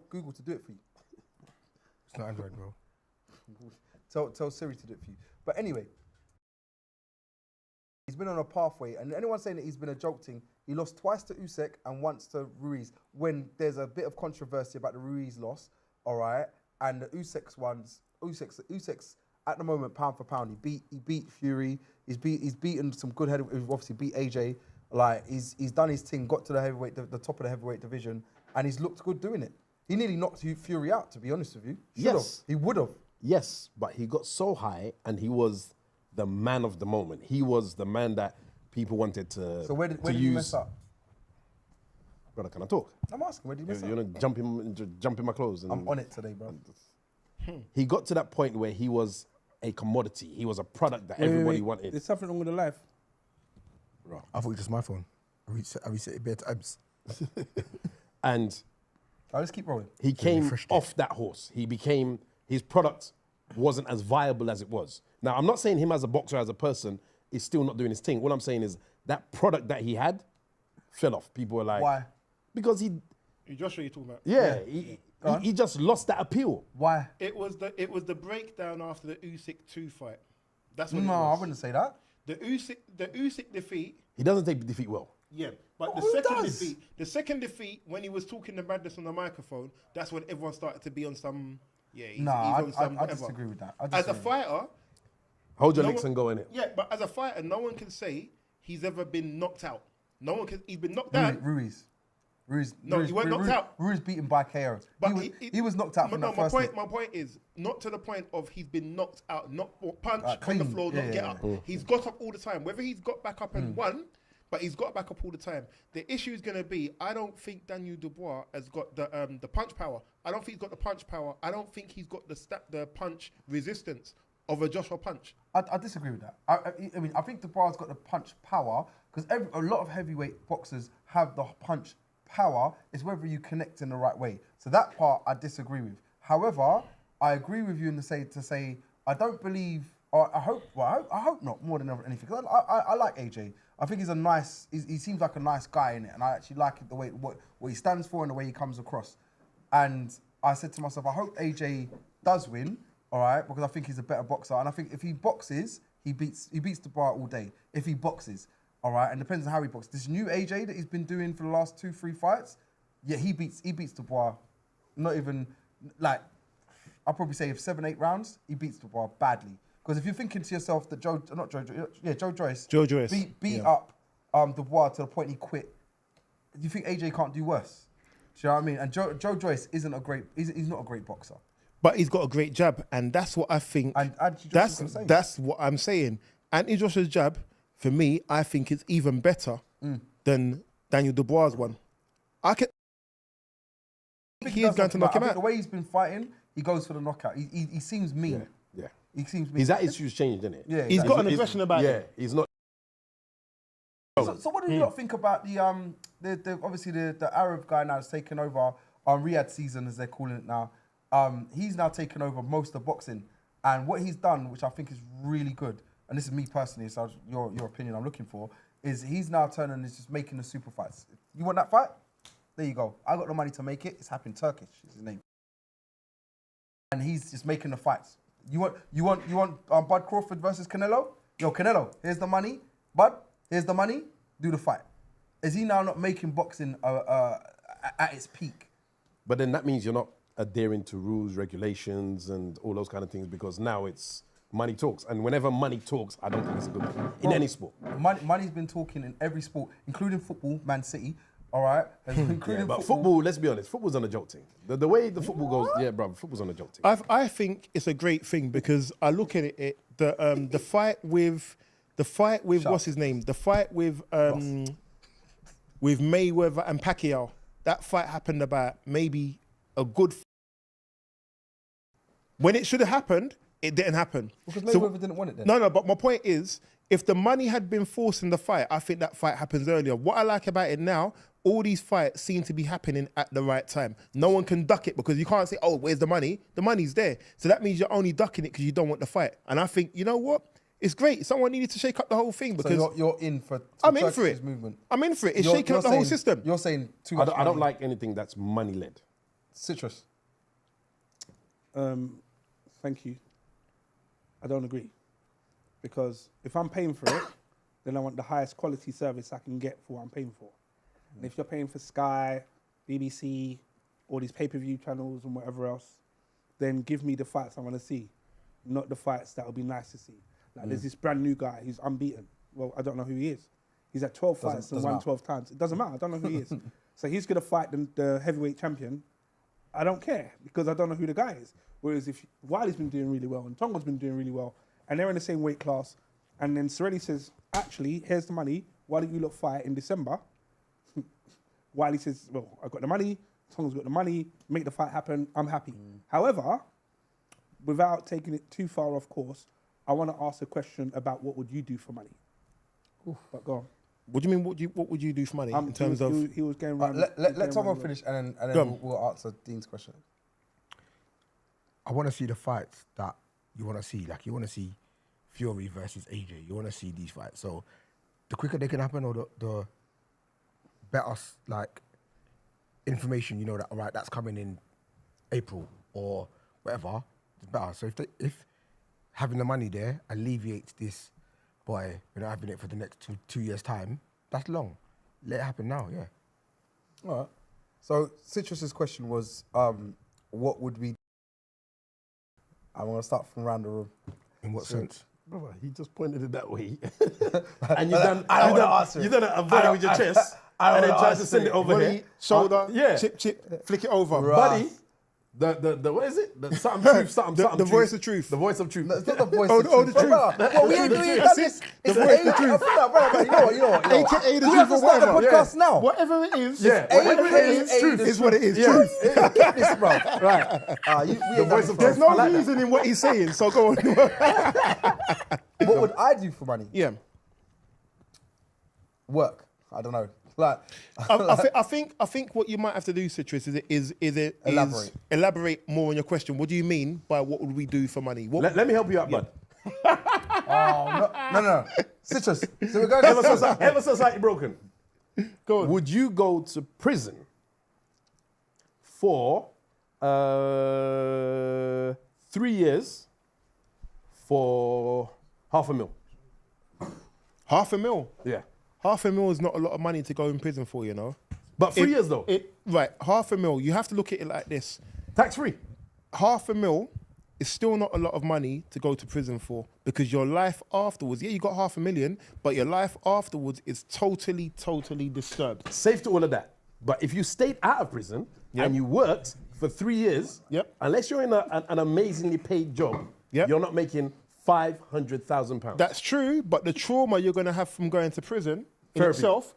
Google to do it for you. It's not Android, bro. Tell Siri to do it for you. But anyway, he's been on a pathway, and anyone saying that he's been a joke thing, he lost twice to Usyk and once to Ruiz. When there's a bit of controversy about the Ruiz loss, all right, and the Usyk's ones, Usyk's at the moment pound for pound. He beat Fury. He's beaten some good heavyweight. He obviously beat AJ. Like he's done his thing, got to the heavyweight, the top of the heavyweight division, and he's looked good doing it. He nearly knocked Fury out, to be honest with you. Yes. He would have. Yes, but he got so high and he was the man of the moment. He was the man that people wanted to So where did you mess up? Brother, can I talk? I'm asking, where did you mess up? You want to jump in my clothes? And I'm on it today, bro. He got to that point where he was a commodity. He was a product that everybody wanted. There's something wrong with the life. I thought it was just my phone. I reset it bare times. And I'll just keep rolling. he came off that horse. He became, his product wasn't as viable as it was. Now, I'm not saying him as a boxer, as a person, is still not doing his thing. What I'm saying is that product that he had fell off. People were like... Why? Because he... Joshua, you talking about? Yeah, he just lost that appeal. Why? It was the breakdown after the Usyk 2 fight. That's what No, it I was. wouldn't say that. The Usyk defeat. He doesn't take defeat well. Yeah, but Who the second defeat, when he was talking the madness on the microphone, that's when everyone started to be on some. Yeah, he's on some I whatever. disagree with that. As a fighter, Hold your No licks one- and go in it. yeah, but as a fighter, no one can say he's ever been knocked out. No one can. He's been knocked out. Ruiz. No, he weren't knocked out. Ruiz beaten by KO. But he was knocked out from that first hit. My point is not to the point of he's been knocked out, not or punch on clean. the floor, Yeah, not yeah, get yeah. up. He's got up all the time. Whether he's got back up and won, but he's got back up all the time. The issue is going to be, I don't think Daniel Dubois has got the punch power. I don't think he's got the punch power. I don't think he's got the punch resistance of a Joshua punch. I disagree with that. I mean, I think Dubois got the punch power because a lot of heavyweight boxers have the punch power. It's whether you connect in the right way. So that part I disagree with. However, I agree with you to say I don't believe, or I hope not more than anything. Because I like AJ. I think he's a nice. He seems like a nice guy in it, and I actually like it the way what he stands for and the way he comes across. And I said to myself, I hope AJ does win. All right, because I think he's a better boxer, and I think if he boxes, he beats Dubois all day. If he boxes, all right, and depends on how he boxes. This new AJ that he's been doing for the last 2-3 fights, yeah, he beats Dubois. Not even like I'll probably say if 7-8 rounds, he beats Dubois badly. Because if you're thinking to yourself that Joe Joyce beat up Dubois to the point he quit, you think AJ can't do worse? Do you know what I mean? And Joe Joyce he's not a great boxer. But he's got a great jab, and that's what I think. That's what I'm saying. Anthony Joshua's jab, for me, I think it's even better than Daniel Dubois' one. He's going to knock him out. The way he's been fighting, he goes for the knockout. He seems mean. Yeah. He seems mean. His attitude's changed, isn't it? Yeah, He's got an aggression about him. Yeah, he's not. So what do you lot think about the obviously the Arab guy now that's taken over Riyadh season, as they're calling it now? He's now taken over most of boxing, and what he's done, which I think is really good, and this is me personally, so your opinion I'm looking for, is he's now turning and just making the super fights. You want that fight? There you go. I got the money to make it. It's happening. Turkish is his name, and he's just making the fights. You want Bud Crawford versus Canelo? Yo, Canelo, here's the money. Bud, here's the money. Do the fight. Is he now not making boxing at its peak? But then that means you're not adhering to rules, regulations, and all those kind of things, because now it's money talks. And whenever money talks, I don't think it's a good thing in any sport. Money's been talking in every sport, including football, Man City, all right? But football, let's be honest, football's on a joke thing. The way the football goes, yeah, bro, football's on a joke thing. I think it's a great thing because I look at it, the fight with what's his name? The fight with Mayweather and Pacquiao. That fight happened about maybe a good. When it should have happened, it didn't happen. Because Mayweather didn't want it then. No, but my point is, if the money had been forced in the fight, I think that fight happens earlier. What I like about it now, all these fights seem to be happening at the right time. No one can duck it because you can't say, oh, where's the money? The money's there. So that means you're only ducking it because you don't want the fight. And I think, you know what? It's great. Someone needed to shake up the whole thing because So you're in for I'm in for Turkish's it. movement. I'm in for it. It's You're- shaking you're up the whole saying- system. You're saying too I much. don't money. like anything that's money led. Citrus. Thank you. I don't agree. Because if I'm paying for it, then I want the highest quality service I can get for what I'm paying for. And if you're paying for Sky, BBC, all these pay-per-view channels and whatever else, then give me the fights I want to see, not the fights that will be nice to see. Like there's this brand new guy who's unbeaten. Well, I don't know who he is. He's at 12 fights and doesn't won matter. 12 times. It doesn't matter. I don't know who he is. So he's going to fight the heavyweight champion. I don't care because I don't know who the guy is. Whereas if Wiley's been doing really well and Tongo's been doing really well and they're in the same weight class, and then Seretti says, actually, here's the money. Why don't you look fight in December? Wiley says, well, I've got the money. Tongo's got the money. Make the fight happen. I'm happy. However, without taking it too far off course, I want to ask a question about what would you do for money? But go on. What do you mean? What would you do for money in terms of? He was going around. Let Tongo finish and Go then on. we'll answer Dean's question. I want to see the fights that you want to see. Like, you want to see Fury versus AJ. You want to see these fights. So the quicker they can happen, or the better, like, information, you know, that, all right, that's coming in April or whatever, it's better. So if having the money there alleviates this, boy, we're not having it for the next two years' time, that's long. Let it happen now, yeah. All right. So Citrus's question was, what would we? I'm gonna start from around the room. In what sense? Brother, he just pointed it that way. And you done, I don't wanna answer you it. done a volley with your chest, I and then don't tried wanna to send answer it over Volley, here. shoulder, Yeah. chip, flick it over. Buddy, the what is it? The something truth, something The truth. voice of truth. The voice of truth. No, it's not the voice. Oh, of oh, the truth. Brother, well, we ain't The doing truth. that. That's it. It's The voice of truth. Brother, you know what? AKA the We truth have to or start the whatever. podcast now. Whatever it is, Yeah, whatever it is, truth. is what it is. Yeah. Truth. Get this, bro. Right. The voice of There's truth. no I like that. reason in what he's saying, so go on. What would I do for money? Yeah. Work. I don't know. Like, I think what you might have to do, Citrus, is elaborate more on your question. What do you mean by what would we do for money? What, Let me help you out, bud. no. Citrus. So we're going Ever so slightly broken. go on. Would you go to prison for 3 years for $500,000? $500,000. Yeah. $500,000 is not a lot of money to go in prison for, you know. But 3 years though. Right, $500,000. You have to look at it like this. Tax free. $500,000 is still not a lot of money to go to prison for, because your life afterwards, yeah, you got $500,000, but your life afterwards is totally disturbed. Safe to all of that. But if you stayed out of prison Yep. and you worked for 3 years, Yep. unless you're in an amazingly paid job, Yep. you're not making £500,000. That's true, but the trauma you're going to have from going to prison in Therapy. itself,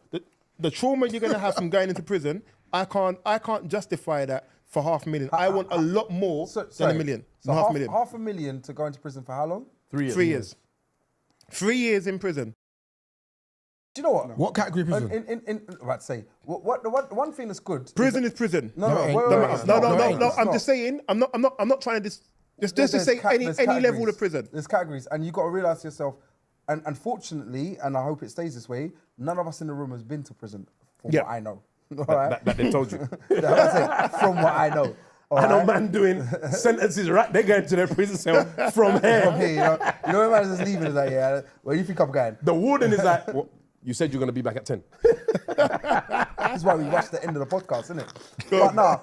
the trauma you're going to have from going into prison, I can't justify that for $500,000. I want a lot more than $1 million. So $500,000. $500,000 to go into prison for how long? 3 years. 3 years. 3 years in prison. Do you know what? What category prison? In about to say what the one thing that's good. Prison is prison. No, No, no, it ain't. wait, No, wait, it's wait, not. No. I'm not. just saying. I'm not trying to just to say any level categories. of prison. There's categories, and you got to realize to yourself. And unfortunately, and I hope it stays this way, none of us in the room has been to prison, from Yeah. what I know. All right? That they told you. From what I know. All I know right? man doing sentences right. They're going to their prison cell from here. From here, you know when man's just leaving, is like, yeah, where you think I'm going? The warden is like, well, you said you're going to be back at 10. That's why we rush the end of the podcast, isn't it? But no,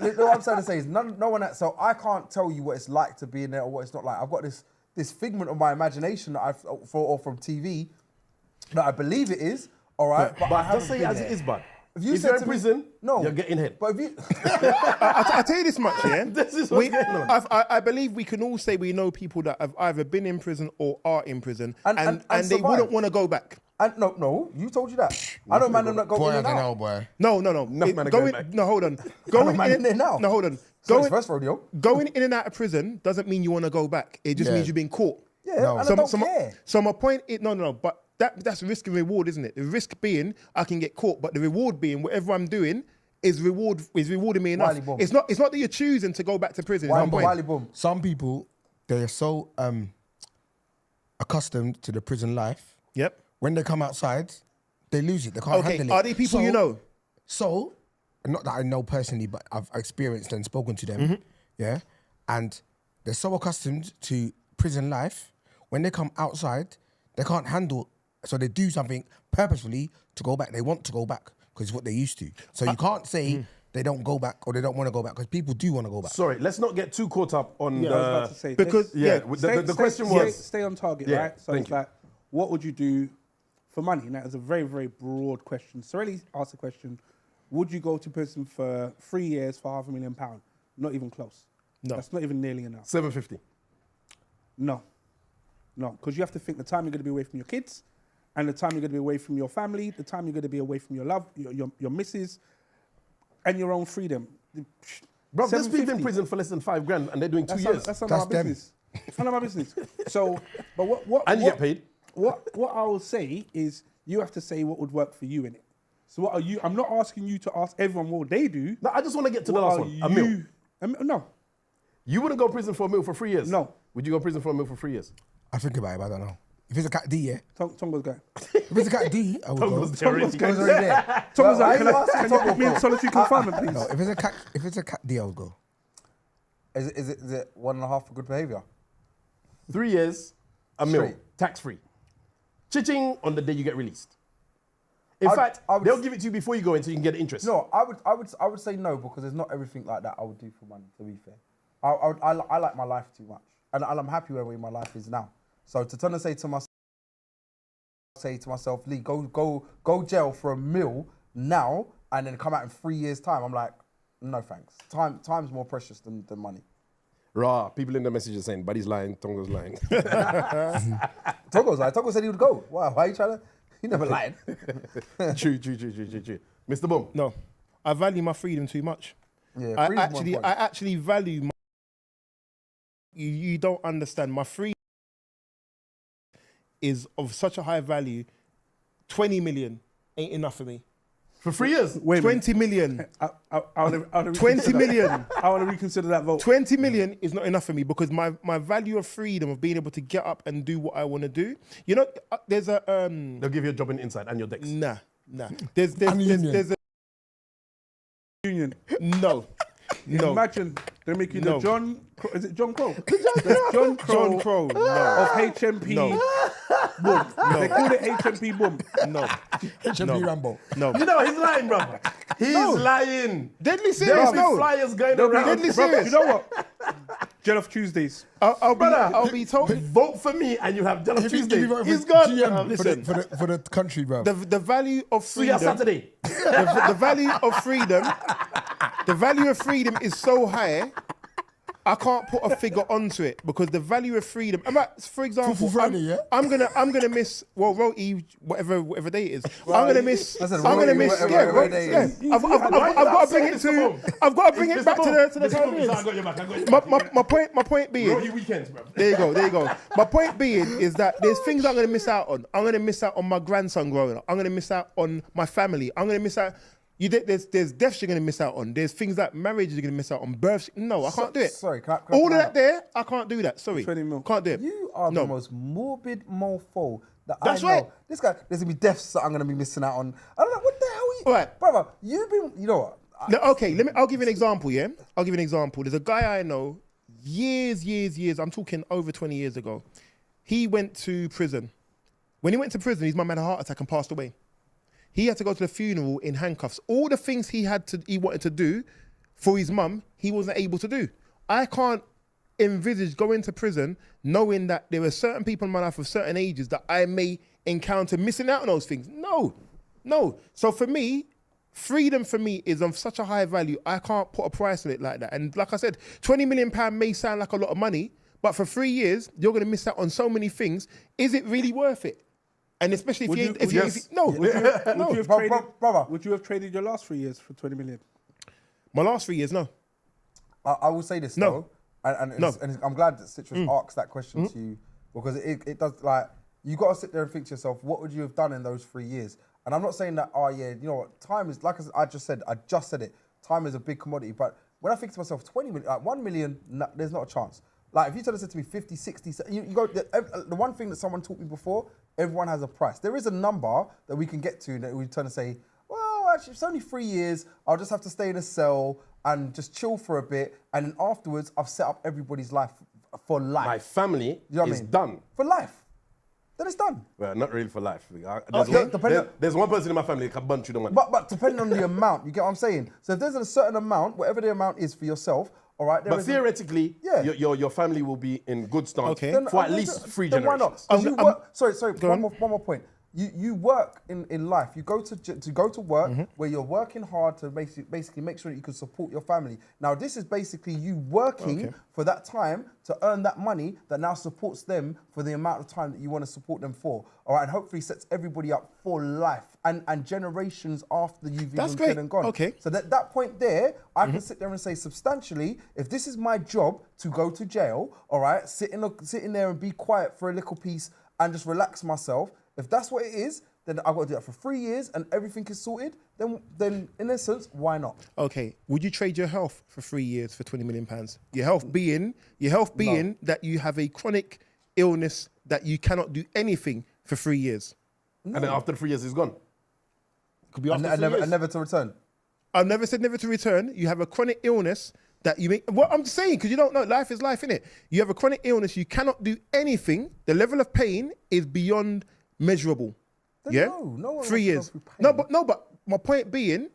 what I'm trying to say is no one. So I can't tell you what it's like to be in there or what it's not like. I've got this figment of my imagination that or from TV that I believe it is. All right, but I But haven't just say been as there. it is, bud. If you If said you're in to me- prison, no, you're getting hit. But if you, I tell you this much, yeah. This is what's going on. I believe we can all say we know people that have either been in prison or are in prison, And they survived. wouldn't want to go back. and no, you told you that. I don't man them that go Boy, in I and don't out. know, boy. No. Enough man are going back. No, hold on. don't mind in there now. No, hold on. It's not his Going, first rodeo. going in and out of prison doesn't mean you want to go back. It just Yeah. means you've been caught. Yeah, No. and I don't care. So my point is, no, but that's risk and reward, isn't it? The risk being I can get caught, but the reward being whatever I'm doing is rewarding me enough. Wiley boom. It's not that you're choosing to go back to prison. It's my point. Wiley boom. Some people, they are so accustomed to the prison life. Yep. When they come outside, they lose it. They can't Okay, handle it. are they people you know? So, not that I know personally, but I've experienced and spoken to them. Mm-hmm. Yeah. And they're so accustomed to prison life. When they come outside, they can't handle. So they do something purposefully to go back. They want to go back because it's what they're used to. So you can't say they don't go back or they don't want to go back because people do want to go back. Sorry, let's not get too caught up on Yeah, I was about to say. Because- the question was- stay on target, Yeah, right? So thank it's you. like, what would you do for money? Now, it's a very, very broad question. Sorelli asked the question, would you go to prison for 3 years for £500,000? Not even close. No. That's not even nearly enough. 750. No, because you have to think the time you're going to be away from your kids, and the time you're going to be away from your family, the time you're going to be away from your love, your missus, and your own freedom. Bro, there's people in 750. prison for less than £5,000 and they're doing 2 years. That's none of That's our them. business. It's none of our business. So, but what And you get paid. What I will say is you have to say what would work for you in it. So what are you? I'm not asking you to ask everyone what they do. No, I just want to get to the What last are one. A meal. No. You wouldn't go prison for a meal for 3 years? No. Would you go prison for a meal for 3 years? I think about it, but I don't know. If it's a cat D, yeah. Tongo's guy. If it's a cat D, I would go. Tongo's there already. Tongo's already there. Tongo's why like, you asking can you put me in solitary confinement, please? No, if it's a cat D, I would go. Is it 1.5 for good behaviour? 3 years, a meal, Straight. tax-free. Chitting on the day you get released. In I fact, would- they'll give it to you before you go in so you can get interest. No, I would say no because there's not everything like that I would do for money. To be fair, I like my life too much, and I'm happy where my life is now. So to turn and say to myself, Lee, go jail for a meal now, and then come out in 3 years' time. I'm like, no thanks. Time's more precious than money. Rah, people in the messages saying, buddy's lying, Tongo's lying. Tongo's like, Tongo said he would go. Why are you trying to? He never lied. True. Mr. Boom. No, I value my freedom too much. Yeah, I freedom's more important. actually value my. You don't understand. My freedom is of such a high value. 20 million ain't enough for me. For 3 years? Wait a minute. 20 million. I wanna 20 million. I want to reconsider that vote. 20 million is not enough for me because my value of freedom of being able to get up and do what I want to do. You know, there's a They'll give you a job in inside and your decks. nah. And There's a Union. no. Imagine they're making No. is it John Crow? John Crow No. of HMP. No. Boom. They call it HMP Boom. No. HMP Rambo. No. You know, he's lying, brother. He's lying. Deadly There's serious. been No. flyers going They'll be around. Deadly Brother, serious. you know what? Jollof Tuesdays. I'll be totally. Vote for me and you have Jollof If you Tuesday. vote for He's gone. GM Listen. for the country, bro. The value of See ya freedom. Saturday. The value of freedom. The value of freedom is so high. I can't put a figure onto it because the value of freedom. For example, Fufu Friday, yeah? I'm gonna miss Roti, whatever day it is. I'm gonna miss. I said I'm gonna Roti, miss. whatever day it is. I've got to bring it to. I've got to bring it back to the Caribbean. I got your back. I got your back. My point being. Roti weekends, bro. There you go. My point being is that there's things I'm going to miss out on. I'm going to miss out on my grandson growing up. I'm going to miss out on my family. I'm going to miss out. There's deaths you're going to miss out on. There's things like marriage you're going to miss out on. Births. No, I can't do it. Sorry, can I All of that there, I can't do that. Sorry. 20 mil. Can't do it. You are No. the most morbid mofo that That's I know. right. This guy, there's gonna be deaths that I'm gonna be missing out on. I don't know what the hell you, All right. brother. You've been, you know what? No, okay, I'll give you an example, yeah? I'll give you an example. There's a guy I know, years, I'm talking over 20 years ago. He went to prison. When he went to prison, his mum had a heart attack and passed away. He had to go to the funeral in handcuffs. All the things he wanted to do for his mum, he wasn't able to do. I can't envisage going to prison knowing that there are certain people in my life of certain ages that I may encounter missing out on those things. No. So for me, freedom for me is of such a high value, I can't put a price on it like that. And like I said, £20 million may sound like a lot of money, but for 3 years, you're going to miss out on so many things. Is it really worth it? And especially Would if you no. Would you have traded, brother. Would you have traded your last 3 years for 20 million? My last 3 years, no. I will say this No. though, and I'm glad that Citrus asked that question to you because it does, like, you got to sit there and think to yourself, what would you have done in those 3 years? And I'm not saying that, oh yeah, you know what, time is, like I just said it, time is a big commodity. But when I think to myself, 20 million, like 1 million, no, there's not a chance. Like if you said to me 50, 60, you go, the one thing that someone taught me before, everyone has a price. There is a number that we can get to that we turn and say, well, actually, it's only 3 years. I'll just have to stay in a cell and just chill for a bit. And then afterwards, I've set up everybody's life for life. My family You know what I is mean? done. For life. Then it's done. Well, not really for life. There's one person in my family that can bunch you the money. But depending on the amount, you get what I'm saying? So if there's a certain amount, whatever the amount is for yourself, all right? But theoretically, your family will be in good stance for at least 3 then generations. Why not? 'Cause you work, sorry, one more point. You work in life. You go to work where you're working hard to basically make sure that you can support your family. Now this is basically you working for that time to earn that money that now supports them for the amount of time that you want to support them for. All right, and hopefully sets everybody up for life and generations after you've even been and gone. Okay. So that point there, I can sit there and say substantially, if this is my job to go to jail, all right, sit in there and be quiet for a little piece and just relax myself. If that's what it is, then I've got to do that for 3 years and everything is sorted, then in essence, why not? Okay. Would you trade your health for 3 years for £20 million? Your health being that you have a chronic illness that you cannot do anything for 3 years. And then after 3 years, it's gone. Could be And after 3 years. and never to return. I've never said never to return. You have a chronic illness that you make. What I'm saying, because you don't know, life is life, innit? You have a chronic illness, you cannot do anything. The level of pain is beyond measurable. Then no one 3 years. wants to go through pain. No, but my point being,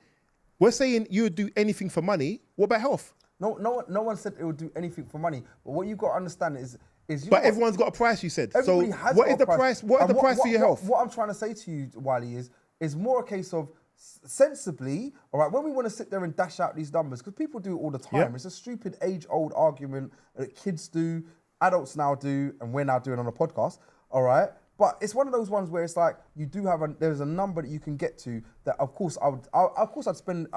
we're saying you would do anything for money. What about health? No one said it would do anything for money. But what you've got to understand is you But everyone's got a price, you said. Everybody So has what got is the a price? What is And the price for your health? What I'm trying to say to you, Wiley, is more a case of sensibly, all right, when we want to sit there and dash out these numbers, because people do it all the time. Yeah. It's a stupid age-old argument that kids do, adults now do, and we're now doing on a podcast, all right? But it's one of those ones where it's like you do have there's a number that you can get to that of course I'd spend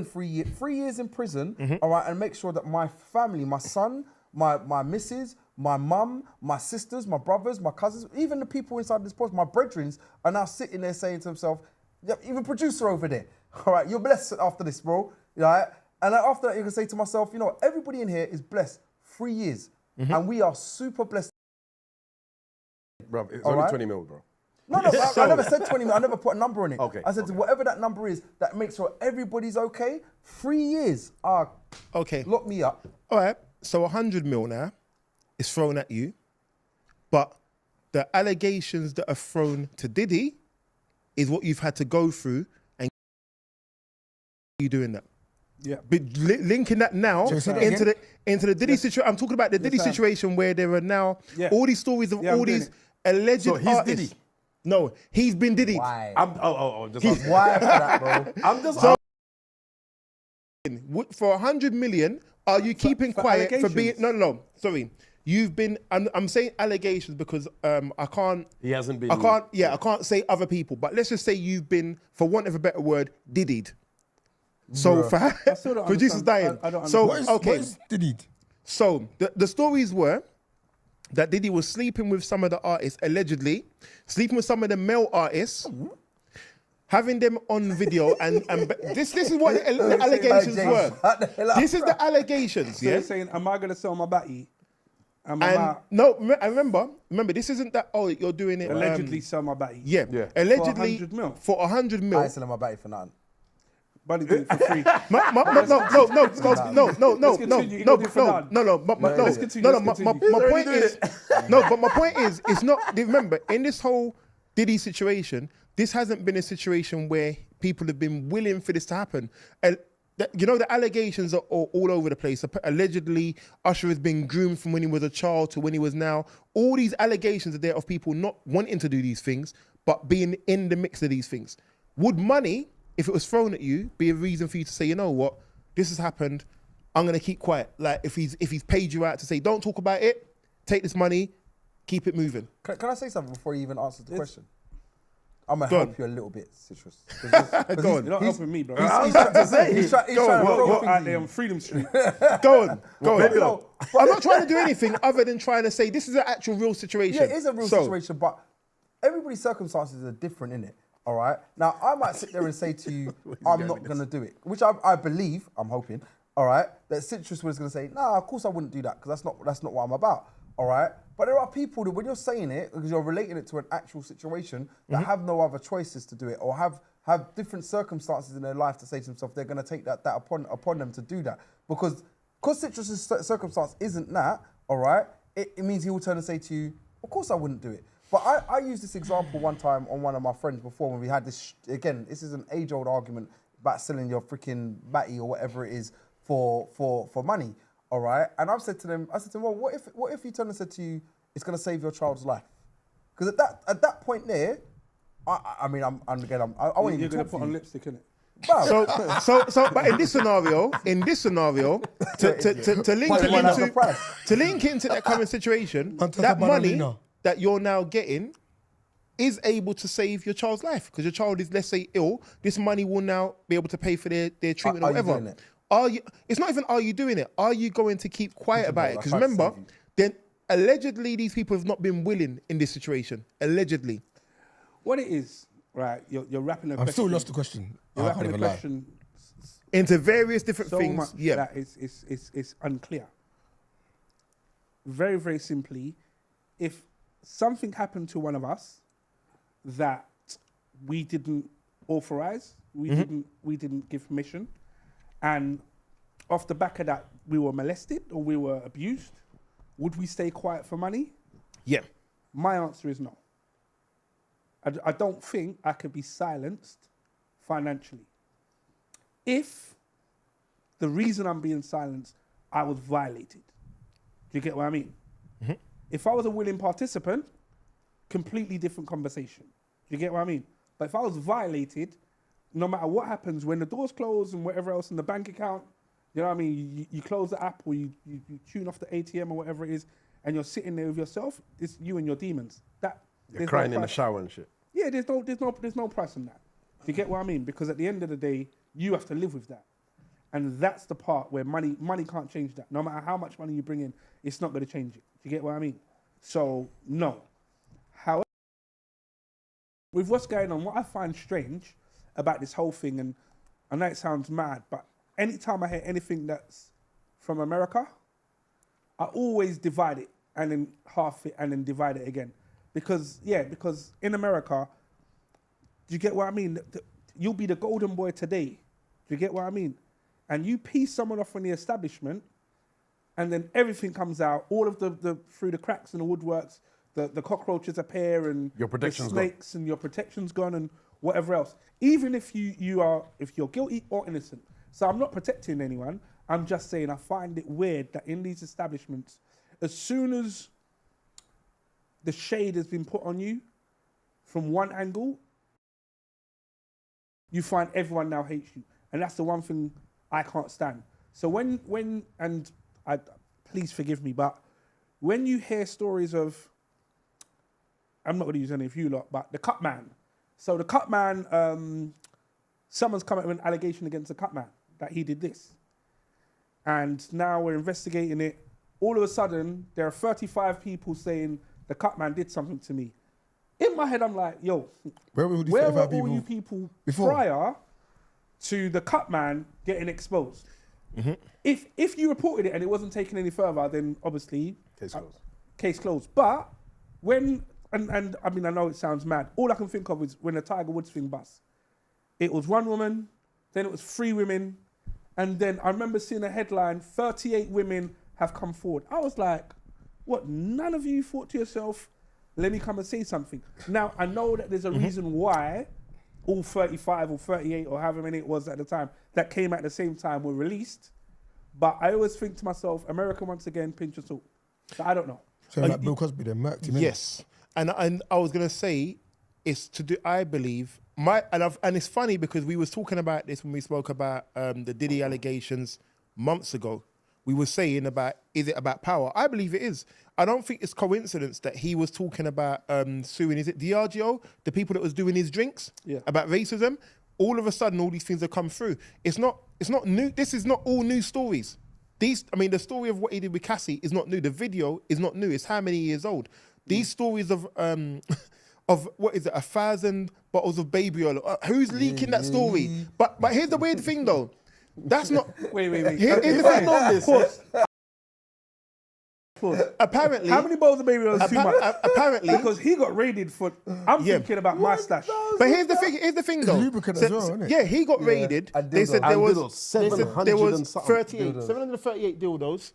3 years in prison, all right, and make sure that my family, my son, my missus, my mum, my sisters, my brothers, my cousins, even the people inside this podcast, my brethren are now sitting there saying to themselves, even producer over there, all right, you're blessed after this, bro, right? And then after that, you can say to myself, you know what, everybody in here is blessed 3 years, and we are super blessed. Bro, it's All only right? 20 mil, bro. No, I never said 20 minutes. I never put a number on it. Okay, I said whatever that number is that makes sure everybody's okay. 3 years. Okay. Lock me up. All right. So 100 mil now is thrown at you, but the allegations that are thrown to Diddy is what you've had to go through, and you doing that. Yeah. But linking that now you say that into the Diddy situation. I'm talking about the Diddy Sam. situation where there are now Yeah. all these stories of Yeah, all I'm doing these it. alleged So he's artists. Diddy? No, he's been Diddy. Why? Just asking. Why for that, bro? I'm just So- For 100 million, are you keeping for quiet for being? allegations? No. Sorry, you've been. I'm saying allegations because I can't. He hasn't been. I can't say other people, but let's just say you've been, for want of a better word, Diddied. So for I still don't producers understand. dying. I don't So understand. okay. What is Diddy? So the stories were that Diddy was sleeping with some of the artists, allegedly sleeping with some of the male artists, having them on video, and this is what the allegations were. This is the allegations, So yeah. you're saying, am I going to sell my batty? And And no, I remember, this isn't that. Oh, you're doing it allegedly sell my batty. Yeah, Yeah. allegedly 100 mil. for 100 I mil. ain't selling my batty for nothing. Buddy do it for free. No. My point is, but my point is, it's not. Remember, in this whole Diddy situation, this hasn't been a situation where people have been willing for this to happen. And you know, the allegations are all over the place. Allegedly, Usher has been groomed from when he was a child to when he was now. All these allegations are there of people not wanting to do these things, but being in the mix of these things. Would money, if it was thrown at you, be a reason for you to say, you know what, this has happened, I'm gonna keep quiet? Like if he's paid you out to say, don't talk about it, take this money, keep it moving. Can I say something before you even answer the question? I'm gonna Go help on. you a little bit, Citrus. Go You're on. not helping me, bro. He's trying to throw What things out at there you. on Freedom Street? Go on. No, I'm not trying to do anything other than trying to say this is an actual real situation. Yeah, it is a real So, situation, but everybody's circumstances are different, innit? All right. Now, I might sit there and say to you, I'm not going to do it, which I believe, I'm hoping, all right, that Citrus was going to say, nah, of course I wouldn't do that because that's not what I'm about, all right? But there are people that when you're saying it, because you're relating it to an actual situation, that have no other choices to do it or have different circumstances in their life to say to themselves, they're going to take that upon them to do that. Because Citrus's circumstance isn't that, all right, it means he will turn and say to you, of course I wouldn't do it. But I used this example one time on one of my friends before when we had this, again, this is an age-old argument about selling your freaking batty or whatever it is for money, all right? And I said to them, well, what if he turned and said to you, it's going to save your child's life? Because at that point there, I mean, I won't even You're going to talk put to on you. lipstick, innit? But in this scenario, to link it into that current situation, that money that you're now getting is able to save your child's life because your child is, let's say, ill. This money will now be able to pay for their treatment or whatever. It's not even are you doing it? Are you going to keep quiet about it? Because remember, then allegedly these people have not been willing in this situation. Allegedly. What it is, right? You're wrapping a question. I'm still lost the question. You're I wrapping can't a even lie. question Into various different so things. much that it's unclear. Very, very simply, if something happened to one of us that we didn't authorize, we didn't give permission, and off the back of that we were molested or we were abused, would we stay quiet for money? Yeah. My answer is no. I don't think I could be silenced financially. If the reason I'm being silenced, I was violated. Do you get what I mean? Mm-hmm. If I was a willing participant, completely different conversation. Do you get what I mean? But if I was violated, no matter what happens, when the doors close and whatever else in the bank account, you know what I mean? You close the app or you tune off the ATM or whatever it is, and you're sitting there with yourself, it's you and your demons. You're crying in the shower and shit. Yeah, there's no price on that. Do you get what I mean? Because at the end of the day, you have to live with that. And that's the part where money can't change that. No matter how much money you bring in, it's not going to change it. Do you get what I mean? So, no. However, with what's going on, what I find strange about this whole thing, and I know it sounds mad, but anytime I hear anything that's from America, I always divide it and then half it and then divide it again. Because in America, do you get what I mean? You'll be the golden boy today. Do you get what I mean? And you piece someone off from the establishment, and then everything comes out, all of the through the cracks in the woodworks, the cockroaches appear, and Your protection's the snakes, and your protection's gone, and whatever else. Even if you're guilty or innocent. So I'm not protecting anyone. I'm just saying I find it weird that in these establishments, as soon as the shade has been put on you from one angle, you find everyone now hates you. And that's the one thing I can't stand. So please forgive me, but when you hear stories of, I'm not going to use any of you lot, but the cut man. So the cut man, someone's come up with an allegation against the cut man that he did this. And now we're investigating it. All of a sudden, there are 35 people saying the cut man did something to me. In my head, I'm like, yo, where were all you people prior to the cut man getting exposed? Mm-hmm. If you reported it and it wasn't taken any further, then obviously case closed. But when and I mean I know it sounds mad. All I can think of is when the Tiger Woods thing bust. It was one woman, then it was 3 women, and then I remember seeing a headline: 38 women have come forward. I was like, what? None of you thought to yourself, let me come and say something. Now, I know that there's a reason why all 35 or 38 or however many it was at the time that came at the same time were released. But I always think to myself, America, once again, pinch of salt. So I don't know. So like Bill Cosby, they murked him. Yes. And I was going to say, it's to do, I believe, and it's funny because we was talking about this when we spoke about the Diddy allegations months ago. We were saying about, is it about power? I believe it is. I don't think it's coincidence that he was talking about suing, is it Diageo, the people that was doing his drinks, about racism. All of a sudden, all these things have come through. It's not new. This is not all new stories. The story of what he did with Cassie is not new. The video is not new. It's how many years old? These stories of what is it, 1,000 bottles of baby oil. Who's leaking that story? But here's the weird thing though. That's not. Wait. Here's the thing. Pause. Apparently, How many bowls of baby oil is too much? apparently, Because he got raided for. I'm thinking about my stash. but here's the thing. Here's the thing, though. lubricant as well, isn't it? Yeah, he got raided. and They said dildos. there was And dildos, they said 700 there was and something 738 dildos,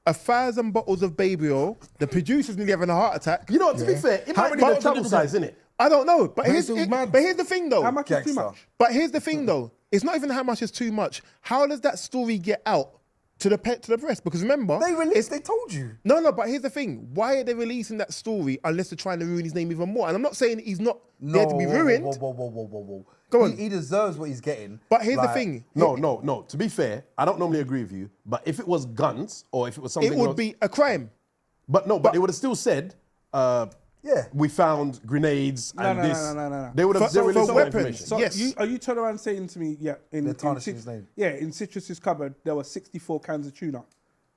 1,000 bottles of baby oil. The producer's nearly having a heart attack. You know what, to be fair, it might be the bottles of travel lubricant? size, innit? I don't know, but here's it's mad. the thing, though. How much is too Gangster. much? But here's the thing, though. It's not even how much is too much. How does that story get out to the press? Because remember, They released. They told you. No, but here's the thing. Why are they releasing that story unless they're trying to ruin his name even more? And I'm not saying he's not there to be ruined. Whoa. Go on. He deserves what he's getting. But here's the Like, thing. No. To be fair, I don't normally agree with you, but if it was guns or if it was something It would else, be a crime. but they would have still said, Yeah. we found grenades and this. No. They would have For released more weapons. information. So Yes. are you turning around saying to me, They're tarnishing his name. Yeah, in Citrus's cupboard there were 64 cans of tuna.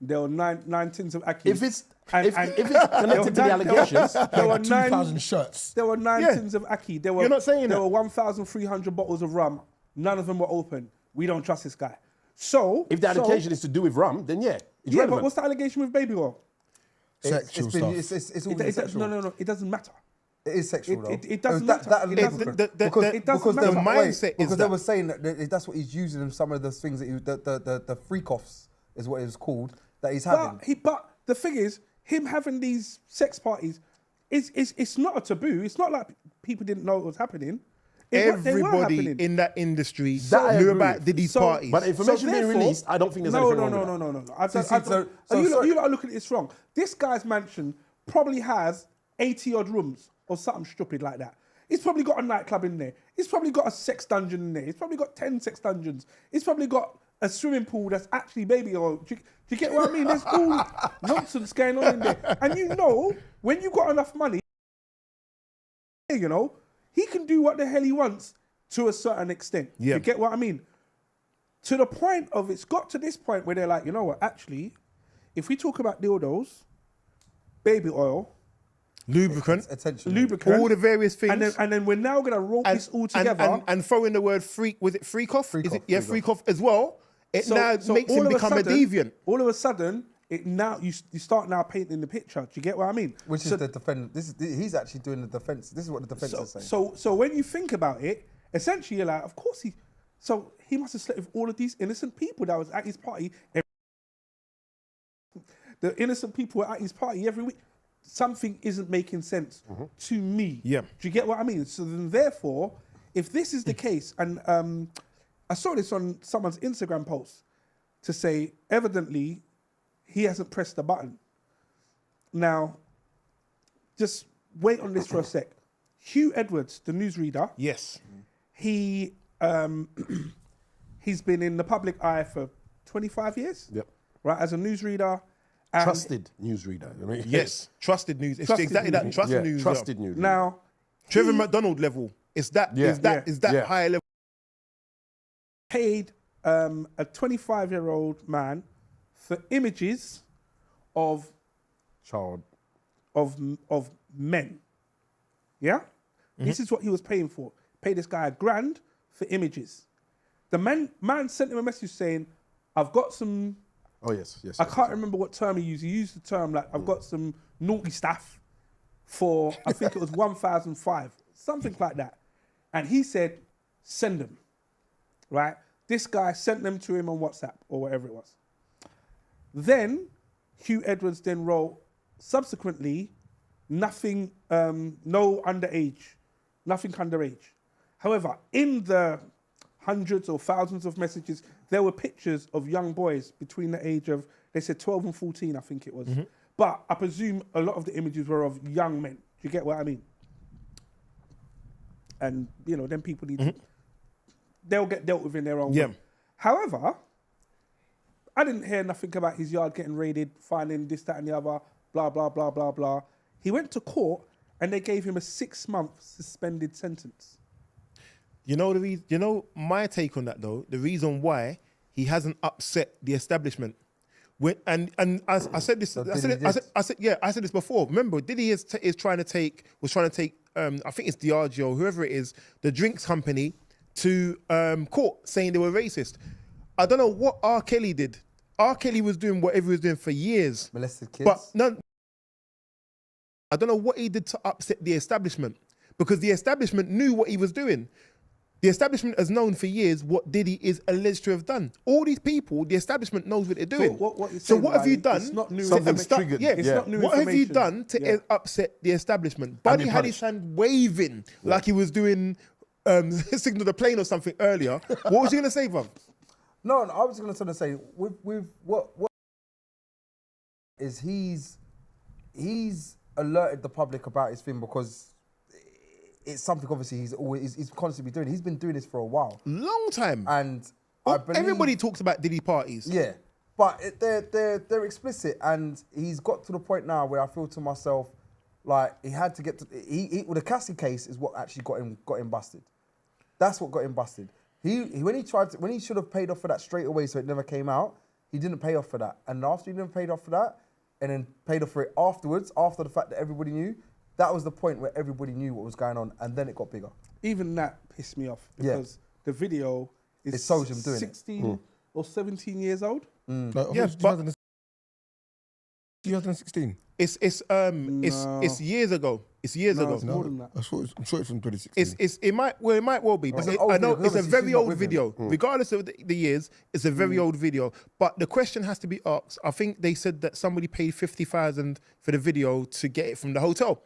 There were nine tins of Aki. If it's And- if and- it's connected to the allegations, there were 2,000 shirts. There were 9 Yeah. tins of Aki. There were, You're not saying there that. were 1,300 bottles of rum. None of them were open. We don't trust this guy. So if the allegation is to do with rum, then yeah, it's yeah, relevant. but what's the allegation with baby oil? Sexual stuff. It's all been sexual. No, it doesn't matter. It is sexual, though. it doesn't That matter. It label- doesn't- because it doesn't because matter. the The mindset mindset is is because they that. were saying that that's what he's using in some of the things that the freak-offs is what it was called that he's having. But the thing is, him having these sex parties, it's not a taboo. It's not like people didn't know it was happening. They were Everybody happening. in that industry That I knew agree about with. Diddy's So- parties. But information being therefore- released, I don't think there's anything wrong with that. No. You lot are looking at this wrong. This guy's mansion probably has 80 odd rooms or something stupid like that. He's probably got a nightclub in there. He's probably got a sex dungeon in there. He's probably got 10 sex dungeons. He's probably got a swimming pool that's actually baby oil. Do you get what I mean? There's all nonsense going on in there. And you know, when you got enough money, you know, he can do what the hell he wants to a certain extent. Yeah. You get what I mean? To the point of, it's got to this point where they're like, you know what, actually, if we talk about dildos, baby oil, lubricant, Attention. lubricant, all the various things. and then we're now going to roll this all together. and throw in the word freak. Was it freak off? Freak Is it? off, Yeah, freak freak off as well. It now makes all him of a become a sudden- deviant. All of a sudden, it now you start now painting the picture. Do you get what I mean? Which So- is the defense. He's actually doing the defense. This is what the defense is saying. So when you think about it, essentially you're like, of course he must have slept with all of these innocent people that was at his party. The innocent people were at his party every week. Something isn't making sense to me. Yeah. Do you get what I mean? So then therefore, if this is the case, and I saw this on someone's Instagram post to say, evidently, he hasn't pressed the button. Now, just wait on this for a sec. Hugh Edwards, the newsreader, Yes. he he's been in the public eye for 25 years. Yep. Right, as a newsreader. And Trusted newsreader. You know? Yes. Trusted news. It's Trusted exactly news. that. Trusted Yeah, news. trusted news. Now, Trevor McDonald level. Is that? Yeah. Is that? Yeah. Is that Yeah. higher level? paid a 25-year-old man for images of Child. men. Yeah? This is what he was paying for. Paid this guy $1,000 for images. The man sent him a message saying, I've got some, Oh yes. I can't remember what term he used. He used the term like, I've got some naughty stuff for, I think it was 1,005, something like that. And he said, send them, right? This guy sent them to him on WhatsApp or whatever it was. Then Hugh Edwards then wrote, subsequently, nothing, no underage, nothing underage. However, in the hundreds or thousands of messages, there were pictures of young boys between the age of, they said 12 and 14, I think it was. But I presume a lot of the images were of young men. Do you get what I mean? And, you know, then people need to, they'll get dealt with in their own Yeah. way. However, I didn't hear nothing about his yard getting raided, finding this, that, and the other, blah, blah, blah, blah, blah. He went to court and they gave him a 6-month suspended sentence. You know the reason. You know my take on that though. The reason why he hasn't upset the establishment. When and I said this. I said this before. Remember, Diddy was trying to take. I think it's Diageo, whoever it is, the drinks company, to court, saying they were racist. I don't know what R. Kelly did. R. Kelly was doing whatever he was doing for years. Molested kids. But no, I don't know what he did to upset the establishment, because the establishment knew what he was doing. The establishment has known for years what Diddy is alleged to have done. All these people, the establishment knows what they're doing. So what have you done? It's not new Something information. triggered. Yeah, It's not new what have you information. done to upset the establishment? Buddy be had his hand waving like he was doing signal the plane or something earlier. What was you going to say, bruv? No, I was going to say, with what is he's alerted the public about his thing, because it's something obviously he's constantly doing. He's been doing this for a while. Long time. And I believe, everybody talks about Diddy parties. Yeah, but they're explicit, and he's got to the point now where I feel to myself, like he had to get to well, the Cassie case is what actually got him busted. That's what got him busted. When he should have paid off for that straight away, so it never came out. He didn't pay off for that, and after he didn't pay off for that, and then paid off for it afterwards, after the fact that everybody knew. That was the point where everybody knew what was going on, and then it got bigger. Even that pissed me off, because the video is It shows him doing it. 16 or 17 years old. No, Yeah, it's but 2016. it's years ago. It's years ago. It's more than that. I'm sure it's from 2016. It might well be, but It's an old I know video, it's a obviously very she's not old with him. video. Regardless of the years, it's a very old video. But the question has to be asked. I think they said that somebody paid 50,000 for the video to get it from the hotel.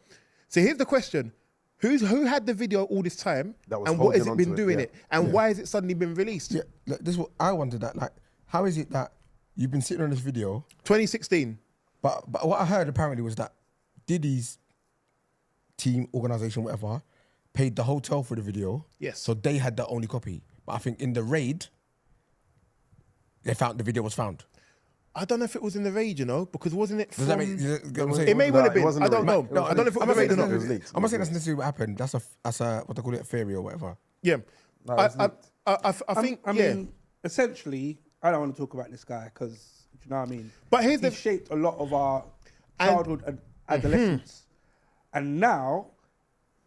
So here's the question: who had the video all this time, That was and what has holding it been onto it, doing yeah. it, and why has it suddenly been released? Yeah, like, this is what I wondered. Like, how is it that you've been sitting on this video, 2016. but what I heard apparently was that Diddy's team, organization, whatever, paid the hotel for the video. Yes. So they had the only copy. But I think in the raid, they found the video was found. I don't know if it was in the raid, because wasn't it Does from? that make you get what I'm saying? It may well have it been. wasn't I the don't raid. know. I don't know if it was I'm the not raid or saying not. It was leaked. I'm not saying that's necessarily what happened. That's a what they call it, a theory or whatever. Yeah. No, it was I think. I mean, essentially, I don't want to talk about this guy because, do you know what I mean? But here's he the- shaped a lot of our childhood and adolescence. And now,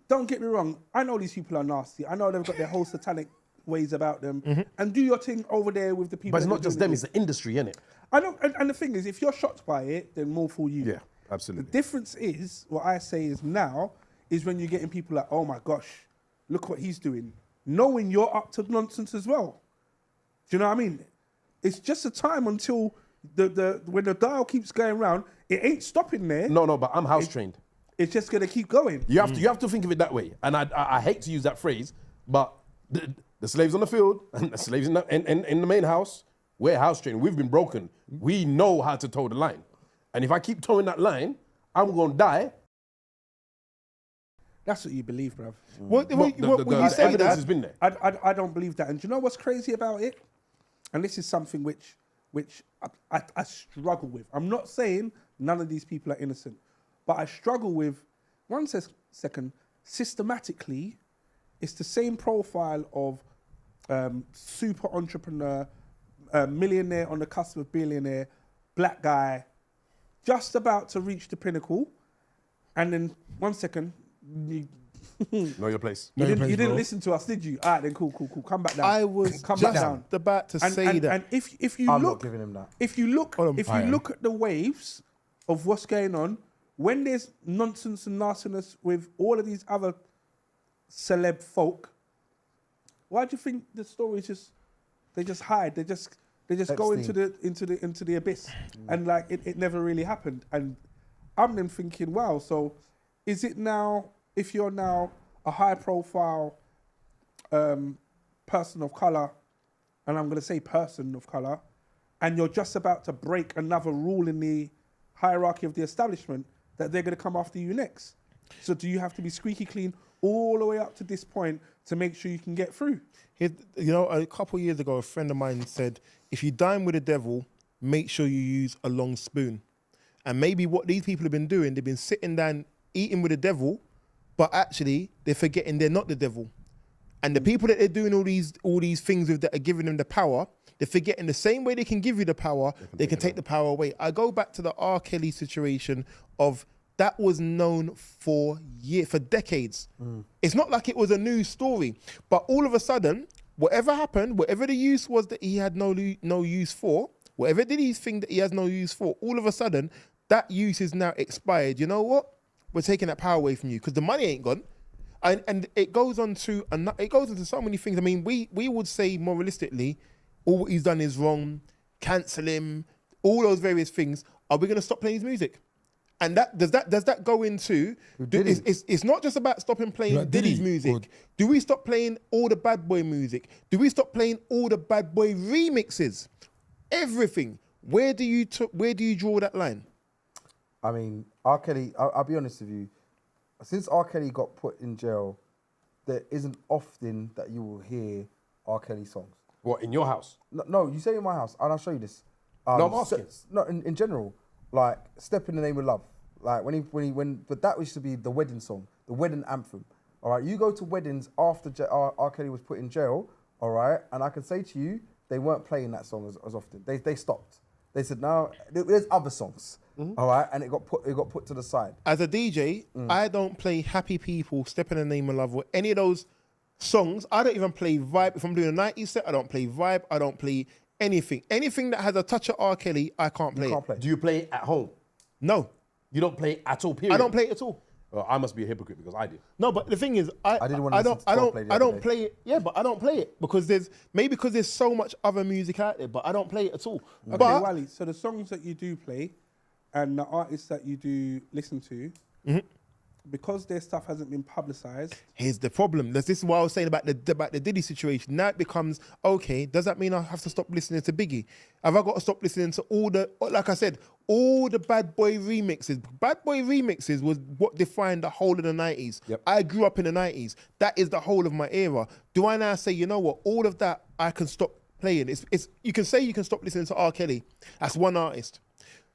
don't get me wrong, I know these people are nasty. I know they've got their whole satanic ways about them. And do your thing over there with the people. But it's that not you're just doing them, it it's the industry, innit? I know, and the thing is, if you're shocked by it, then more for you. Yeah, The absolutely. difference is, what I say is now, is when you're getting people like, oh my gosh, look what he's doing, knowing you're up to nonsense as well. Do you know what I mean? It's just a time until when the dial keeps going round, it ain't stopping there. No, but I'm house trained. It's just gonna keep going. You have to think of it that way. And I hate to use that phrase, but the slaves on the field and the slaves in the main house, we're house trained. We've been broken. We know how to toe the line. And if I keep towing that line, I'm going to die. That's what you believe, bruv. When The you say evidence that, has been there. I don't believe that. And do you know what's crazy about it? And this is something which I struggle with. I'm not saying none of these people are innocent, but I struggle with, second, systematically, it's the same profile of super entrepreneur, millionaire on the cusp of billionaire, black guy, just about to reach the pinnacle. And then, Know your place. you didn't bro. listen to us, did you? All right, then cool. Come back down. I was Come back just down. about to say that. And if you I'm look, not giving him that. if you look at the waves of what's going on, when there's nonsense and nastiness with all of these other celeb folk, why do you think the stories they just hide? They just go into the abyss, and like it never really happened. And I'm then thinking, wow, so is it now? If you're now a high-profile person of color, and I'm going to say person of color, and you're just about to break another rule in the hierarchy of the establishment, that they're going to come after you next. So do you have to be squeaky clean all the way up to this point to make sure you can get through? A couple of years ago, a friend of mine said, if you dine with the devil, make sure you use a long spoon. And maybe what these people have been doing, they've been sitting down eating with the devil, but actually they're forgetting they're not the devil. And the people that they're doing all these things with that are giving them the power, they're forgetting the same way they can give you the power, they can take the power away. I go back to the R. Kelly situation of that was known for decades. It's not like it was a new story, but all of a sudden, whatever happened, whatever the use was that he had no use for, whatever Diddy's thing that he has no use for, all of a sudden, that use is now expired. You know what? We're taking that power away from you because the money ain't gone. And it goes on to so many things. I mean, we would say moralistically, all what he's done is wrong, cancel him, all those various things. Are we going to stop playing his music? And does that go into? It's not just about stopping playing Like Diddy's Diddy music. would. Do we stop playing all the bad boy music? Do we stop playing all the bad boy remixes? Everything. Where do you draw that line? I mean, R. Kelly, I'll be honest with you. Since R. Kelly got put in jail, there isn't often that you will hear R. Kelly songs. What, in your house? No, you say in my house, and I'll show you this. No, I'm asking. In general, like "Step in the Name of Love," like but that used to be the wedding song, the wedding anthem. All right, you go to weddings after R. Kelly was put in jail. All right, and I can say to you, they weren't playing that song as often. They stopped. They said no, there's other songs. All right, and it got put to the side. As a DJ, I don't play Happy People, Step in the Name of Love, or any of those songs. I don't even play Vibe. If I'm doing a 90s set, I don't play Vibe. I don't play anything. Anything that has a touch of R. Kelly, I can't play. Do you play it at home? No. You don't play it at all, period? I don't play it at all. I must be a hypocrite because I do. No, but the thing is, I don't play it. Yeah, but I don't play it because there's so much other music out there, but I don't play it at all. Okay, But Wally, so the songs that you do play and the artists that you do listen to, because their stuff hasn't been publicized. here's the problem. This is what I was saying about the Diddy situation. Now it becomes, okay, does that mean I have to stop listening to Biggie? Have I got to stop listening to like I said, all the bad boy remixes? Bad boy remixes was what defined the whole of the 90s. Yep. I grew up in the 90s. That is the whole of my era. Do I now say, you know what, all of that I can stop playing? It's you can say you can stop listening to R. Kelly. That's one artist.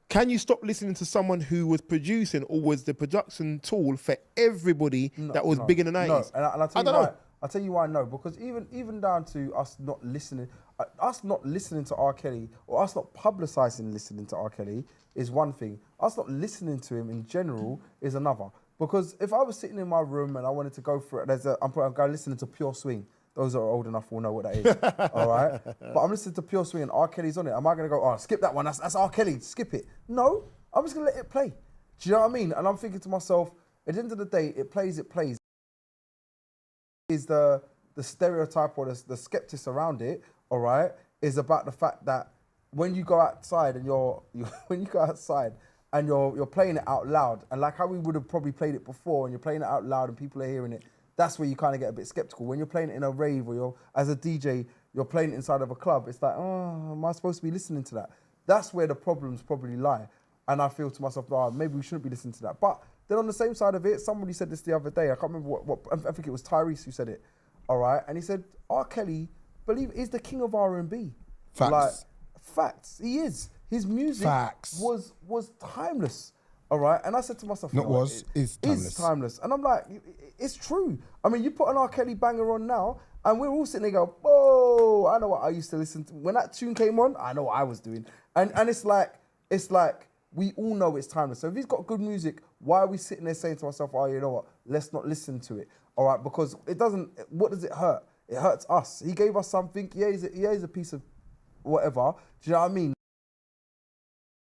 Can you stop listening to someone who was producing or was the production tool for everybody that was big in the 90s? No, and I'll tell I you don't why. know. I'll tell you why no, because even down to us not listening to R. Kelly or us not publicising listening to R. Kelly is one thing. Us not listening to him in general is another. Because if I was sitting in my room and I wanted to go for it, I'm going listening to Pure Swing. Those that are old enough will know what that is. All right? But I'm listening to Pure Swing and R. Kelly's on it. Am I going to go, oh, skip that one? That's R. Kelly. Skip it. No. I'm just going to let it play. Do you know what I mean? And I'm thinking to myself, at the end of the day, it plays. Is the stereotype or the skeptics around it, all right, is about the fact that when you go outside and you're playing it out loud, and like how we would have probably played it before, and you're playing it out loud and people are hearing it, that's where you kind of get a bit skeptical. When you're playing it in a rave or you're, as a DJ, you're playing it inside of a club, it's like, oh, am I supposed to be listening to that? That's where the problems probably lie. And I feel to myself, oh, maybe we shouldn't be listening to that. But then on the same side of it, somebody said this the other day, I can't remember what I think it was Tyrese who said it, all right? And he said, R. Kelly, is the king of R&B. Facts. Like, facts, he is. His music was timeless. All right, and I said to myself, is timeless. And I'm like, it's true. I mean, you put an R. Kelly banger on now, and we're all sitting there going, whoa, I know what I used to listen to. When that tune came on, I know what I was doing. And it's like, we all know it's timeless. So if he's got good music, why are we sitting there saying to ourselves, oh, you know what, let's not listen to it. All right, because it doesn't, what does it hurt? It hurts us. He gave us something, yeah, he's a piece of whatever. Do you know what I mean?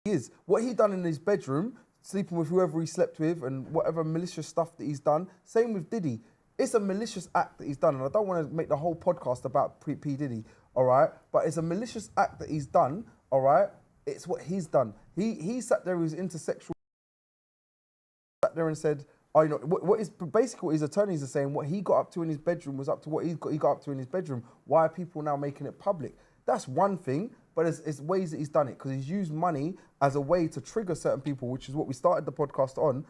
He is. What he done in his bedroom, sleeping with whoever he slept with and whatever malicious stuff that he's done. Same with Diddy. It's a malicious act that he's done. And I don't want to make the whole podcast about P. Diddy, all right? But it's a malicious act that he's done, all right? It's what he's done. He sat there, he was intersexual, sat there and said, oh, you know, basically what his attorneys are saying, what he got up to in his bedroom was up to what he got up to in his bedroom. Why are people now making it public? That's one thing. But it's ways that he's done it because he's used money as a way to trigger certain people, which is what we started the podcast on.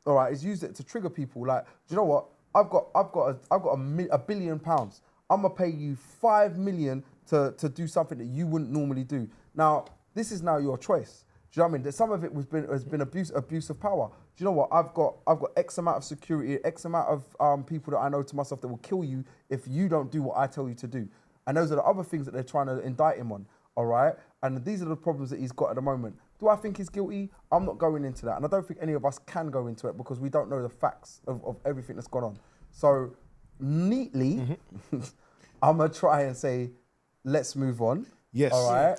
All right, he's used it to trigger people. Like, do you know what? I've got £1 billion. I'm gonna pay you 5 million to do something that you wouldn't normally do. Now, this is now your choice. Do you know what I mean? Some of it has been abuse of power. Do you know what? I've got X amount of security, X amount of people that I know to myself that will kill you if you don't do what I tell you to do. And those are the other things that they're trying to indict him on. All right, and these are the problems that he's got at the moment. Do I think he's guilty? I'm not going into that, and I don't think any of us can go into it because we don't know the facts of everything that's gone on. So, neatly, I'm gonna try and say, let's move on. Yes. All right.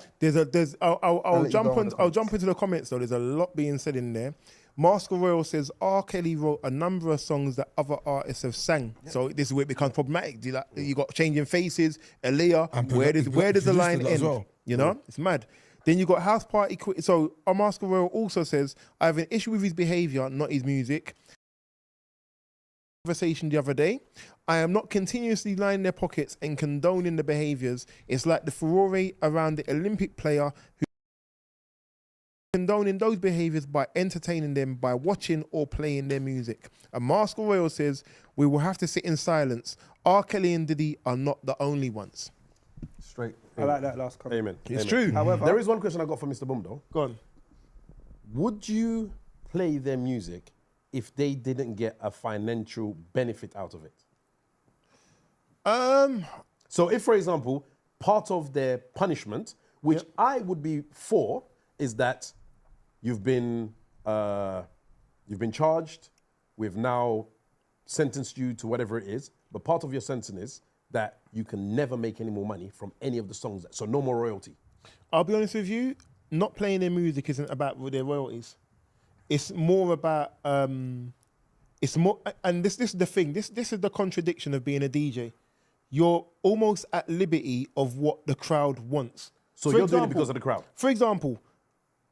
I'll let you go on the I'll jump into the comments though. There's a lot being said in there. Master Royal says R. Kelly wrote a number of songs that other artists have sang. So this is where it becomes problematic. You got Changing Faces, Aaliyah. And Where does the produced line a lot as end? well. You know, it's mad. Then you got House Party. So our Master Royal also says, I have an issue with his behaviour, not his music. Conversation the other day. I am not continuously lining their pockets and condoning the behaviours. It's like the furore around the Olympic player who condoning those behaviours by entertaining them by watching or playing their music. And Master Royal says, we will have to sit in silence. R. Kelly and Diddy are not the only ones. Straight. I like that last comment. Amen. It's Amen. true. However, There is one question I got for Mr. Boom though. Go on. Would you play their music if they didn't get a financial benefit out of it? So if, for example, part of their punishment, which I would be for, is that you've been charged, we've now sentenced you to whatever it is, but part of your sentence is that you can never make any more money from any of the songs, so no more royalty. I'll be honest with you, not playing their music isn't about their royalties. It's more about, it's more, and this is the thing, this is the contradiction of being a DJ. You're almost at liberty of what the crowd wants. So For you're doing it example- because of the crowd? For example,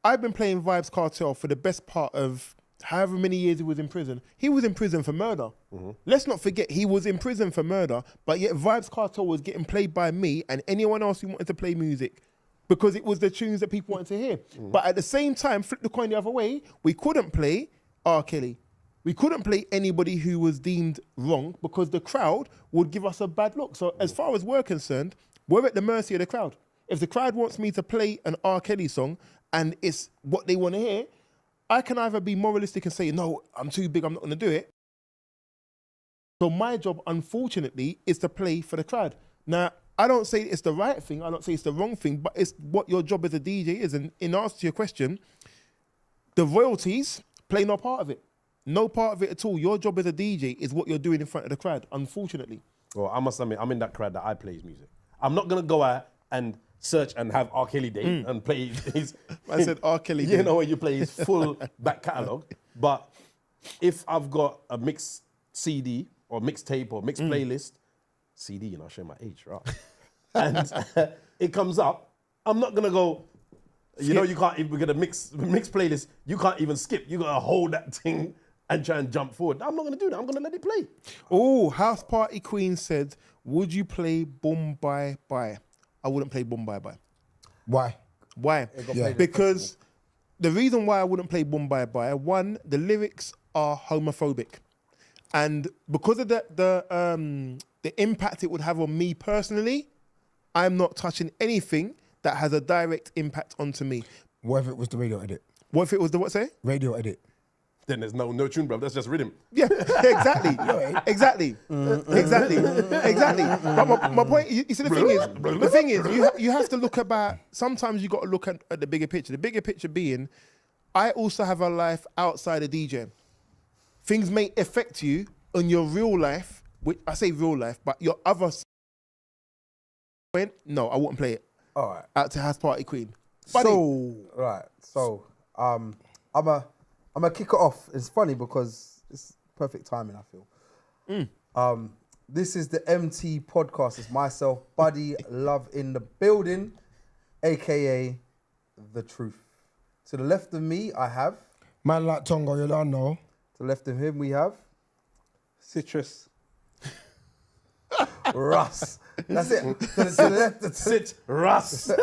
I've been playing Vybz Kartel for the best part of however many years he was in prison. He was in prison for murder. Let's not forget, he was in prison for murder, but yet Vybz Kartel was getting played by me and anyone else who wanted to play music because it was the tunes that people wanted to hear. But at the same time, flip the coin the other way, we couldn't play R. Kelly. We couldn't play anybody who was deemed wrong because the crowd would give us a bad look. So as far as we're concerned, we're at the mercy of the crowd. If the crowd wants me to play an R. Kelly song and it's what they want to hear, I can either be moralistic and say, no, I'm too big, I'm not going to do it. So my job, unfortunately, is to play for the crowd. Now, I don't say it's the right thing, I don't say it's the wrong thing, but it's what your job as a DJ is. And in answer to your question, the royalties play no part of it. No part of it at all. Your job as a DJ is what you're doing in front of the crowd, unfortunately. Well, I must admit, I'm in that crowd that I play his music. I'm not going to go out and search and have R. Kelly Day and play his... I said R. Kelly You Day. know, when you play his full back catalogue. But if I've got a mixed CD or mixed tape or mixed playlist, CD, you know, I'll show my age, right? And it comes up, I'm not going to go... You know, you can't even get a mixed playlist. You can't even skip. You got to hold that thing and try and jump forward. I'm not going to do that. I'm going to let it play. Oh, House Party Queen said, would you play Boom Bye Bye? I wouldn't play Boom Bye Bye. Why? Why? Yeah. Because the reason why I wouldn't play Boom Bye Bye, one, the lyrics are homophobic. And because of the impact it would have on me personally, I'm not touching anything that has a direct impact onto me. What if it was the radio edit? What if it was the what, say? Radio edit. Then there's no tune, bro. That's just rhythm. Yeah, exactly. Exactly. But my point, you see, the thing is, you have to look about, sometimes you got to look at the bigger picture. The bigger picture being, I also have a life outside of DJing. Things may affect you on your real life, which I say real life, but your other... No, I wouldn't play it. All right. Out to House Party Queen. Buddy. So I'm gonna kick it off. It's funny because it's perfect timing, I feel. This is the MT podcast. It's myself, Buddy Love in the building, aka The Truth. To the left of me, I have. Man like Tongo, you don't know. To the left of him, we have Citrus. Russ. That's it. To the left, Sit, Russ. and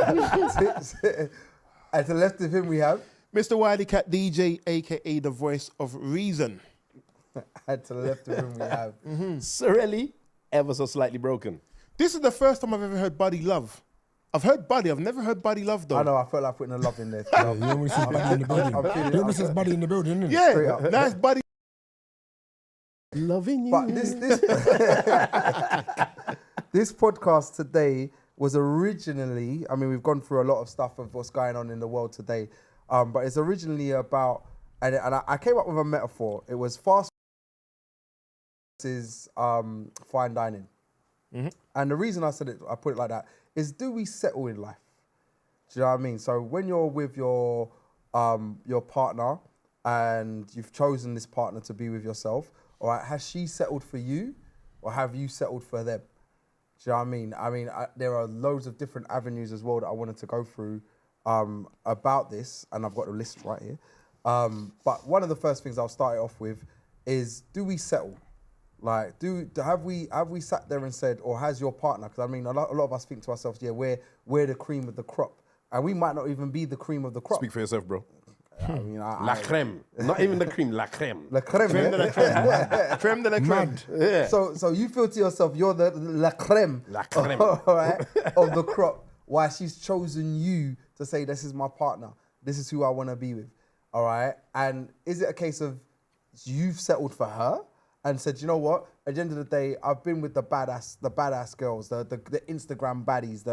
to the left of him, we have. Mr Wileycat DJ, aka the voice of reason. And to the left of him, we have. Sorelli, ever so slightly broken. This is the first time I've ever heard Buddy Love. I've heard Buddy, I've never heard Buddy Love though. I know, I felt like putting a love in there. You always see Buddy in the building. I'm feeling- You always see Buddy in the building, innit? Straight Yeah, up. nice Buddy. Loving you. But this podcast today was originally, I mean, we've gone through a lot of stuff of what's going on in the world today, but it's originally about, and I came up with a metaphor. It was fast versus fine dining. And the reason I put it like that, is do we settle in life? Do you know what I mean? So when you're with your partner and you've chosen this partner to be with yourself, all right, has she settled for you or have you settled for them? Do you know what I mean? There are loads of different avenues as well that I wanted to go through about this, and I've got a list right here. But one of the first things I'll start it off with is, do we settle? Like, have we sat there and said, or has your partner? Because I mean, a lot of us think to ourselves, yeah, we're the cream of the crop, and we might not even be the cream of the crop. Speak for yourself, bro. I mean, La crème, not even the cream, la crème. La crème, Crème de la crème. Crème de la crème. Yeah. So you feel to yourself, you're the la crème, La crème. all right, of the crop. Why she's chosen you to say, this is my partner, this is who I want to be with, all right? And is it a case of you've settled for her and said, you know what? At the end of the day, I've been with the badass girls, the Instagram baddies,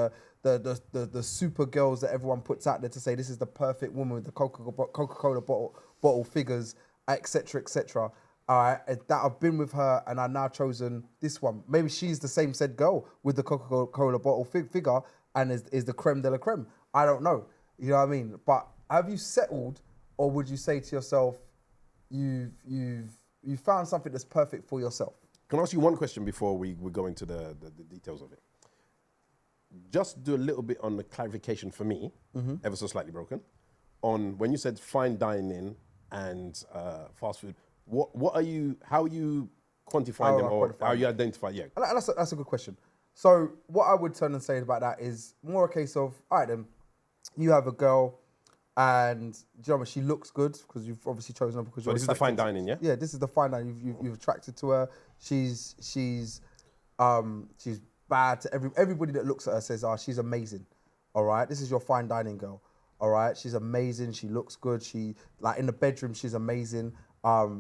the super girls that everyone puts out there to say this is the perfect woman with the Coca-Cola bottle figures, etc., etc. All right, that I've been with her and I've now chosen this one. Maybe she's the same said girl with the Coca-Cola bottle figure and is the creme de la creme. I don't know. You know what I mean? But have you settled, or would you say to yourself, you've found something that's perfect for yourself? Can I ask you one question before we go into the details of it? Just do a little bit on the clarification for me, ever so slightly broken, on when you said fine dining and fast food. What are you? How are you quantifying them, or how you identify? Yeah, and that's a good question. So what I would turn and say about that is more a case of, all right then, you have a girl, and do you know what, she looks good because you've obviously chosen her because so you're this is the fine dining, yeah? Yeah, this is the fine dining. You've attracted to her. She's bad to everybody that looks at her says, she's amazing. All right, this is your fine dining girl. All right, she's amazing. She looks good. She, like, in the bedroom, she's amazing.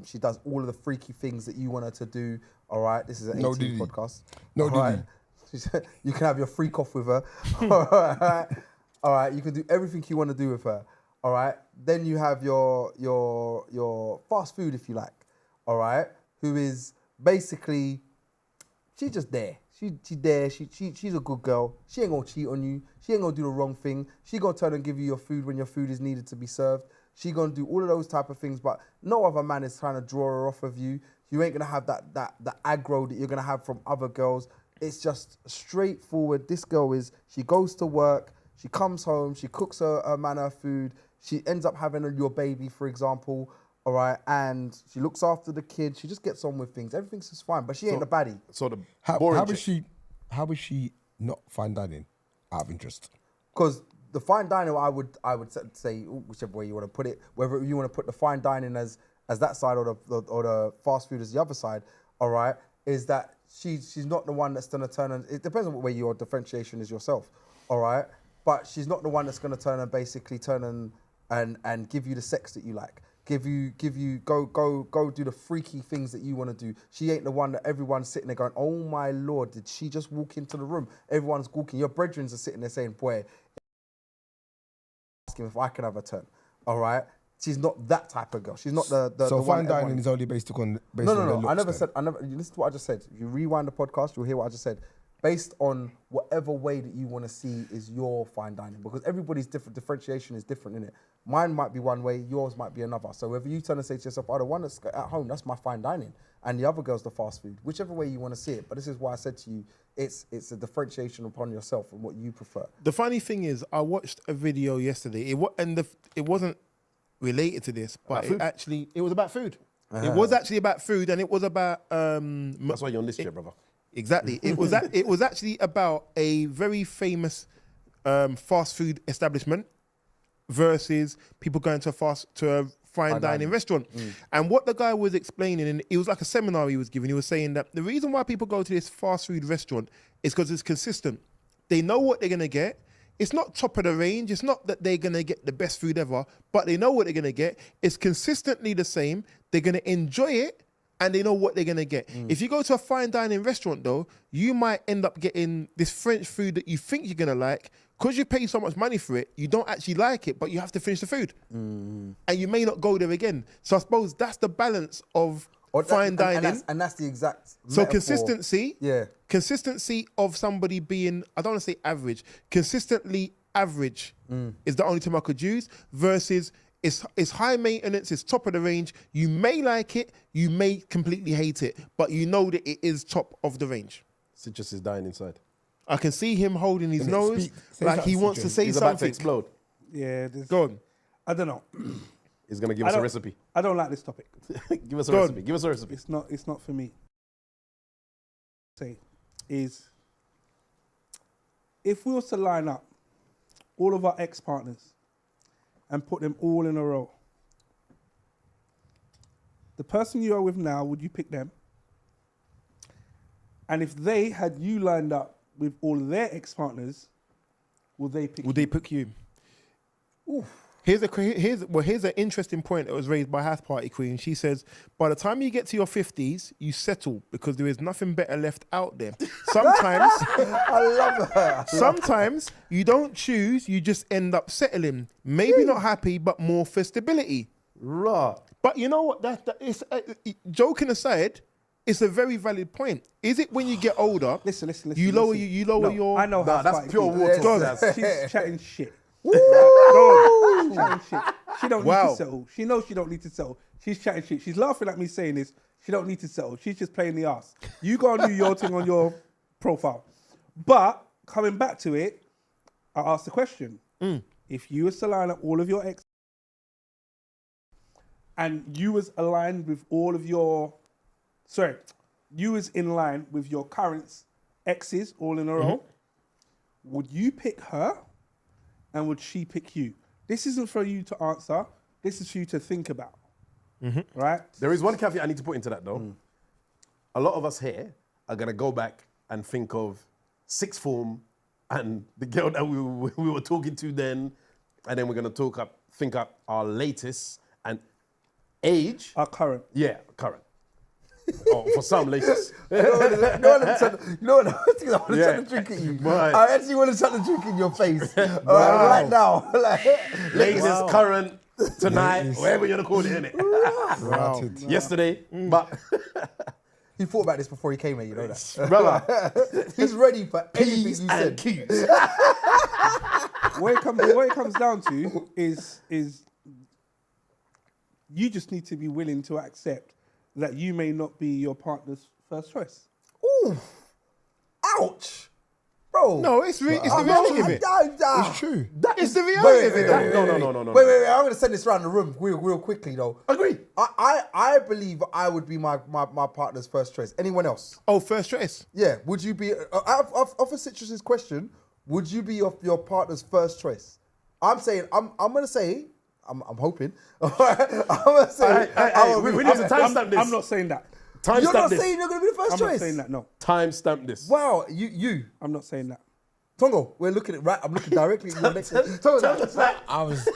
She does all of the freaky things that you want her to do. All right, this is an 18 podcast. No, all right? You can have your freak off with her. All right, you can do everything you want to do with her. All right, then you have your fast food, if you like. All right, who is basically, she's just there. She's there. She's a good girl. She ain't gonna cheat on you. She ain't gonna do the wrong thing. She gonna turn and give you your food when your food is needed to be served. She gonna do all of those type of things, but no other man is trying to draw her off of you. You ain't gonna have that aggro that you're gonna have from other girls. It's just straightforward. This girl is, she goes to work, she comes home, she cooks her man her food, she ends up having your baby, for example, all right, and she looks after the kid, she just gets on with things. Everything's just fine, but she ain't a baddie. So the how is she not fine dining out of interest? Because the fine dining, I would say, whichever way you want to put it, whether you want to put the fine dining as that side or the fast food as the other side, all right, is that she's not the one that's going to turn, and it depends on what way your differentiation is yourself, all right, but she's not the one that's going to turn and basically turn and give you the sex that you like, give you go do the freaky things that you want to do. She ain't the one that everyone's sitting there going, oh my Lord, did she just walk into the room? Everyone's gawking. Your brethren are sitting there saying, boy, asking if I can have a turn, all right? She's not that type of girl. She's not the so one fine dining is only based on the No. looks, I never said. You listen to what I just said. If you rewind the podcast, you'll hear what I just said. Based on whatever way that you want to see is your fine dining, because everybody's different. Differentiation is different, innit? Mine might be one way, yours might be another. So whether you turn and say to yourself, the one that's at home, that's my fine dining, and the other girl's the fast food, whichever way you want to see it. But this is why I said to you, it's a differentiation upon yourself and what you prefer. The funny thing is, I watched a video yesterday. It wasn't related to this, but it was about food. It was actually about food, and it was about that's why you're on this chair, brother. Exactly. It was actually about a very famous fast food establishment versus people going to a fine dining restaurant. And what the guy was explaining, and it was like a seminar he was giving, he was saying that the reason why people go to this fast food restaurant is because it's consistent. They know what they're going to get. It's not top of the range. It's not that they're going to get the best food ever, but they know what they're going to get. It's consistently the same. They're going to enjoy it, and they know what they're going to get. If you go to a fine dining restaurant, though, you might end up getting this French food that you think you're going to like. Because you pay so much money for it, you don't actually like it, but you have to finish the food. And you may not go there again. So I suppose that's the balance of fine dining. And that's the exact So metaphor. consistency. Yeah. Consistency of somebody being, I don't want to say average, consistently average is the only term I could use, versus it's high maintenance, it's top of the range. You may like it, you may completely hate it, but you know that it is top of the range. Citrus is dying inside. I can see him holding his nose Say like he something, wants to Citrus. say He's about to something. explode. Yeah, Go on. I don't know. He's gonna give us a recipe. I don't like this topic. Give us a Go on. recipe. Give us a recipe. It's not for me. Say is if we was to line up all of our ex-partners and put them all in a row, the person you are with now, would you pick them? And if they had you lined up with all their ex-partners, would they pick Would they pick you? Here's an interesting point that was raised by House Party Queen. She says, by the time you get to your 50s, you settle because there is nothing better left out there. Sometimes, I love her. sometimes you don't choose, you just end up settling. Maybe not happy, but more for stability. Raw. But you know what? That is joking aside, it's a very valid point. Is it when you get older? Listen. You lower No, your. I know Nah, House that's Party pure Queen. water. Go on. That's- She's chatting shit. Go on. She's chatting shit. She don't need Wow. to settle. She knows she don't need to settle. She's chatting shit. She's laughing at me saying this. She don't need to settle. She's just playing the ass. You go and do your thing on your profile. But coming back to it, I asked the question. If you was to line up all of your ex and you was aligned with all of your, you was in line with your current exes all in a row, would you pick her and would she pick you? This isn't for you to answer. This is for you to think about. Right? There is one caveat I need to put into that though. A lot of us here are gonna go back and think of sixth form and the girl that we were talking to then, and then we're gonna think up our latest and age. Our current. Yeah, current. Oh, for some latest. You know what? I want to chuck the drink at you. Right. I actually want to chuck the drink in your face right now. Latest, current, tonight, whatever you wanna call it, innit? Yesterday, but He thought about this before he came here, you know that. brother, He's ready for anything P's you and said. Q's. What it comes down to is you just need to be willing to accept that you may not be your partner's first choice. Ooh, ouch, bro. No, it's the reality of it. It's True. It's the reality of it. No. Wait. I'm going to send this around the room real quickly, though. Agree. I believe I would be my partner's first choice. Anyone else? Oh, first choice. Yeah. Would you be, off of Citrus's question, would you be your partner's first choice? I'm saying, I'm going to say, I'm hoping. I'm going to say, we need to timestamp this. I'm not saying that. you're Timestamp not this. saying you're going to be the first I'm choice? not saying that, no. Timestamp this. Wow, you. I'm not saying that. Tongo, we're looking at, right, I'm looking directly at your next Tongo, I was.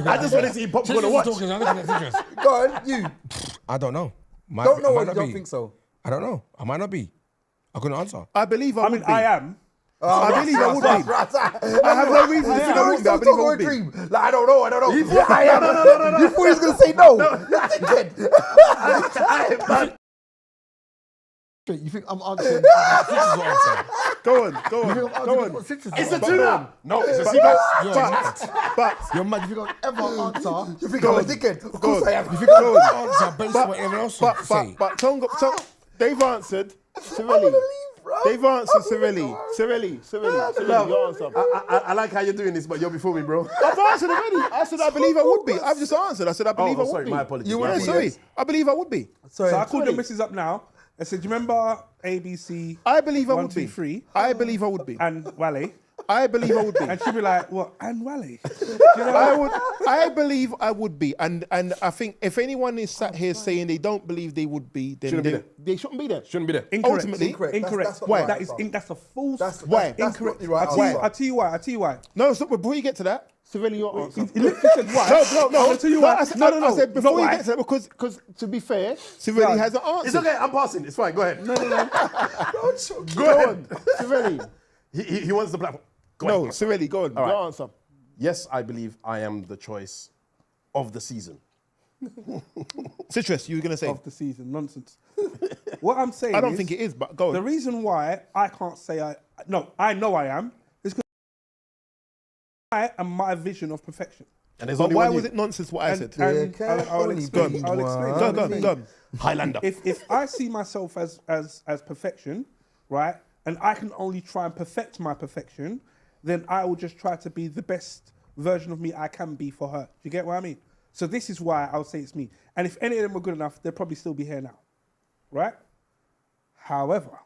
I just wanted to eat popcorn and watch. I'm looking at Citrus. go on, you. I don't know. Don't know I or might you not don't be. think so? I don't know. I might not be. I couldn't answer. I believe I mean, I am. I believe I would be. I have no reason to think I wouldn't be. I believe I would be. dream. Like, I don't know. Yeah, I am. No. You thought he was going to say no. You're dickhead. You think I'm answering? Citrus will answer. Go on. It's a tuna. No, it's a seabass. But You're mad. You think I'll ever answer? You think I'm a dickhead? Of course I am. You think I'll answer based on what everyone else would say? but Tongo, they've answered. Cirelli. leave, bro. They've answered Cirelli. Your answer. I like how you're doing this, but you're before me, bro. I've answered already. I said I believe I would be. I've just answered. I said I believe I would sorry, be. my apologies. You would Yeah, be, sorry. yes. I believe I would be. Sorry, So I called your missus up now. I said, do you remember ABC? I believe I 1, would 2, be. 3, I believe I would be. and Wale? I believe I would be. And she'd be like, what? And Wale? Do you know I believe I would be, and I think if anyone is sat here saying they don't believe they would be, then they shouldn't be there. Shouldn't be there. Incorrect. Ultimately, Incorrect. That's not Why? right, That is bro. that's a false. Why? That's Incorrect. not the right I answer. tell you why. No, so before you get to that, Cirelli, your answer. He literally said why. No. I'll tell you why. I said before Not you why. get to that, because to be fair, Cirelli has an answer. It's okay. I'm passing. It's fine. Go ahead. Go Go on, Cirelli. He wants the platform. Go No, ahead. Cirelli, go on. All right. Your answer. Yes, I believe I am the choice of the season. Citrus, you were gonna say? of the season. Nonsense. What I'm saying I don't is, think it is, but go the on. reason why I can't say I know I am, is because I am my vision of perfection. And there's But only why one was you. it nonsense what I said? And can I'll only explain. be I'll explain. one. Go on, go on, go on. Highlander. If I see myself as perfection, right, and I can only try and perfect my perfection, then I will just try to be the best version of me I can be for her. Do you get what I mean? So this is why I'll say it's me. And if any of them were good enough, they'd probably still be here now, right? However,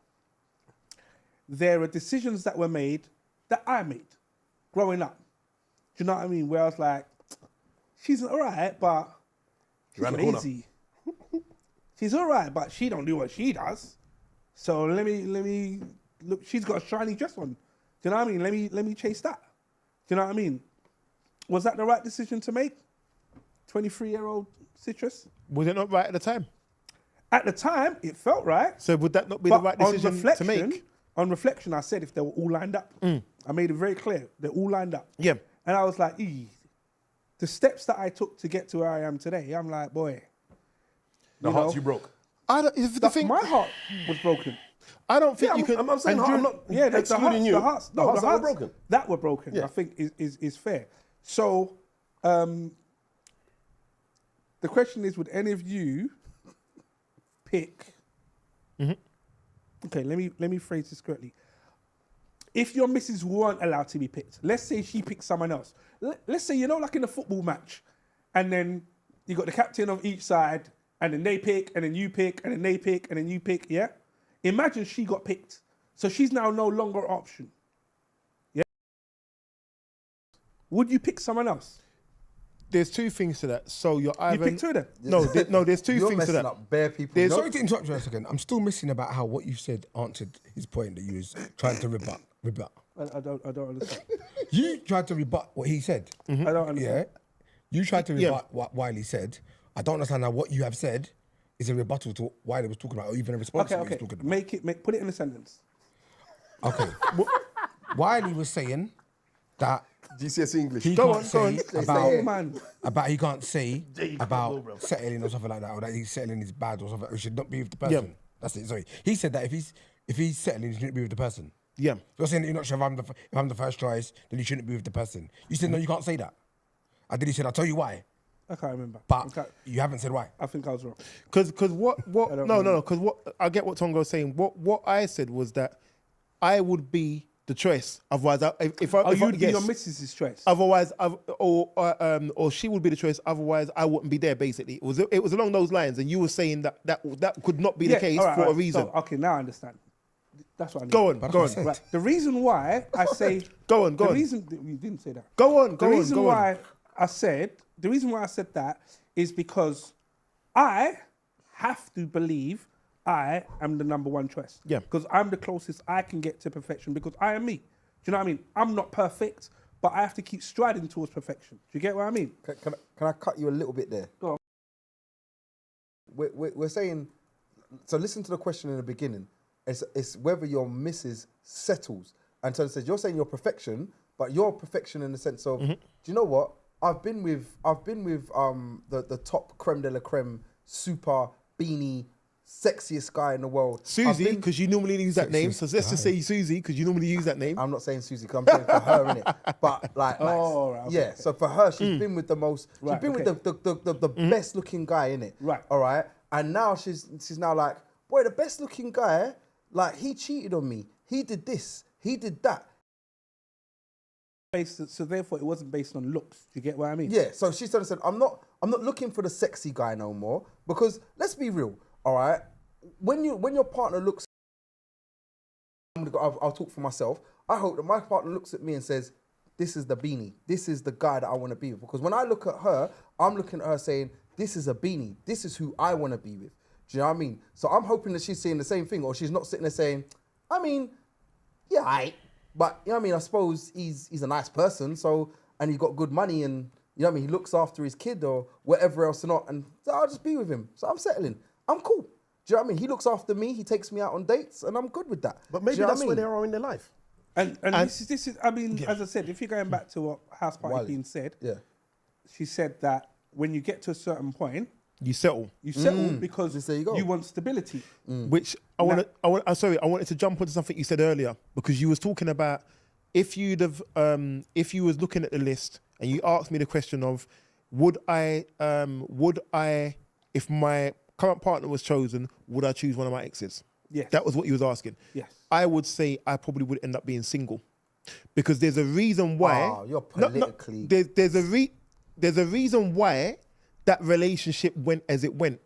there are decisions that were made that I made growing up. Do you know what I mean? Where I was like, she's all right, but she's Around the corner. lazy. She's all right, but she don't do what she does. So let me look. She's got a shiny dress on. Do you know what I mean? Let me chase that. Do you know what I mean? Was that the right decision to make? 23-year-old Citrus. Was it not right at the time? At the time, it felt right. So would that not be But the right on decision to reflection, make? on reflection, I said if they were all lined up, I made it very clear they're all lined up. Yeah. And I was like, the steps that I took to get to where I am today, I'm like, boy, The hearts you broke. I don't. The thing, my heart was broken. I don't think Yeah, you can. I'm saying And I'm during- not yeah, excluding you. The hearts that were broken. that were broken, Yeah. I think is fair. So the question is, would any of you pick? Okay, let me phrase this correctly. If your missus weren't allowed to be picked, let's say she picked someone else. Let's say, like in a football match, and then you got the captain of each side, and then they pick, and then you pick, and then they pick, and then you pick, yeah? Imagine she got picked. So she's now no longer an option. Yeah? Would you pick someone else? There's two things to that. So you're You either pick two of them. no, there's two You're things to messing that. up bare people. There's- Sorry to interrupt you a second. I'm still missing about how what you said answered his point that you was trying to rebut. I don't understand. You tried to rebut what he said. I don't Yeah. understand. You tried to Yeah. rebut what Wiley said. I don't understand how what you have said is a rebuttal to what Wiley was talking about, or even a response to what he Okay. was talking about. Put it in a sentence. Okay. Wiley was saying that GCSE English. he Go can't on, go on. say Oh, about man. he can't say about settling or something like that, or that he's settling is bad or something. He should not be with the person. Yeah. That's it. Sorry. He said that if he's settling, he shouldn't be with the person. Yeah. You're saying that you're not sure if I'm the first choice, then you shouldn't be with the person. You said no, you can't say that. I did. He said I'll tell you why, I can't remember. but you haven't said why. I think I was wrong. Because what don't no because what I get what Tongo's saying. What I said was that I would be the choice. Otherwise, if You'd be yes. your missus's choice. Otherwise, or she would be the choice. Otherwise, I wouldn't be there. Basically, it was along those lines, and you were saying that could not be the case all right, for all a right. reason. So, okay, now I understand. That's what I need. Go on, But go that's on, what I said. Right. The reason why I say Go on, go the on. reason you didn't say that. go on, The go on, reason go on. why I said that is because I have to believe I am the number one choice. Yeah. Because I'm the closest I can get to perfection because I am me. Do you know what I mean? I'm not perfect, but I have to keep striding towards perfection. Do you get what I mean? Can I cut you a little bit there? Go on. We're saying, so listen to the question in the beginning. It's whether your missus settles. And so it says, you're saying you're perfection, but you're perfection in the sense of, do you know what? I've been with the top creme de la creme, super beanie, sexiest guy in the world. Susie, because you normally use that name. So Sexiest let's just guy. say Susie, because you normally use that name. I'm not saying Susie, because I'm saying for her, innit? But like, Oh, right, okay, yeah. okay. So for her, she's been with the most, she's Right, been okay. with the best looking guy, innit? Right. All right. And now she's now like, boy, the best looking guy, like he cheated on me. He did this. He did that. So therefore, it wasn't based on looks. Do you get what I mean? Yeah. So she started saying, I'm not looking for the sexy guy no more, because let's be real. All right. When your partner looks, I'll talk for myself. I hope that my partner looks at me and says, this is the beanie. This is the guy that I want to be with. Because when I look at her, I'm looking at her saying, this is a beanie. This is who I want to be with. Do you know what I mean? So I'm hoping that she's saying the same thing, or she's not sitting there saying, I mean, yeah, but you know what I mean? I suppose he's a nice person, so, and he's got good money, and you know what I mean? He looks after his kid or whatever else or not, and so I'll just be with him. So I'm settling. I'm cool. Do you know what I mean? He looks after me. He takes me out on dates, and I'm good with that. But Do maybe you know that's what I where mean? they are in their life. And this is. I mean, as I said, if you're going back to what House Party Wiley. Bean said, Yeah. she said that when you get to a certain point, You settle. you settle because Just there you go. want stability. Which I wanted to jump onto something you said earlier, because you was talking about if you was looking at the list and you asked me the question of would I if my current partner was chosen, would I choose one of my exes? Yes. That was what you was asking. Yes. I would say I probably would end up being single, because there's a reason why. Oh, you're politically- there's a reason why that relationship went as it went,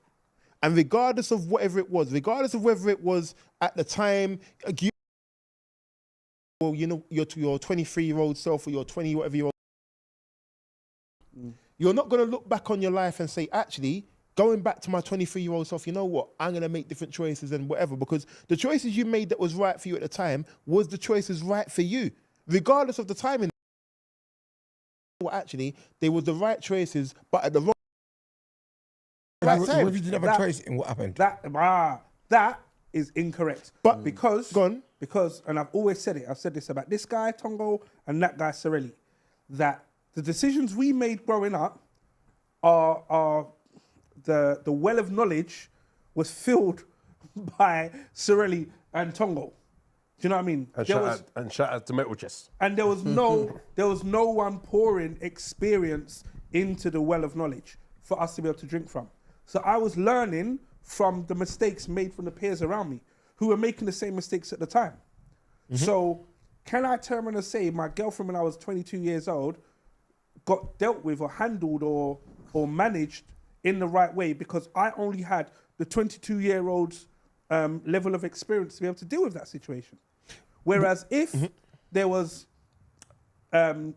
and regardless of whatever it was, regardless of whether it was at the time, or you know, your 23-year-old self or your 20 whatever year old, you're not going to look back on your life and say, actually, going back to my 23-year-old self, you know what, I'm going to make different choices and whatever, because the choices you made that was right for you at the time was the choices right for you, regardless of the timing. Well, actually, they were the right choices, but at the wrong What if you didn't have a choice in what happened? That is incorrect. But because, go on. and I've always said it, I've said this about this guy, Tongo, and that guy, Sorelli, that the decisions we made growing up are the well of knowledge was filled by Sorelli and Tongo. Do you know what I mean? And shout out to Metal Chest. And there was no one pouring experience into the well of knowledge for us to be able to drink from. So I was learning from the mistakes made from the peers around me who were making the same mistakes at the time. So can I turn around and say my girlfriend when I was 22 years old got dealt with or handled or managed in the right way because I only had the 22-year-old's level of experience to be able to deal with that situation? Whereas if there was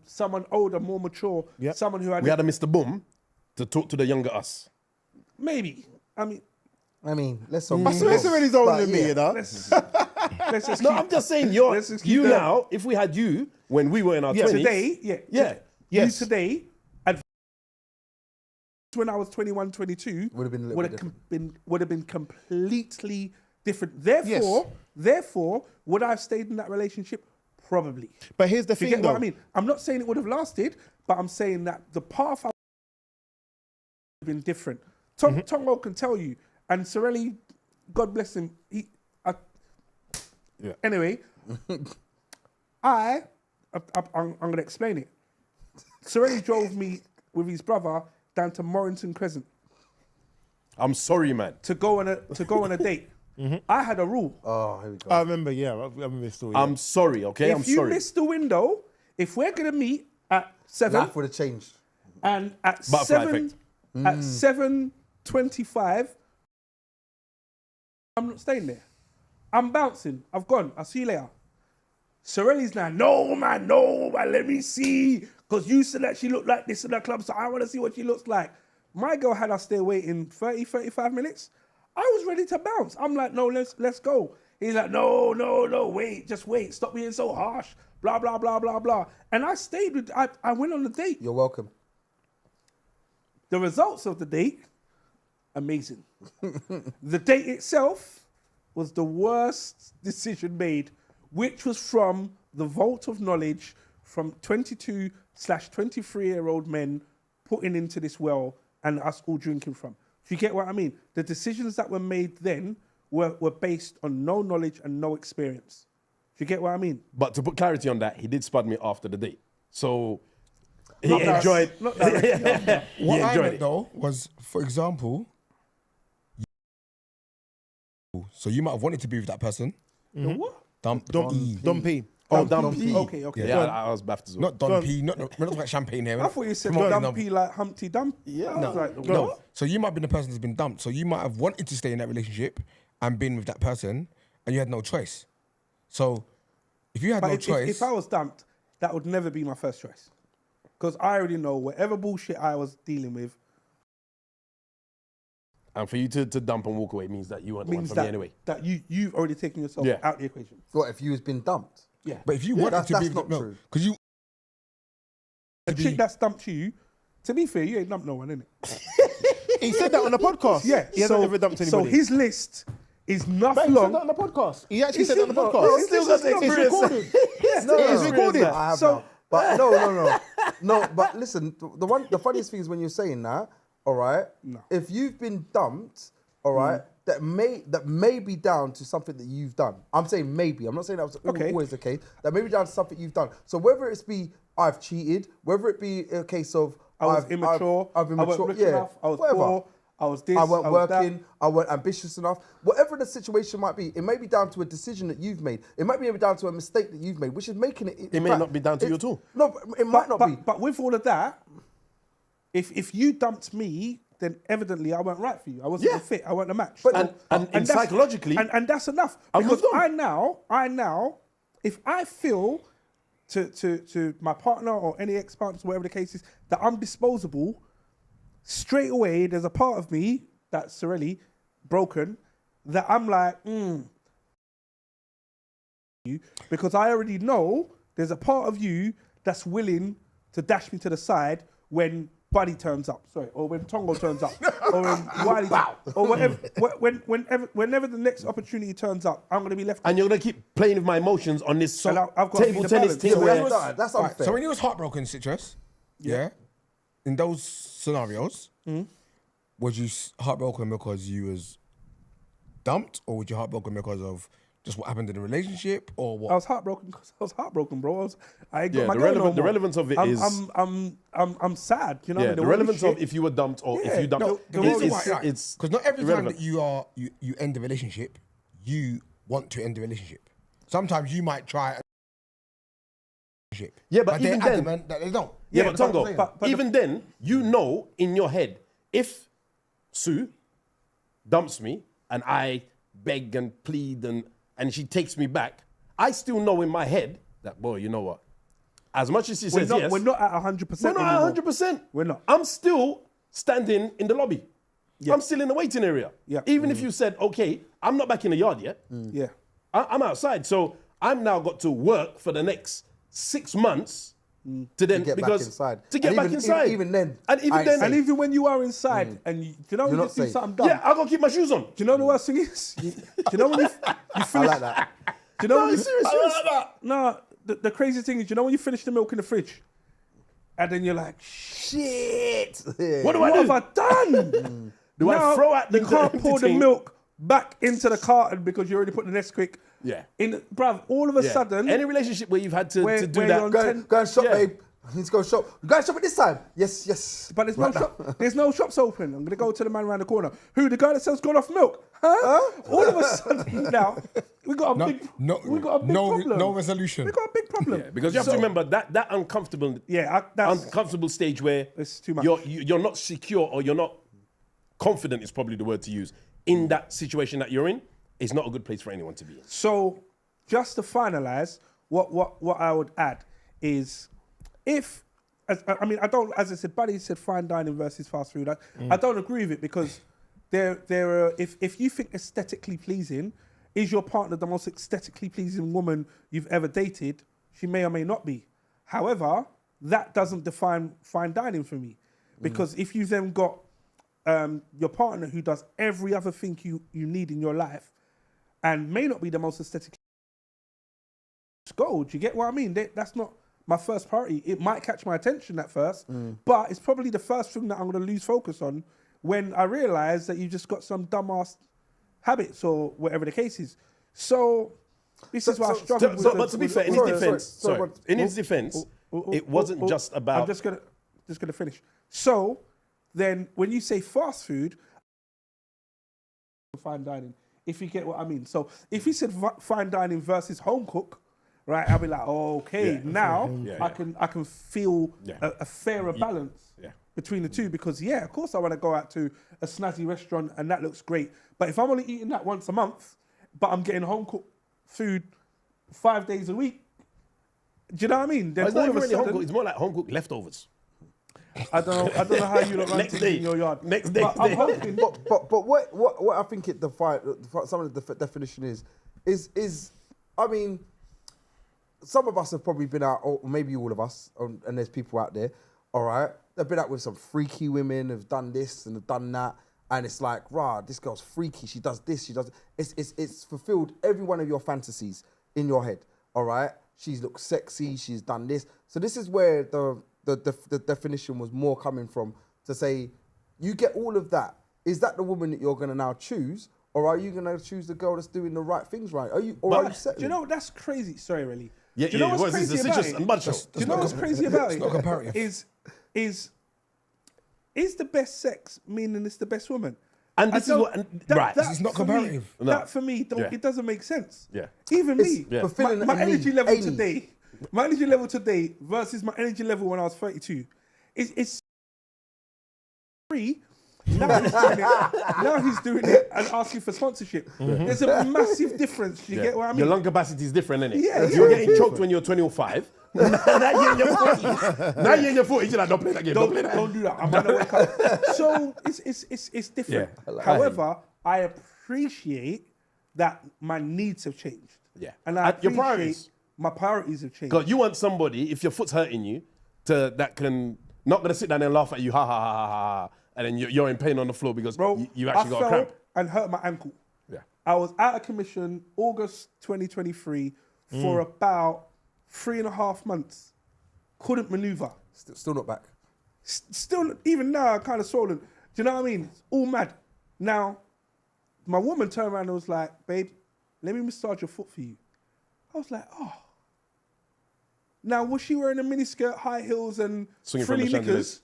someone older, more mature, someone who had... We had a Mr. Boom to talk to the younger us. Maybe. I mean, let's Sorelli's older than me, you know. let's just No, keep- I'm just saying, let's just keep you that. now, if we had you when we were in our 20s. Today, Yeah. Yes. You today, when I was 21, 22, Would have been a little bit would have been completely different. Therefore, would I have stayed in that relationship? Probably. But here's the Do you thing, get what though. I mean? I'm not saying it would have lasted, but I'm saying that the path I would have been different. Tongo can tell you, and Sorelli, God bless him. Anyway, I'm going to explain it. Sorelli drove me with his brother down to Morrington Crescent I'm sorry, man. to go on a date. I had a rule. Oh, here we go. I remember, I remember this story. I'm sorry, okay? I'm If you sorry. miss the window, if we're going to meet at 7 Life would have changed. and at Butterfly 7 effect. at 7:25, I'm not staying there. I'm bouncing. I've gone. I'll see you later. Sorelli's now, no man, let me see. Because you said that she looked like this in the club, so I want to see what she looks like. My girl had us there waiting 30, 35 minutes. I was ready to bounce. I'm like, no, let's go. He's like, no, wait, just wait. Stop being so harsh. Blah, blah, blah, blah, blah. And I stayed with, I went on the date. You're welcome. The results of the date, amazing. The date itself was the worst decision made, which was from the vault of knowledge from 22/23-year-old men putting into this well and us all drinking from. Do you get what I mean? The decisions that were made then were based on no knowledge and no experience. Do you get what I mean? But to put clarity on that, he did spud me after the date. So he Not that- enjoyed. not that- What I enjoyed meant it. though was, for example, so you might have wanted to be with that person. What? Dump Dom P. Oh, Dom Dom P. P. Okay. Yeah, I was baffed as well. Not Don P. Not, we're not talking about champagne here. I thought you said Promoting dumpy like Humpty Dumpty. Yeah. I was like, No. what? So you might have been the person that's been dumped. So you might have wanted to stay in that relationship and been with that person, and you had no choice. So if you had But no choice, if I was dumped, that would never be my first choice. Because I already know whatever bullshit I was dealing with And for you to dump and walk away means that you weren't the one means for me anyway. that you've already taken yourself Yeah. out the equation. What if you was been dumped? Yeah. but if you wanted that's- to be that's with not true. because you A chick that's dumped you, to be fair, you ain't dumped no one, innit? He said that on the podcast. Yeah. He hasn't ever dumped So anybody. his list is But nothing he said long. that on the podcast. He actually Is said it that on the not? podcast. No, it's still got the It's experience. recorded. No, It's recorded. I have So- now. But no. No, but listen, the funniest thing is when you're saying that, all right, No. if you've been dumped, all right, that may be down to something that you've done. I'm saying maybe. I'm not saying that was always the case. That may be down to something you've done. So whether it's be I've cheated, whether it be a case of I was immature. I've I wasn't rich enough. I was poor. I was this. I weren't I was working. that. I weren't ambitious enough. Whatever the situation might be, it may be down to a decision that you've made. It might be down to a mistake that you've made, which is making it. It may not be down to you at all. No, but it might not be. But with all of that, if you dumped me, then evidently I weren't right for you. I wasn't a fit. I weren't a match. And that's- psychologically, and that's enough. I'm Because moved on. I now, if I feel to my partner or any ex-partners, whatever the case is, that I'm disposable, straight away there's a part of me that's Sorelli broken that I'm like, because I already know there's a part of you that's willing to dash me to the side when Buddy turns up, or when Tongo turns up, or when Wiley, or whatever, whenever the next opportunity turns up, I'm going to be left. and you're gonna keep playing with my emotions on this And I've got to table be the tennis balance. thing Yeah, where That's Right, unfair. so when you was heartbroken, Citrus, in those scenarios, was you heartbroken because you was dumped, or was you heartbroken because of just what happened in the relationship, or what? I was heartbroken because I was heartbroken, bro. I ain't got Yeah, my the girl no relevant- the more. relevance of it I'm, is- I'm sad. You know, yeah, what I mean? the world is relevance of shit. if you were dumped or Yeah, if you dumped, no, The It's- reason it's, why, it's because not every irrelevant. time that you end a relationship, you want to end the relationship. Sometimes you might try. Yeah, but they're even then- adamant that they don't. Yeah, Yeah, but but- Tongo, but- even then, you know in your head, if Sue dumps me and I beg and plead and she takes me back, I still know in my head that, boy, you know what? As much as she says yes, We're not at 100%. we're not anymore. 100%. We're not. I'm still standing in the lobby. Yeah. I'm still in the waiting area. Yeah. Even if you said, okay, I'm not back in the yard yet. Yeah. I'm outside. So I'm now got to work for the next 6 months to then get because back inside. to get And back even- inside. even then, and even I ain't then, safe. And even when you are inside and you know when you not just do safe. something dumb. yeah, I gotta keep my shoes on. Do you know the worst thing is? Do you know when you I finish? like that. Do you know No, when you, serious. No, the crazy thing is, you know when you finish the milk in the fridge, and then you're like, Shit. Yeah. What do what I have do? I done? Do I Now, throw out the you can't empty pour the thing? milk back into the carton because you already put the Nesquik. Yeah. Bruv, all of a Yeah. sudden, Any relationship where you've had to Where- do where that. you're on Go and shop, Yeah. babe. I need to go shop. Go and shop at this time. Yes, yes. but there's no shop. There's no shops open. I'm gonna go to the man around the corner. Who? The guy that sells gone off milk? Huh? All of a sudden now we got a big. We got a big problem. no resolution. We got a big problem. Yeah, because you have to remember that uncomfortable that's uncomfortable stage where It's too much. you're not secure or you're not confident is probably the word to use in that situation that you're in. It's not a good place for anyone to be in. So, just to finalize, what I would add is, if I don't, as I said, Buddy said fine dining versus fast food. I don't agree with it because there are, if you think aesthetically pleasing, is your partner the most aesthetically pleasing woman you've ever dated? She may or may not be. However, that doesn't define fine dining for me, because if you've then got your partner who does every other thing you need in your life, and may not be the most aesthetically gold. You get what I mean? That's not my first priority. It might catch my attention at first, but it's probably the first thing that I'm going to lose focus on when I realise that you just got some dumbass habits or whatever the case is. So this is why I struggle with But to be fair, in his defence, it wasn't just about. I'm just gonna finish. So then, when you say fast food, fine dining, if you get what I mean. So if he said fine dining versus home cook, right, I'll be like, oh, okay, Yeah. now Yeah, I can feel Yeah. a fairer balance Yeah. between the two, because of course I want to go out to a snazzy restaurant and that looks great. But if I'm only eating that once a month, but I'm getting home cooked food 5 days a week, do you know what I mean? Then It's not all of even a really home sudden, cooked. It's more like home cooked leftovers. I don't know how you look Next things day. in your yard. Next day. But I'm hoping. But what I think it some of the definition is I mean, some of us have probably been out, or maybe all of us, and there's people out there, all right, they've been out with some freaky women, have done this and have done that, and it's like, rah, this girl's freaky, she does this, she does. It's fulfilled every one of your fantasies in your head, all right. She's looked sexy, she's done this. So this is where the definition was more coming from, to say you get all of that. Is that the woman that you're going to now choose? Or are you going to choose the girl that's doing the right things right? Are you settling? Do you know that's crazy? Sorry, really. Yeah, do you know what's what is this? crazy It's about just it? a mud show. Do you know what's crazy about it? not comparative. Is the best sex meaning it's the best woman? And this is what, right. It's not for me- comparative. No. That for me, it doesn't make sense. Yeah. Even me, Yeah. fulfilling my a energy need, level a need. today, my energy level today versus my energy level when I was 32, it's free. Now he's doing it and asking for sponsorship. There's a massive difference. You get what I mean? Your lung capacity is different, innit? Yeah, You were yeah. getting choked when you were 25. Now you're in your 40s. Now you're in your 40s. You're like, don't play that game. Don't play that. Don't do that. I'm gonna wake up. So it's different. Yeah. However, I appreciate that my needs have changed. Yeah. And I And your appreciate priorities. my priorities have changed. God, you want somebody, if your foot's hurting you, that can not gonna sit down and laugh at you, ha ha ha ha ha, and then you're in pain on the floor because Bro, you actually got a I cramp. fell and hurt my ankle. Yeah. I was out of commission August 2023 for about 3.5 months. Couldn't maneuver. Still not back. Still, even now, I'm kind of swollen. Do you know what I mean? It's all mad. Now, my woman turned around and was like, babe, let me massage your foot for you. I was like, oh. Now, was she wearing a miniskirt, high heels, and Swinging from frilly the knickers?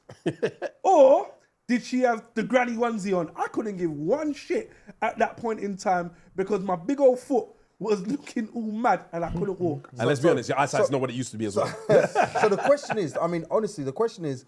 Or did she have the granny onesie on? I couldn't give one shit at that point in time because my big old foot was looking all mad and I couldn't walk. And let's be honest, your eyesight's not what it used to be as well. So the question is, I mean, honestly, the question is,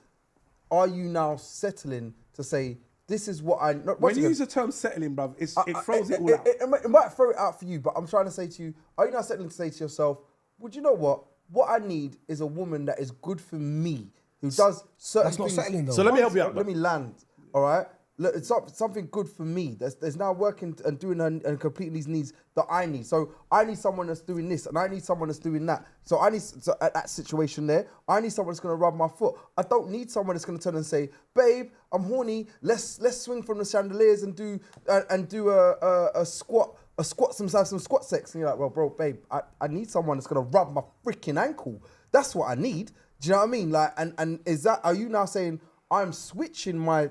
are you now settling to say, this is what I... Not, When you use the term settling, bruv, it throws it all out. It might throw it out for you, but I'm trying to say to you, are you now settling to say to yourself, well, do you know what? What I need is a woman that is good for me, who does certain That's not things. settling though. So let me help you out. Let me land, all right? Look, it's something good for me. There's now working and doing and completing these needs that I need. So I need someone that's doing this, and I need someone that's doing that. So at that situation there, I need someone that's gonna rub my foot. I don't need someone that's gonna turn and say, "Babe, I'm horny. Let's swing from the chandeliers and do a squat." Some squat sex, and you're like, well, bro, babe, I need someone that's gonna rub my freaking ankle. That's what I need. Do you know what I mean? Like, and is that, are you now saying I'm switching my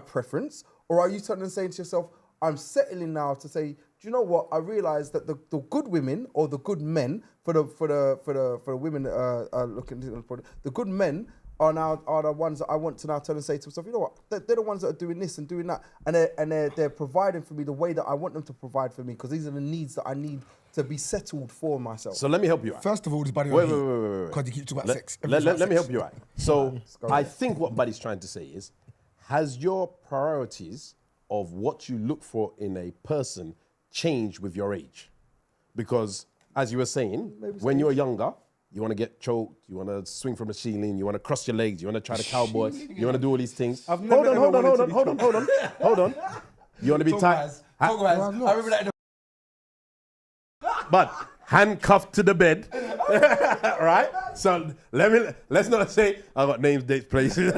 preference, or are you turning and saying to yourself, I'm settling now to say, do you know what? I realize that the good women or the good men for the women looking the good men are the ones that I want to now turn and say to myself, you know what? They're the ones that are doing this and doing that, and they're providing for me the way that I want them to provide for me, because these are the needs that I need to be settled for myself. So let me help you out. First of all, this buddy Wait. because he keeps talking about sex. Let me help you out. So go I ahead. think what Buddy's trying to say is, has your priorities of what you look for in a person changed with your age? Because as you were saying, when you're younger, you want to get choked, you want to swing from the ceiling, you want to cross your legs, you want to try the cowboy, you want to do all these things. I've never ever wanted to be Hold on. You want to be tight. I remember that. But handcuffed to the bed, right? So let's not say I got names, dates, places,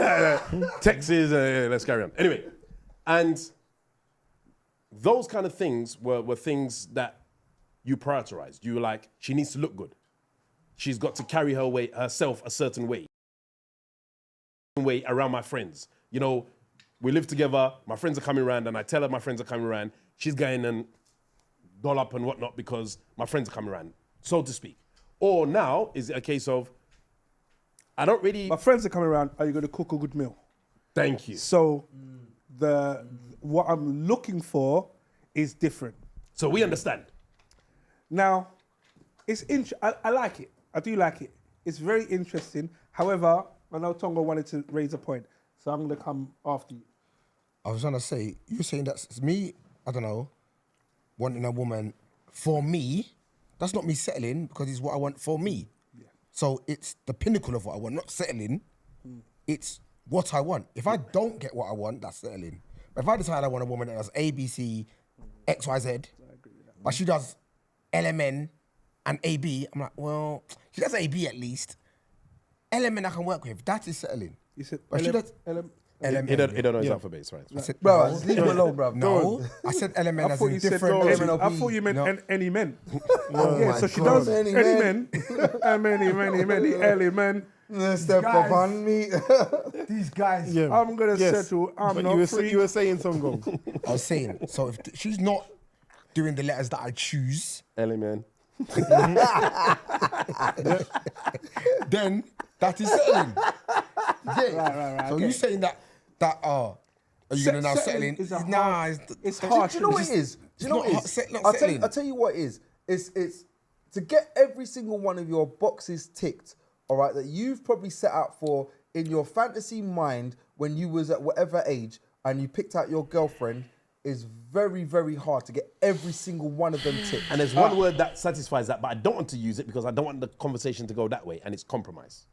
Texas. Let's carry on. Anyway, and those kind of things were things that you prioritized. You were like, she needs to look good. She's got to carry herself a certain way around my friends. You know, we live together. My friends are coming around, and I tell her my friends are coming around. She's going and doll up and whatnot because my friends are coming around, so to speak. Or now is it a case of I don't really. My friends are coming around. Are you going to cook a good meal? Thank you. So what I'm looking for is different. So we understand. Now, I like it. I do like it. It's very interesting. However, I know Tongo wanted to raise a point, so I'm going to come after you. I was gonna say, you're saying that's me, I don't know, wanting a woman for me. That's not me settling because it's what I want for me. Yeah. So it's the pinnacle of what I want, not settling. It's what I want. If I don't get what I want, that's settling. But if I decide I want a woman that does A, B, C, X, Y, Z, but she does LMN and AB, I'm like, well, she does AB at least. LMN I can work with. That is settling. You said But she does LM. LMN. He don't know his alphabets, right? I said, Bro, no. just leave him alone, bro. No, I said LMN I as thought in you said different. I thought you meant any men. Oh Yeah, my so she God. does Any any men. Many, element. Step up on me. These guys. Yeah. I'm gonna settle. I'm But not free. you were saying Tongo. I was saying, so if she's not doing the letters that I choose, Ellie, man. then that is settling. Yeah. Right. So okay. you saying that are you gonna now settle in? Settling is a Nah, hard- it's Do harsh. you know what it is? Do you know what it not is? not I'll settling. tell you what it is. It's to get every single one of your boxes ticked, all right, that you've probably set out for in your fantasy mind when you was at whatever age and you picked out your girlfriend is very, very hard to get every single one of them ticked. And there's one word that satisfies that, but I don't want to use it because I don't want the conversation to go that way, and it's compromise.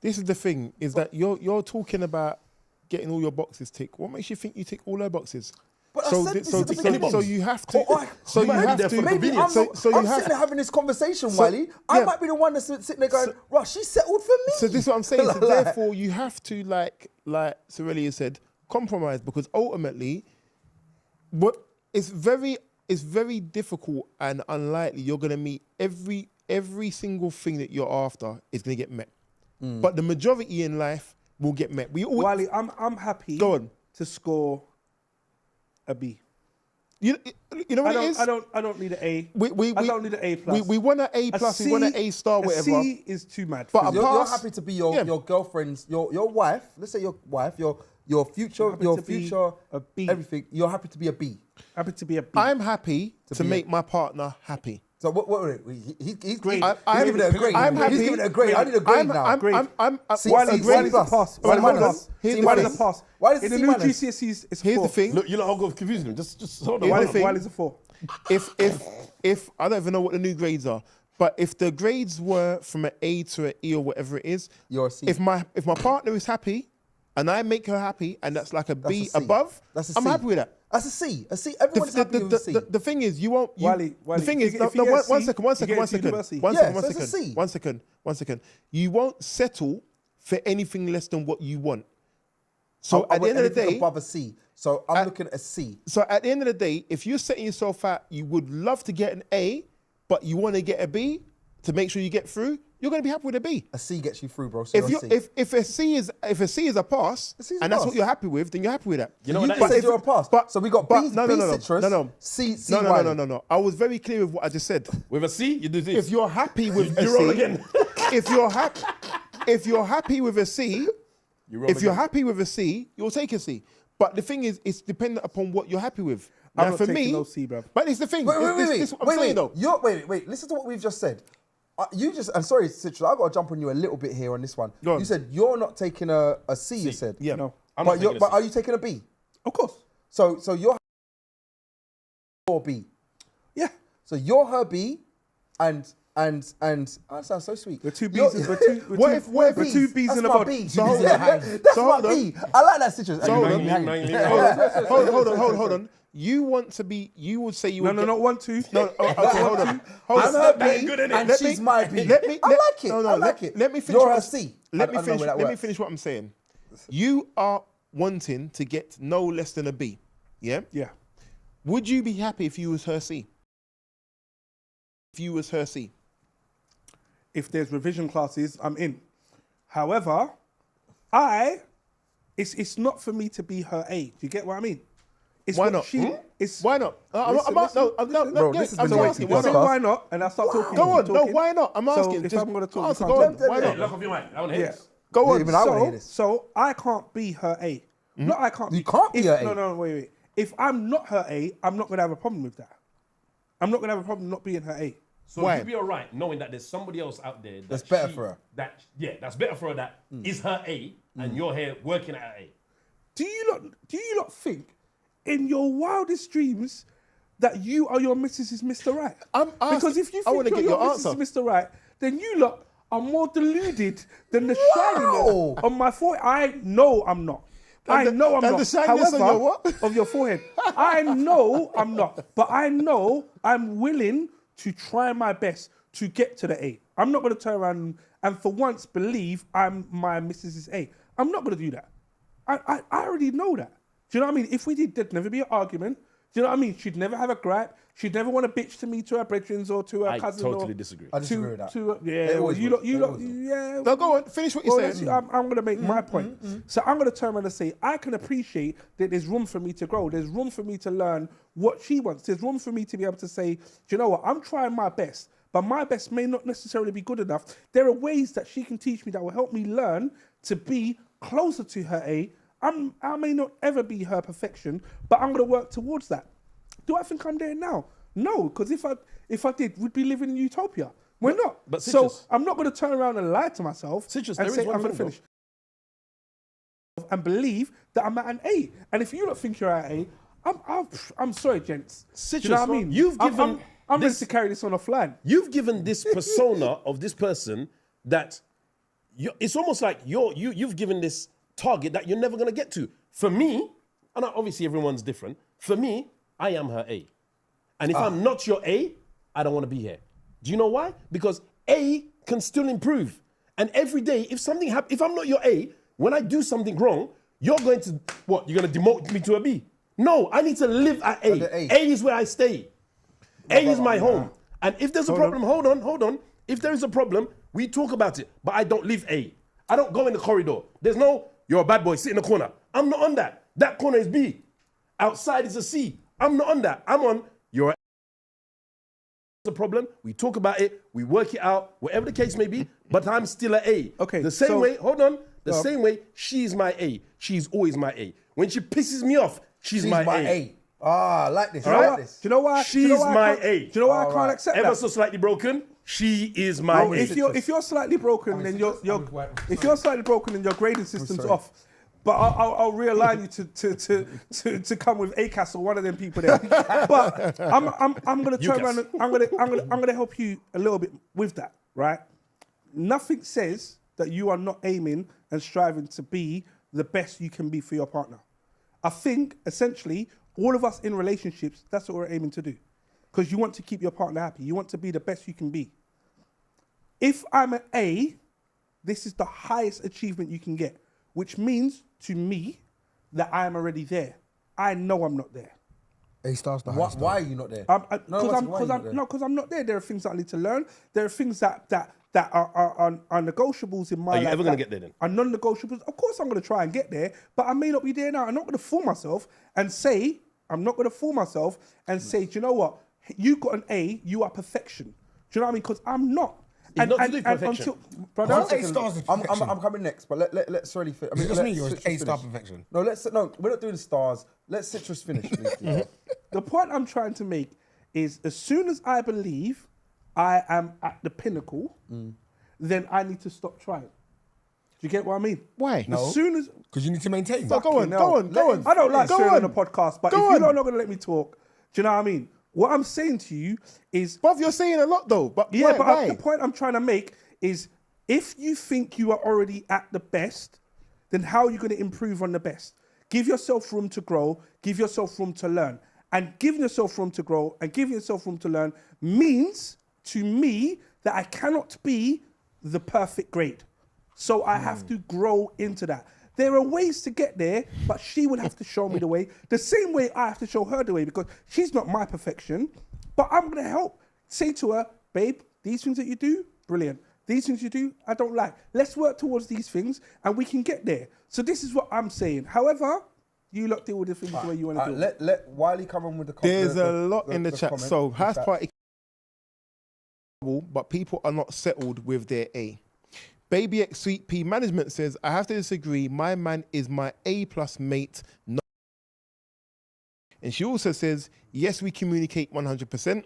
This is the thing, is that you're talking about getting all your boxes ticked. What makes you think you tick all her boxes? But I So, said thi- this so, is the so, thing. so you have to. Oh, So you might have be there to. for Maybe I'm, so, not, so you I'm have. sitting there having this conversation, So- Wiley. I yeah. might be the one that's sitting there going, Russ, she settled for me. So this is what I'm saying. So Like- therefore, you have to, like Sorelli said, compromise, because ultimately, what it's very difficult and unlikely you're gonna meet every single thing that you're after is gonna get met. But the majority in life will get met. We all Wiley, I'm happy Go on. to score a B. you know what it is. I don't need an A. We I don't need an A plus. We want an A plus. We want an A star. A Whatever. C is too mad. But for me. You're pass- happy to be your Yeah. girlfriend's, your wife, let's say your wife, your future, happy your to be future, a B. everything, you're happy to be a B. happy to be a B. I'm happy to be make my partner happy. So he's Grade. he's giving it a grade. I'm happy. He's giving it a grade. I need a grade now. I'm See, Wiley, C Wiley's a plus. pass. C Wiley's a minus. pass. Here's C the Wiley's minus. a pass. Why is it In the C new minus? GCSEs, it's Here's 4. the thing. Look, you're not confusing them. Just hold on. Here's Wiley, the thing. Wiley's a 4. If I don't even know what the new grades are, but if the grades were from an A to an E or whatever it is, You're a C. If my partner is happy, and I make her happy, and that's like a That's B a C. above, That's a I'm C. happy with that. That's a C. A C. Everyone's happy with a C. The thing is, you won't. Wiley, the thing if is, you no, get a one C, second, you get into university. one Yeah, second, so it's a C. one second. You won't settle for anything less than what you want. So I at the want end of the anything day, above a C. So I'm looking at a C. so at the end of the day, if you're setting yourself out, you would love to get an A, but you want to get a B to make sure you get through. You're going to be happy with a B. A C gets you through, bro. So If you're you a C. if a C is a pass, A C is a and that's pass. what you're happy with, then you're happy with that. You know you what just that said is? you're a pass. But- So we got but- B, no, B no, no, citrus, no. C No, Wiley. no. I was very clear with what I just said. With a C, you do this. If you're happy with a You roll C, again. if you're happy with a C, if you're happy with a C, you'll take a C. But the thing is, it's dependent upon what you're happy with. I'm Now, not for taking me, no C, bruv. but it's the thing. Wait. This is what I'm saying, though. Wait. Listen to what we've just said. I'm sorry, Citrus. I got to jump on you a little bit here on this one. Go on. You said you're not taking a C. You said. Yeah. No. I'm not taking a But C. are you taking a B? Of course. So you're or B. Yeah. So you're her B, and that sounds so sweet. We're two You're- B's. We're What if we're B's? two B's That's in a my body. B. So hold on. That's So my hold on. B. I like that Citrus. So hold on. Hold on. You want to be? You would say you No, would. no, get- not 1, 2. No, okay, hold on. I'm her that B, good, innit? and Let she's me- my B. let me- I let- like it. no, no, I like it. Let me finish. You're what her I'm- C. Let I me don't know finish. where that Let me works. finish what I'm saying. You are wanting to get no less than a B. Yeah. Yeah. Would you be happy if you was her C? If you was her C. If there's revision classes, I'm in. However, it's not for me to be her A. Do you get what I mean? It's Why what not? It's Why not? Listen, no, Bro, this has I'm been way asking. too Why much. not? why not? And I start talking. Go on. talking. No, why not? I'm So asking. if Just I'm gonna talk, you answer. can't Go on. talk. Why Hey, not? lock off your mic. I want to hear Yeah. this. Go on. Even I wanna hear this. So I can't be her A. No, I can't. You can't be if, her A. No, wait. If I'm not her A, I'm not gonna have a problem with that. I'm not gonna have a problem not being her A. So Why? you'd be all right knowing that there's somebody else out there That's better for her. That's better for her. That is her A, and you're here working at her A. Do you not think in your wildest dreams that you are your Mrs. Mr. Right? I'm asking- Because if you I wanna think get you're your Mrs. answer. Mr. Right, then you lot are more deluded than the shininess on my forehead. I know I'm not. I know I'm and not. the shininess on your what? Of your forehead. I know I'm not. But I know I'm willing to try my best to get to the A. I'm not going to turn around and for once believe I'm my Mrs. A. I'm not going to do that. I already know that. Do you know what I mean? If we did, there'd never be an argument. Do you know what I mean? She'd never have a gripe. She'd never want to bitch to me, to her brethren or to her I cousin. totally or disagree. I disagree with that. Yeah, well, you lot, yeah. No, go on. Finish what you're Well, saying. I'm going to make my point. So I'm going to turn around and say, I can appreciate that there's room for me to grow. There's room for me to learn what she wants. There's room for me to be able to say, do you know what? I'm trying my best, but my best may not necessarily be good enough. There are ways that she can teach me that will help me learn to be closer to her A. I may not ever be her perfection, but I'm going to work towards that. Do I think I'm there now? No, because if I did, we'd be living in utopia. We're not. But so Citrus, I'm not going to turn around and lie to myself Citrus, and there say is one I'm going to thing, finish and believe that I'm at an A. And if you don't think you're at A, I'm sorry, gents. Citrus, Do you know what I mean? you've given I'm ready this- to carry this on offline. You've given this persona of this person that it's almost like you've given this target that you're never going to get to. For me, and obviously everyone's different, for me, I am her A. And if I'm not your A, I don't want to be here. Do you know why? Because A can still improve. And every day, if something happens, if I'm not your A, when I do something wrong, you're going to, what, you're going to demote me to a B? No, I need to live at A. the A. A is where I stay. A is my home. And if there's a problem, hold on. If there is a problem, we talk about it. But I don't live A. I don't go in the corridor. There's no, you're a bad boy, sit in the corner. I'm not on that. That corner is B. Outside is a C. I'm not on that. I'm on, you're a problem. We talk about it. We work it out, whatever the case may be. But I'm still an A. Okay, The same so- way, hold on. The same way, she's my A. She's always my A. When she pisses me off, she's my A. Ah, I like this. Do I you know like what? this. Do you know why? She's do you know why my I can't- A. Do you know why I All can't right. accept Ever that? so slightly broken, she is my No, A. if you're slightly broken, then your if you're slightly broken, then your grading system's off. But I'll realign you to come with ACAS or one of them people there. But I'm gonna turn around. And I'm gonna help you a little bit with that, right? Nothing says that you are not aiming and striving to be the best you can be for your partner. I think essentially all of us in relationships, that's what we're aiming to do, because you want to keep your partner happy. You want to be the best you can be. If I'm an A, this is the highest achievement you can get, which means to me that I am already there. I know I'm not there. A star's the highest. Why are you not there? Because I'm not there. There are things that I need to learn. There are things that are negotiables in my life. Are you ever going to that get there then? Are non-negotiables. Of course I'm going to try and get there, but I may not be there now. I'm not going to fool myself and say, do you know what? You got an A, you are perfection. Do you know what I mean? Because I'm not. It's not to do perfection. Brother, How's A stars the perfection? I'm coming next, but let's really finish. I mean, It's just me, or is Citrus A star finish. perfection? No, we're not doing stars. Let Citrus finish, please. the point I'm trying to make is as soon as I believe I am at the pinnacle, then I need to stop trying. Do you get what I mean? Why? As soon as Because you need to maintain. So go on. I don't like Go swearing on on. the podcast, but Go if you're on. not going to let me talk, do you know what I mean? What I'm saying to you is, Bruv, you're saying a lot though. But yeah, why? the point I'm trying to make is, if you think you are already at the best, then how are you going to improve on the best? Give yourself room to grow. Give yourself room to learn. And giving yourself room to grow and giving yourself room to learn means to me that I cannot be the perfect grade. So I have to grow into that. There are ways to get there, but she will have to show me the way. The same way I have to show her the way, because she's not my perfection, but I'm going to help. Say to her, babe, these things that you do, brilliant. These things you do, I don't like. Let's work towards these things and we can get there. So this is what I'm saying. However, you lot deal with the things the way you want to do it. Let Wiley come on with the There's a lot in the chat. comment, So the house chat. party, but people are not settled with their A. Baby X Sweet Pea Management says, I have to disagree. My man is my A+ mate. And she also says, yes, we communicate 100%.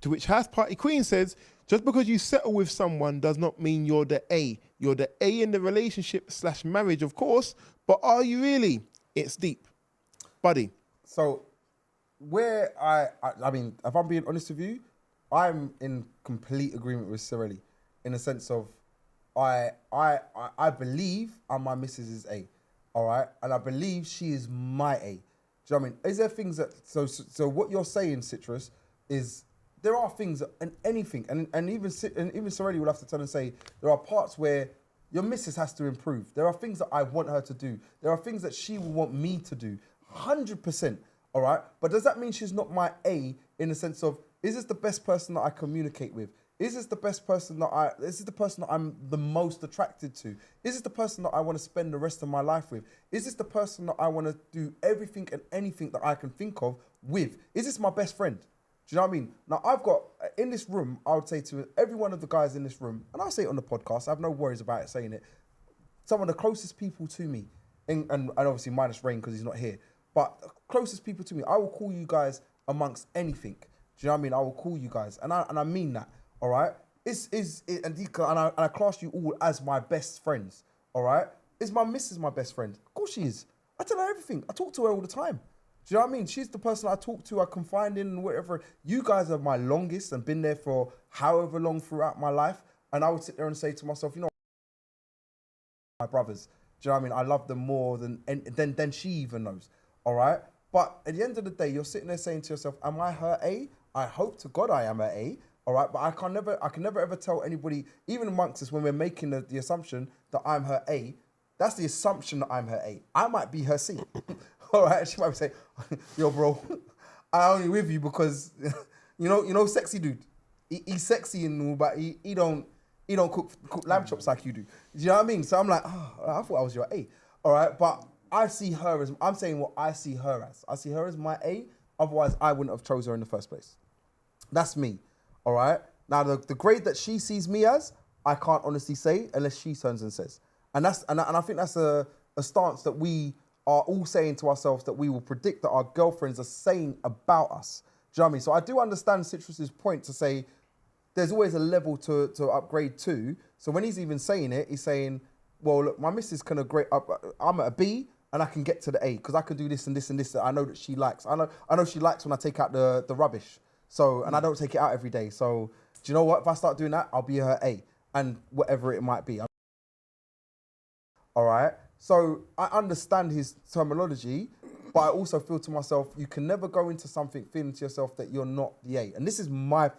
To which House Party Queen says, just because you settle with someone does not mean you're the A. You're the A in the relationship / marriage, of course, but are you really? It's deep. Buddy. So, where I mean, if I'm being honest with you, I'm in complete agreement with Sorelli, in the sense of, I believe I'm my missus's A, all right, and I believe she is my A. Do you know what I mean? Is there things that so what you're saying, Citrus, is there are things that, and anything, and even Sorelli will have to turn and say there are parts where your missus has to improve. There are things that I want her to do. There are things that she will want me to do. 100%. all right? But does that mean she's not my A in the sense of, is this the best person that I communicate with? Is this the best person is this the person that I'm the most attracted to? Is this the person that I want to spend the rest of my life with? Is this the person that I want to do everything and anything that I can think of with? Is this my best friend? Do you know what I mean? Now, I've got, in this room, I would say to every one of the guys in this room, and I'll say it on the podcast, I have no worries about it saying it, some of the closest people to me, and obviously minus Rain because he's not here, but closest people to me, I will call you guys amongst anything. Do you know what I mean? I will call you guys, and I mean that. All right, and I class you all as my best friends. All right, is my missus my best friend? Of course she is. I tell her everything. I talk to her all the time. Do you know what I mean? She's the person I talk to, I confide in, and whatever. You guys are my longest and been there for however long throughout my life. And I would sit there and say to myself, you know, my brothers. Do you know what I mean? I love them more than she even knows. All right, but at the end of the day, you're sitting there saying to yourself, am I her A? I hope to God I am her A. All right, but I can never ever tell anybody, even amongst us, when we're making the assumption that I'm her A, that's the assumption that I'm her A. I might be her C. All right, she might say, yo, bro, I only with you because, you know, sexy dude. He's sexy and all, but he don't cook lamb chops like you do. Do you know what I mean? So I'm like, oh, I thought I was your A. All right, but I see her as, I'm saying what I see her as. I see her as my A, otherwise I wouldn't have chose her in the first place. That's me. All right. Now the grade that she sees me as, I can't honestly say unless she turns and says. And I think that's a stance that we are all saying to ourselves that we will predict that our girlfriends are saying about us. Do you know what I mean? So I do understand Citrus's point to say there's always a level to upgrade to. So when he's even saying it, he's saying, well, look, my missus can upgrade up. I'm at a B and I can get to the A because I can do this and this and this that I know that she likes. I know she likes when I take out the rubbish. So, and I don't take it out every day. So, do you know what? If I start doing that, I'll be her A and whatever it might be. All right. So I understand his terminology, but I also feel to myself, you can never go into something feeling to yourself that you're not the A. And this is my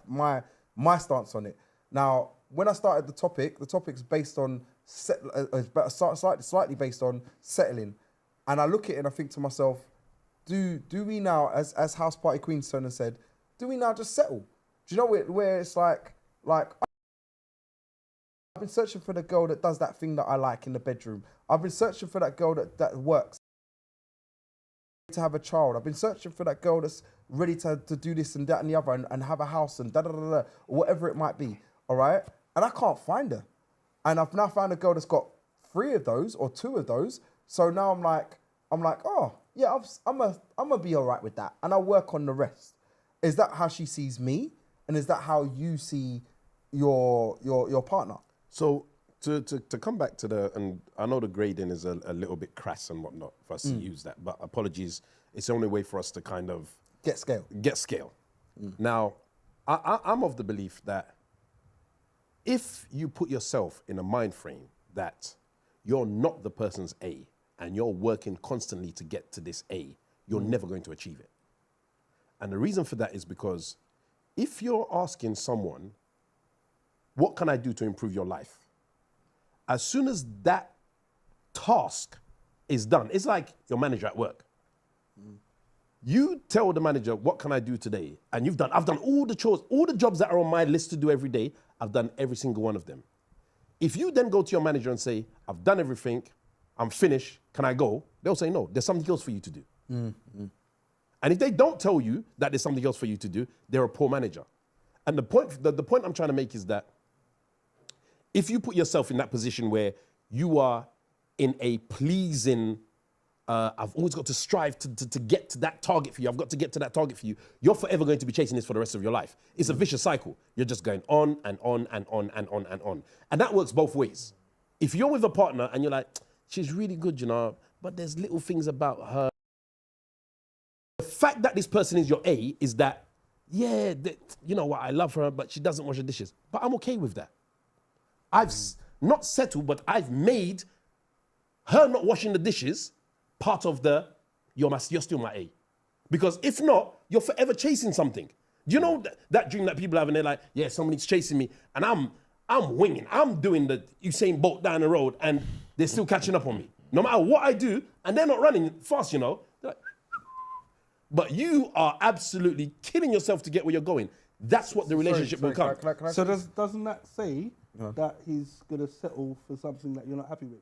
stance on it. Now, when I started the topic's based on, slightly based on settling. And I look at it and I think to myself, do we now, as House Party Queen Turner said, do we now just settle? Do you know where it's like I've been searching for the girl that does that thing that I like in the bedroom. I've been searching for that girl that works to have a child. I've been searching for that girl that's ready to do this and that and the other and have a house and da-da-da-da, or whatever it might be, all right? And I can't find her. And I've now found a girl that's got 3 of those or 2 of those. So now I'm like, oh, yeah, I'm gonna be all right with that. And I'll work on the rest. Is that how she sees me? And is that how you see your partner? So to come back to and I know the grading is a little bit crass and whatnot for us to use that, but apologies, it's the only way for us to kind of get scale. Now, I'm of the belief that if you put yourself in a mind frame that you're not the person's A and you're working constantly to get to this A, you're never going to achieve it. And the reason for that is because if you're asking someone, what can I do to improve your life? As soon as that task is done, it's like your manager at work. You tell the manager, what can I do today? And I've done all the chores, all the jobs that are on my list to do every day, I've done every single one of them. If you then go to your manager and say, I've done everything, I'm finished, can I go? They'll say, no, there's something else for you to do. And if they don't tell you that there's something else for you to do, they're a poor manager. And the point I'm trying to make is that if you put yourself in that position where you are in a pleasing, I've always got to strive to get to that target for you, I've got to get to that target for you, you're forever going to be chasing this for the rest of your life. It's a vicious cycle. You're just going on and on and on and on and on. And that works both ways. If you're with a partner and you're like, she's really good, you know, but there's little things about her. The fact that this person is your A is that, yeah, you know what, I love her, but she doesn't wash the dishes. But I'm okay with that. I've not settled, but I've made her not washing the dishes part of you're still my A. Because if not, you're forever chasing something. Do you know that dream that people have and they're like, yeah, somebody's chasing me and I'm winging. I'm doing the Usain Bolt down the road and they're still catching up on me. No matter what I do, and they're not running fast, you know. They're like, but you are absolutely killing yourself to get where you're going. That's what the relationship will come. Can I So doesn't that say that he's gonna settle for something that you're not happy with?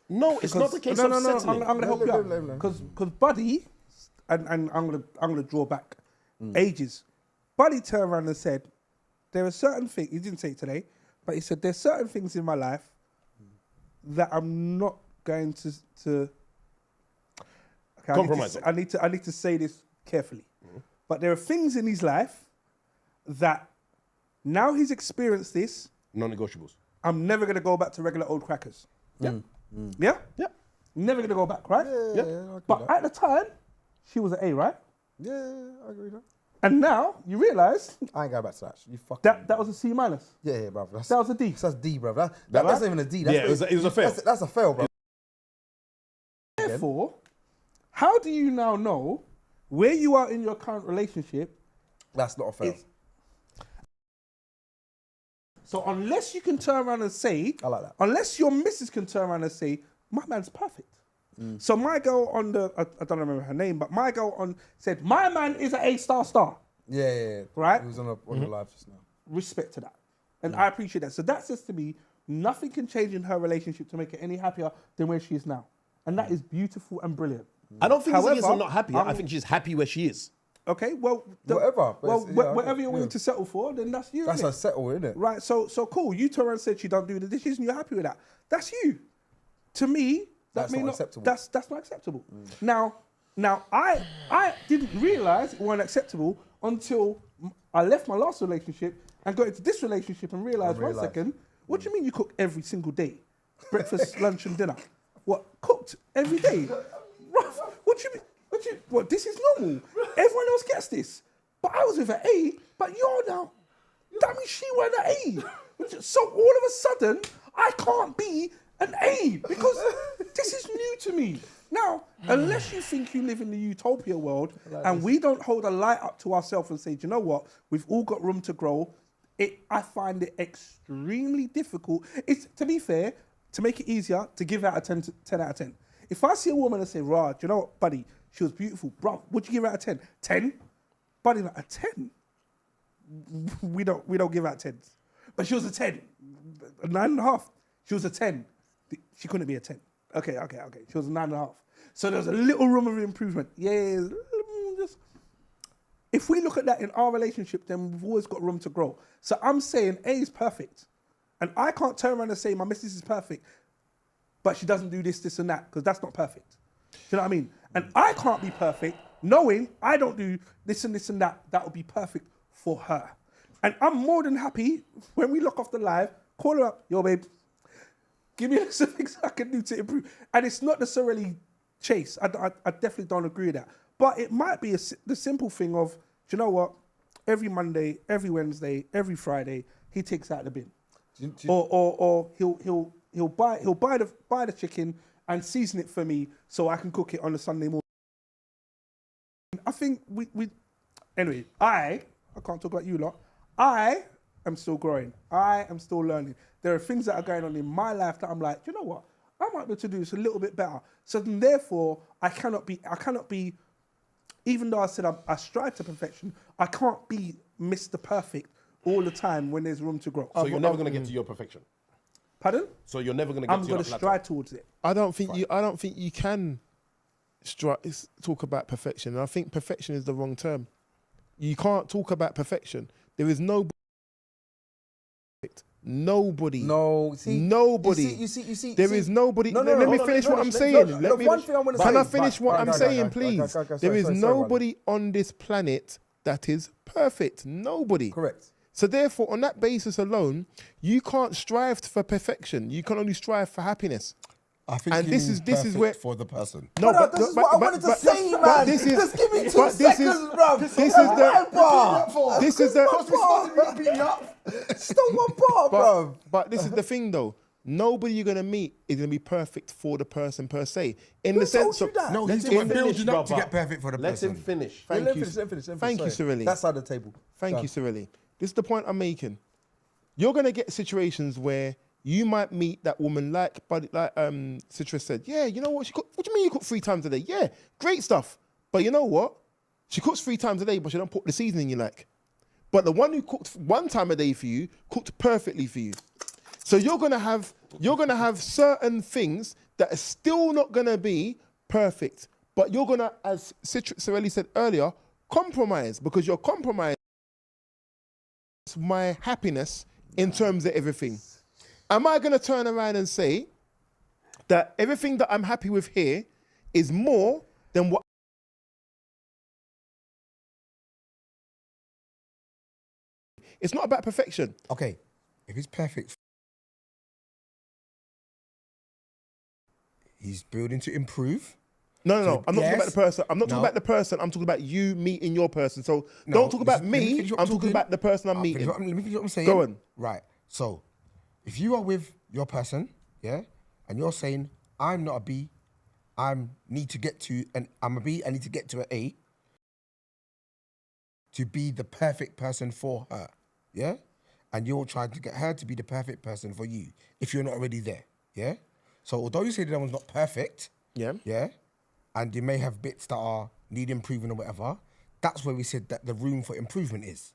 No, it's not the case of settling. I'm gonna help you out because Buddy, and I'm gonna draw back ages. Buddy turned around and said, "There are certain things." He didn't say it today, but he said, "There's certain things in my life that I'm not going to." Okay, compromise. I need to say this carefully, but there are things in his life that now he's experienced this. Non-negotiables. I'm never gonna go back to regular old crackers. Yeah. Yeah? Yeah. Never gonna go back, right? Yeah, But at the time, she was an A, right? Yeah, I agree with that. And now you realise I ain't going back to that. You fucking. that was a C minus. Yeah, bro. That was a D. That's D, bro. That's not even a D. That's Yeah, it was a fail. That's a fail, bro. Therefore, how do you now know where you are in your current relationship? That's not a fail. So unless you can turn around and say, I like that. unless your missus can turn around and say, my man's perfect. So my girl on I don't remember her name, but my girl on said, my man is an A***. Yeah. Right? He was on the live just now. Respect to that. And I appreciate that. So that says to me, nothing can change in her relationship to make her any happier than where she is now. And that is beautiful and brilliant. I don't think However, it's I'm not happy. I think she's happy where she is. Okay, well, Whatever, but Well, it's- yeah, whatever you're willing yeah. to settle for, then that's you. That's innit? a settle, isn't it? Right, so cool. You turn around and said she don't do the dishes and you're happy with that. That's you. To me, That's may not acceptable. That's not acceptable. Now I didn't realise it weren't acceptable until I left my last relationship and got into this relationship and realised, one second, what do you mean you cook every single day? Breakfast, lunch and dinner. What, cooked every day? Ruff, what do you mean? What, this is normal. Everyone else gets this. But I was with an A, but you're now. That means she went an A. So all of a sudden, I can't be an A because this is new to me. Now, unless you think you live in the utopia world and we don't hold a light up to ourselves and say, do you know what? We've all got room to grow. I find it extremely difficult. It's, to be fair, to make it easier, to give out a 10 out of 10. If I see a woman and say, "Rah, do you know what, buddy? She was beautiful, bro. Would you give her out of 10? 10? Buddy, like a 10? We don't give out 10s. But she was a 10. A 9.5. She was a 10. She couldn't be a 10. Okay. She was a 9.5. So there's a little room of improvement. Yeah, just. If we look at that in our relationship, then we've always got room to grow. So I'm saying A is perfect. And I can't turn around and say my missus is perfect, but she doesn't do this and that, because that's not perfect. Do you know what I mean? And I can't be perfect knowing I don't do this and that. That will be perfect for her. And I'm more than happy when we look off the live, call her up, yo, babe, give me some things I can do to improve. And it's not necessarily chase. I definitely don't agree with that. But it might be the simple thing of, do you know what? Every Monday, every Wednesday, every Friday, he takes out the bin. Or he'll buy the chicken and season it for me so I can cook it on a Sunday morning. I think anyway, I can't talk about you lot. I am still growing. I am still learning. There are things that are going on in my life that I'm like, you know what? I might be able to do this a little bit better. So then therefore, I cannot be, even though I said I strive to perfection, I can't be Mr. Perfect all the time when there's room to grow. So you're never going to get to your perfection. Pardon? So you're never going to get I'm to your going to plateau. strive towards it. I don't think you can talk about perfection. I think perfection is the wrong term. You can't talk about perfection. There is nobody. Nobody. No, see, nobody. You see. There is nobody. No, Let me finish what I'm saying. Can I finish what I'm saying, please? There is nobody on this planet that is perfect. Nobody. Correct. So therefore, on that basis alone, you can't strive for perfection. You can only strive for happiness. I think And this is where for the person. No, Brother, this is what I wanted to say, man. This is, Just give me 2 but this seconds, is, bro. This is the. This is the. Still one part, bro. But this is the thing, though. Nobody you're gonna meet is gonna be perfect for the person per se. In the sense of No, Let he's him building finish, up to brother. get perfect for the Let person. him finish. Thank Let you. him finish. Thank you, Cirelli. That side of the table. Thank you, Cirelli. This is the point I'm making. You're gonna get situations where you might meet that woman like Citra said, yeah, you know what? What do you mean you cook 3 times a day? Yeah, great stuff. But you know what? She cooks 3 times a day, but she don't put the seasoning you like. But the one who cooked 1 time a day for you cooked perfectly for you. So you're gonna have certain things that are still not gonna be perfect, but you're gonna, as Sorelli said earlier, compromise, because you're compromising my happiness in terms of everything. Am I gonna turn around and say that everything that I'm happy with here is more than what? It's not about perfection. Okay, if he's perfect, he's building to improve. No. So, I'm not talking about the person. I'm not talking No. about the person. I'm talking about you meeting your person. So No, don't talk about let me me. finish what I'm I'm talking talking. about the person I'm meeting. Let me finish what I'm saying. Go on. Right. So, if you are with your person, yeah, and you're saying, I'm not a B, I need to get to an, I'm a B, I need to get to an A to be the perfect person for her, yeah? And you're trying to get her to be the perfect person for you if you're not already there, yeah? So although you say that one's not perfect, Yeah. yeah, and you may have bits that are need improving or whatever, that's where we said that the room for improvement is.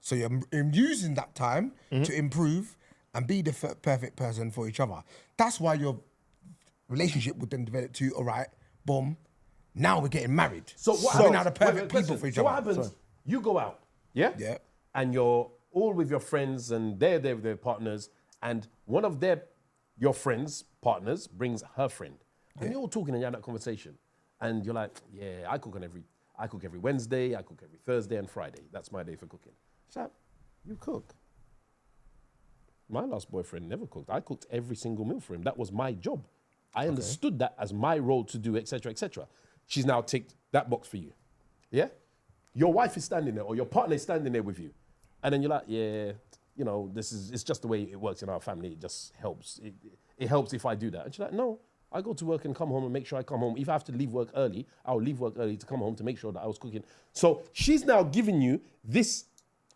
So you're using that time to improve and be the perfect person for each other. That's why your relationship would then develop to, all right, boom, now we're getting married. So what We're happens? now the perfect Wait, people for each so other. what happens? You go out, yeah? Yeah. And you're all with your friends and they're there with their partners, and one of your friends' partners brings her friend. And you're all talking and you're in that conversation. And you're like, yeah, I cook every Wednesday, I cook every Thursday and Friday. That's my day for cooking. So you cook. My last boyfriend never cooked. I cooked every single meal for him. That was my job. I understood that as my role to do, etc., etc. She's now ticked that box for you. Yeah? Your wife is standing there, or your partner is standing there with you. And then you're like, yeah, you know, it's just the way it works in our family. It just helps. It helps if I do that. And she's like, no, I go to work and come home and make sure I come home. If I have to leave work early, I'll leave work early to come home to make sure that I was cooking. So she's now giving you this,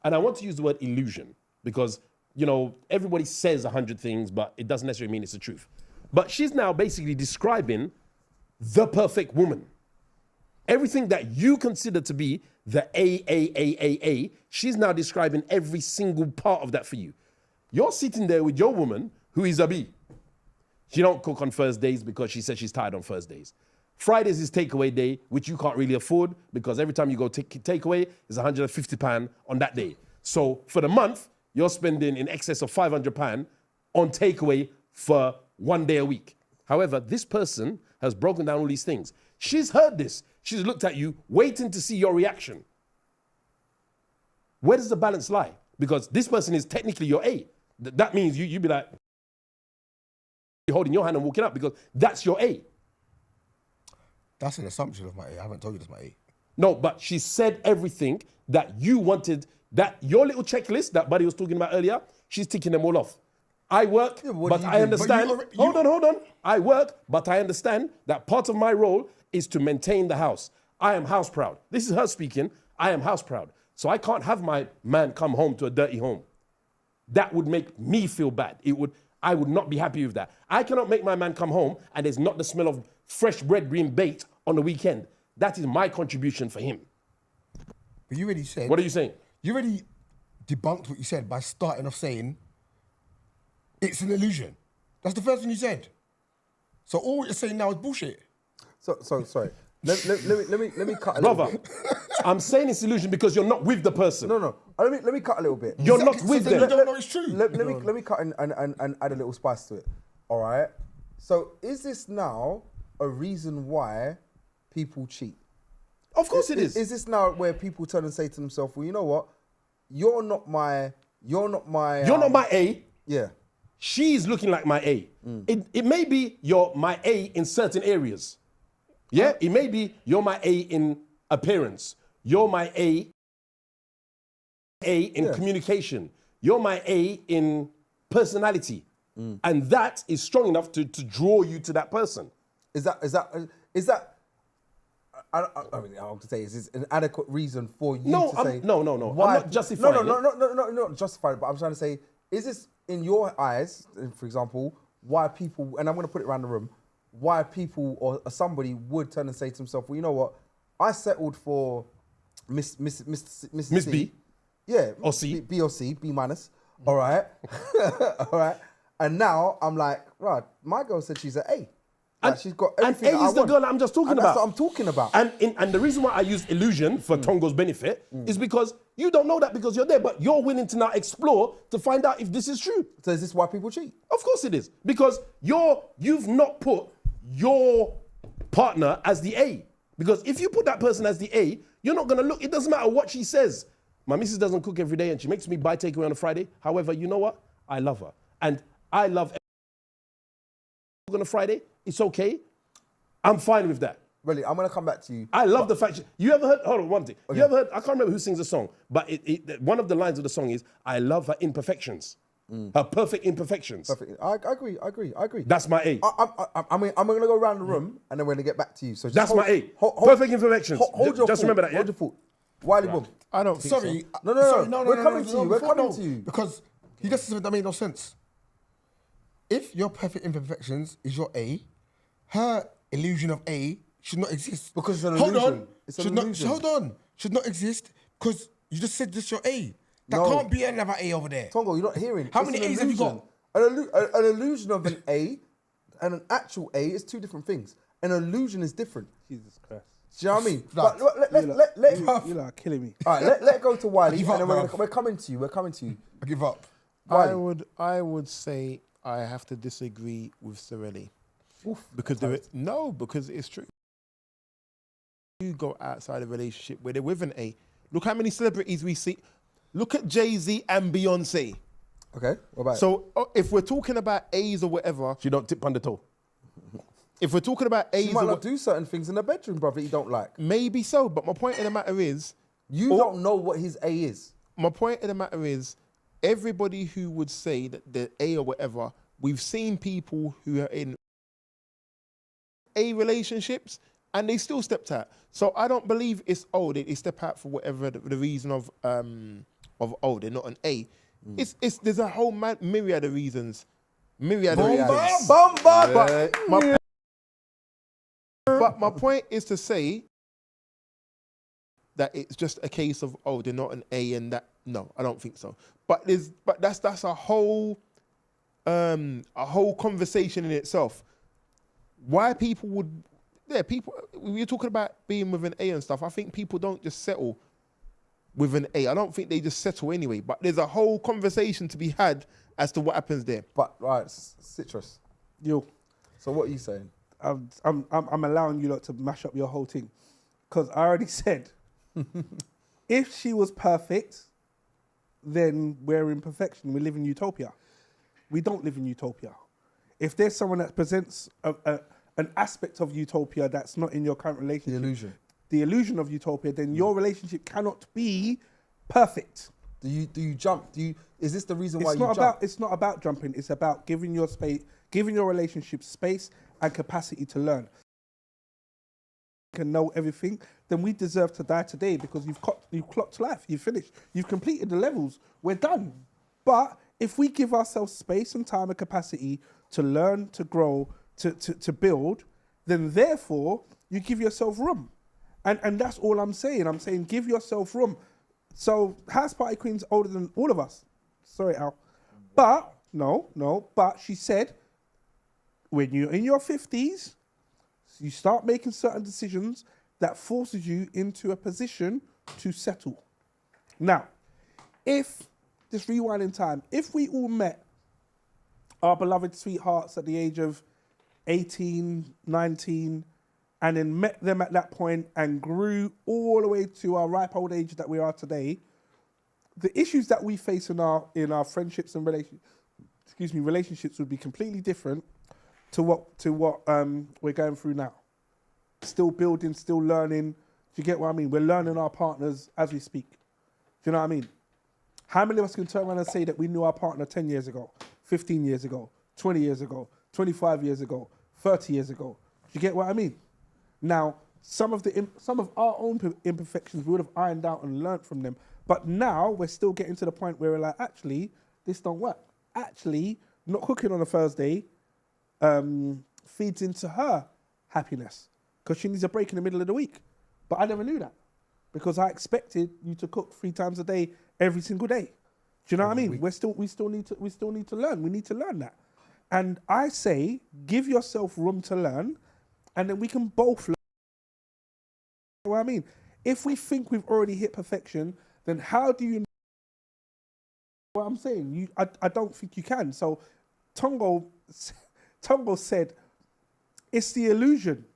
and I want to use the word illusion because, you know, everybody says 100 things, but it doesn't necessarily mean it's the truth. But she's now basically describing the perfect woman. Everything that you consider to be the A, she's now describing every single part of that for you. You're sitting there with your woman who is a B. She don't cook on Thursdays because she says she's tired on Thursdays. Fridays is takeaway day, which you can't really afford because every time you go takeaway, it's £150 on that day. So for the month, you're spending in excess of £500 on takeaway for 1 day a week. However, this person has broken down all these things. She's heard this. She's looked at you, waiting to see your reaction. Where does the balance lie? Because this person is technically your A. That means you be like, you're holding your hand and walking up because that's your A. That's an assumption of my A. I haven't told you that's my A. No, but she said everything that you wanted, that your little checklist that Buddy was talking about earlier, she's ticking them all off. I work, but I understand. Hold on. I work, but I understand that part of my role is to maintain the house. I am house proud. This is her speaking. I am house proud. So I can't have my man come home to a dirty home. That would make me feel bad. I would not be happy with that. I cannot make my man come home and there's not the smell of fresh bread being baked on the weekend. That is my contribution for him. But you already said... What are you saying? You already debunked what you said by starting off saying it's an illusion. That's the first thing you said. So all what you're saying now is bullshit. So sorry. Let me cut a Brother, little bit. I'm saying it's illusion because you're not with the person. No. Let me cut a little bit. You're not with them. You don't know it's true. Let me cut and add a little spice to it. All right. So is this now a reason why people cheat? Of course it is. Is this now where people turn and say to themselves, well, you know what? You're not my A. Yeah. She's looking like my A. It may be you're my A in certain areas. Yeah, it may be you're my A in appearance. You're my A in communication. You're my A in personality. And that is strong enough to draw you to that person. Is that I mean, I have to say, is this an adequate reason for you to say... No. Why, I'm not justifying it. No, not justified, but I'm trying to say, is this, in your eyes, for example, why people, and I'm going to put it around the room, why people or somebody would turn and say to himself, well, you know what, I settled for Miss Miss C. B. Yeah. Or C. B or C, B minus. All right. All right. And now I'm like, right, my girl said she's an A. Like, she's got everything and A that I is the want. girl that I'm just talking And about. that's what I'm talking about. And the reason why I use illusion for Tongo's benefit is because you don't know that because you're there, but you're willing to now explore to find out if this is true. So is this why people cheat? Of course it is. Because you've not put your partner as the A. Because if you put that person as the A, you're not gonna look, it doesn't matter what she says. My missus doesn't cook every day and she makes me buy takeaway on a Friday. However, you know what? I love her. And I love on a Friday. It's okay. I'm fine with that. Really, I'm gonna come back to you. I love the fact. You ever heard? Hold on, one thing. Okay. You ever heard? I can't remember who sings the song, but one of the lines of the song is, "I love her imperfections, her perfect imperfections." Perfect. I agree. That's my A. I mean, I'm gonna go around the room and then we're gonna get back to you. So just That's my A. Perfect imperfections. Hold your just thought, remember that. Yeah. Hold your thought. Wiley Boom. I don't think Sorry. so. No. We're coming to you. We're coming to you. Because he just said that made no sense. If your perfect imperfections is your A, her illusion of A should not exist. Because it's an hold illusion. on. It's an should not, illusion. hold on. Should not exist because you just said this your A. That No. can't be another A over there. Tongo, you're not hearing. How It's many an A's have you illusion. An illusion of an A and an actual A is two different things. An illusion is different. Jesus Christ. Do you know what I mean? Right. But let You lot are killing me. all right, let go to Wiley, give and up, then bruv. we're coming to you. We're coming to you. I give up. Wiley. I would say I have to disagree with Sorelli. Because because it's true. You go outside a relationship where they're with an A. Look how many celebrities we see. Look at Jay-Z and Beyonce. Okay, what about it? So if we're talking about A's or whatever, She don't tip on the toe. if we're talking about A's You might or not do certain things in the bedroom, brother, you don't like. maybe so, but my point of the matter is, You don't know what his A is. my point of the matter is, everybody who would say that they're A or whatever, we've seen people who are in A relationships and they still stepped out. So I don't believe it's they step out for whatever the reason of they're not an A. It's there's a whole myriad of reasons. But my point is to say that it's just a case of they're not an A and that no, I don't think so. But that's a whole conversation in itself. Why people would we're talking about being with an A and stuff. I think people don't just settle with an A. I don't think they just settle anyway. But there's a whole conversation to be had as to what happens there. But right, Citrus. Yo, So what are you saying? I'm allowing you lot to mash up your whole thing. Because I already said, if she was perfect, then we're in perfection. We live in utopia. We don't live in utopia. If there's someone that presents an aspect of utopia that's not in your current relationship, the illusion of utopia, then your relationship cannot be perfect. Do you jump? Is this the reason why It's you not jump? about. It's not about jumping. It's about giving your space, giving your relationship space and capacity to learn. Can know everything, then we deserve to die today because you've clocked life. You've finished. You've completed the levels. We're done. But if we give ourselves space and time and capacity to learn, to grow, to build, then therefore you give yourself room. And that's all I'm saying. I'm saying give yourself room. So House Party Queen's older than all of us. Sorry, Al. But, but she said, when you're in your 50s, you start making certain decisions that forces you into a position to settle. Now, if, just rewinding time, if we all met our beloved sweethearts at the age of 18, 19, and then met them at that point and grew all the way to our ripe old age that we are today, the issues that we face in our friendships and relationships would be completely different to what we're going through now. Still building, still learning. Do you get what I mean? We're learning our partners as we speak. Do you know what I mean? How many of us can turn around and say that we knew our partner 10 years ago, 15 years ago, 20 years ago, 25 years ago, 30 years ago? Do you get what I mean? Now, some of our own imperfections we would have ironed out and learnt from them. But now we're still getting to the point where we're like, actually, this don't work. Actually, not cooking on a Thursday feeds into her happiness because she needs a break in the middle of the week. But I never knew that. because I expected you to cook 3 times a day, every single day. Do you know what I mean? We still need to learn. We need to learn that. And I say, give yourself room to learn, and then we can both learn. You know what I mean? If we think we've already hit perfection, then how do you know what I'm saying? I don't think you can. So Tongo said, it's the illusion.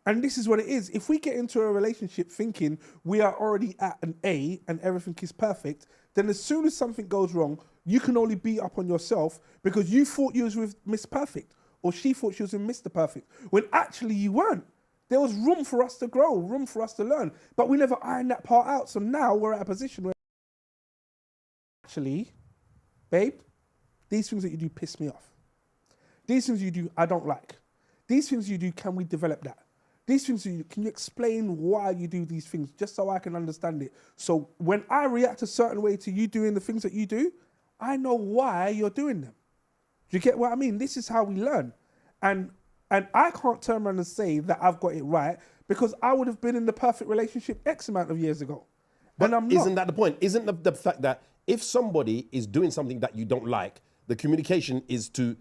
And this is what it is. If we get into a relationship thinking we are already at an A and everything is perfect, then as soon as something goes wrong, you can only beat up on yourself because you thought you was with Miss Perfect, or she thought she was with Mr. Perfect, when actually you weren't. There was room for us to grow, room for us to learn, but we never ironed that part out. So now we're at a position where actually, babe, these things that you do piss me off. These things you do, I don't like. These things you do, can we develop that? These things you do, can you explain why you do these things, just so I can understand it? So when I react a certain way to you doing the things that you do, I know why you're doing them. Do you get what I mean? This is how we learn. And I can't turn around and say that I've got it right, because I would have been in the perfect relationship X amount of years ago. But I'm not. isn't that the point? Isn't the fact that if somebody is doing something that you don't like, the communication is to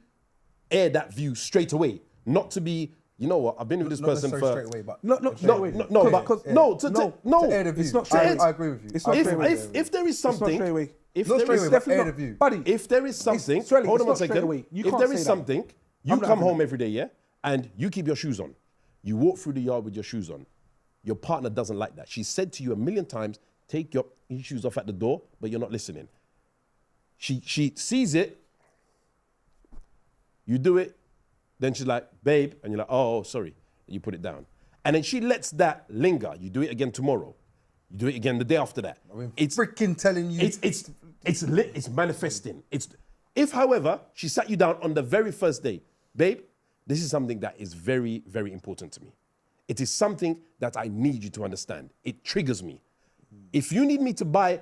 air that view straight away, not to be, you know what, I've been with this person for... straight away, but... Not straight away. To air the view. It's not straight away. I agree with you. It's not straight away. If there is something... It's not straight away. If Not there straight is away, but definitely air not. the view. Buddy, If there is something, Australia, hold it's on not one straight second. away. You If can't there say is that. something, you I'm not come having home it. every day, yeah, and you keep your shoes on. You walk through the yard with your shoes on. Your partner doesn't like that. She said to you 1,000,000 times, take your shoes off at the door, but you're not listening. She sees it, you do it, then she's like, babe, and you're like, oh, sorry, and you put it down. And then she lets that linger. You do it again tomorrow. You do it again the day after that. It's freaking telling you. It's manifesting. If, however, she sat you down on the very first day, babe, this is something that is very, very important to me. It is something that I need you to understand. It triggers me. If you need me to buy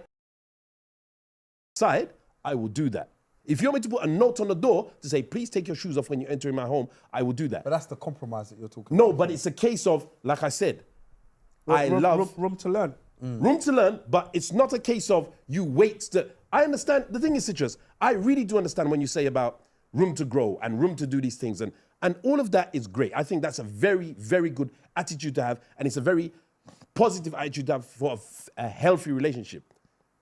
side, I will do that. If you want me to put a note on the door to say, please take your shoes off when you enter my home, I will do that. But that's the compromise that you're talking No, about. but it's a case of, like I said, I love... room to learn. Room to learn, but it's not a case of you wait to... I understand. The thing is, Citrus, I really do understand when you say about room to grow and room to do these things. And all of that is great. I think that's a very, very good attitude to have. And it's a very positive attitude to have for a healthy relationship.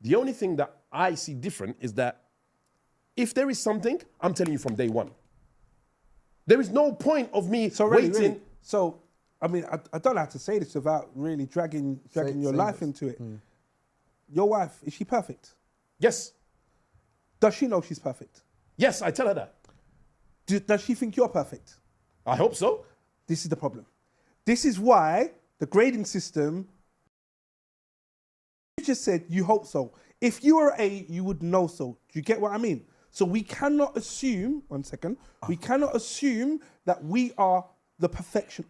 The only thing that I see different is that if there is something, I'm telling you from day one. There is no point of me waiting. Really. So, I mean, I don't know how to say this without really dragging your life into it. Your wife, is she perfect? Yes. Does she know she's perfect? Yes, I tell her that. Does she think you're perfect? I hope so. This is the problem. This is why the grading system, you just said you hope so. If you were A, you would know so. Do you get what I mean? So we cannot assume, we cannot assume that we are the perfection.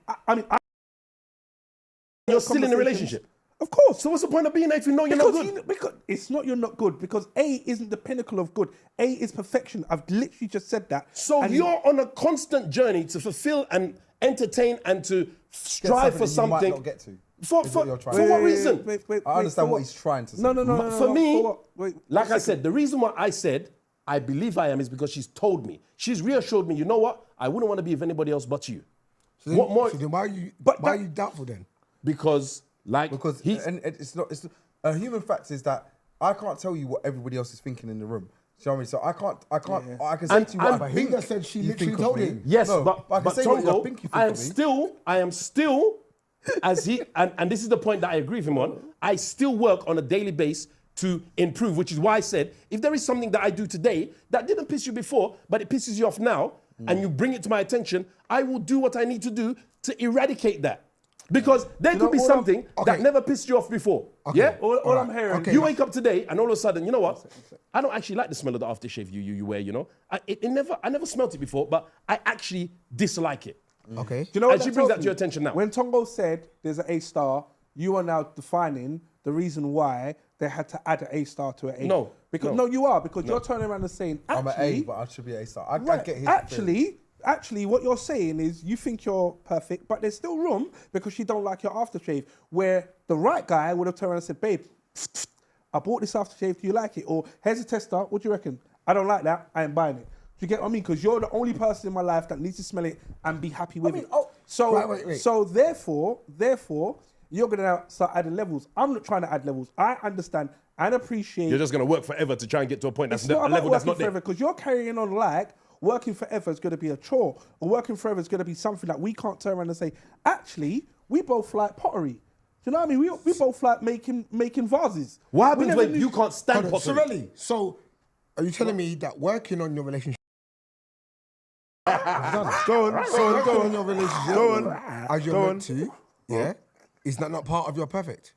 You're still in a relationship. Of course. So what's the point of being there if you know you're not good? Because it's not you're not good, because A isn't the pinnacle of good. A is perfection. I've literally just said that. So you're on a constant journey to fulfill and entertain and to strive for something. You might not get to. For what reason? I understand what he's trying to say. No. For me, like I said, said, the reason why I said I believe I am is because she's told me. She's reassured me, you know what? I wouldn't want to be with anybody else but you. So then, What more? So then why are you doubtful then? Because it's not. A human fact is that I can't tell you what everybody else is thinking in the room. Do you know what I mean? So I can say to you what I think. He just said she you literally think of told me. him. yes, No, but I can say what Tongo, I think you think I am of me. still, as he, and this is the point that I agree with him on, I still work on a daily basis to improve, which is why I said, if there is something that I do today that didn't piss you before, but it pisses you off now, and you bring it to my attention, I will do what I need to do to eradicate that. Because there could be something that never pissed you off before. Okay. Yeah? all I'm hearing. Okay. You wake up today and all of a sudden, you know what? I don't actually like the smell of the aftershave you wear, you know? I never smelt it before, but I actually dislike it. Okay. Do you know what And she that brings tells that to your me? attention now. When Tongo said there's an A-star, you are now defining the reason why they had to add an A-star to an A. No. You are, because you're turning around and saying, I'm an A, actually, but I should be A star. I right, get his actually, actually, what you're saying is you think you're perfect, but there's still room because she don't like your aftershave. Where the right guy would have turned around and said, babe, I bought this aftershave, do you like it? Or here's a tester, what do you reckon? I don't like that, I ain't buying it. Do you get what I mean? Because you're the only person in my life that needs to smell it and be happy with it. So therefore, you're going to start adding levels. I'm not trying to add levels. I understand and appreciate. You're just going to work forever to try and get to a point that's It's a not level about that's not working there. forever because you're carrying on like working forever is going to be a chore, or working forever is going to be something that we can't turn around and say, actually, we both like pottery. Do you know what I mean? We both like making vases. What happens when you can't stand pottery? Sorelli, so are you telling me that working on your relationship? Go on. Your relationship, Go on. as you're meant to, yeah, is that not part of your perfect?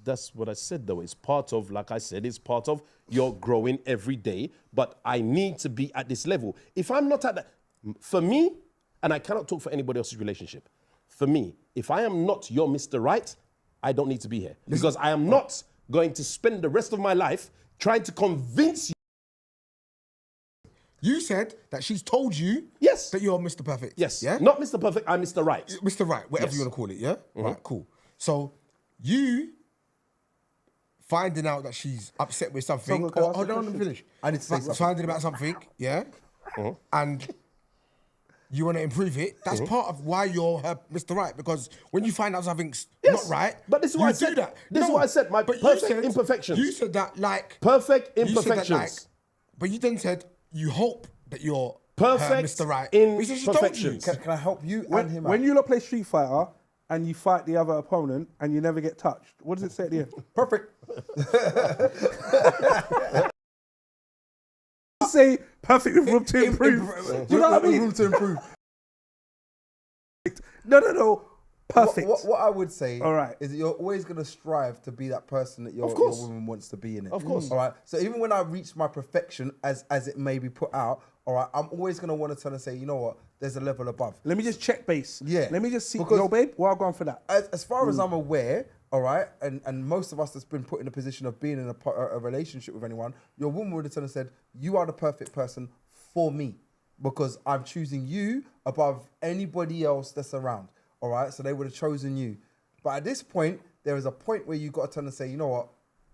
That's what I said, though. It's part of, like I said, it's part of your growing every day. But I need to be at this level. If I'm not at that, for me, and I cannot talk for anybody else's relationship, for me, if I am not your Mr. Right, I don't need to be here. Because I am not going to spend the rest of my life trying to convince you. You said that she's told you Yes. that you're Mr. Perfect. Yes. Yeah? Not Mr. Perfect, I'm Mr. Right. Mr. Right, whatever Yes. you want to call it, yeah? Right, cool. So you finding out that she's upset with something. Tongo, can I ask Hold a on, let me question? finish. I need to say something. Finding about something, yeah? And you want to improve it. That's part of why you're her Mr. Right, because when you find out something's Yes. not right, But this is what you I do said. that. This is what I said, my but you perfect said- imperfections. You said that like... Perfect you said that, imperfections. but you then said you hope that you're Perfect Mr. Right. But you said she told you. imperfections. Can I help you and him When out? you lot play Street Fighter and you fight the other opponent and you never get touched, what does it say at the end? Perfect. Say perfect with room to improve. Do you know what I mean? Room to improve. No. Perfect. What I would say All right. is that you're always going to strive to be that person that your Of course. woman wants to be in it. Of course. All right. So even when I reach my perfection, as it may be put out, all right, I'm always going to want to turn and say, you know what, there's a level above. Let me just check base. Yeah. Let me just see. Because- Yo, babe, well, I'll go on for that. As far as I'm aware, all right, and most of us that's been put in a position of being in a relationship with anyone, your woman would have turned and said, you are the perfect person for me because I'm choosing you above anybody else that's around. All right, so they would have chosen you. But at this point, there is a point where you got to turn and say, you know what?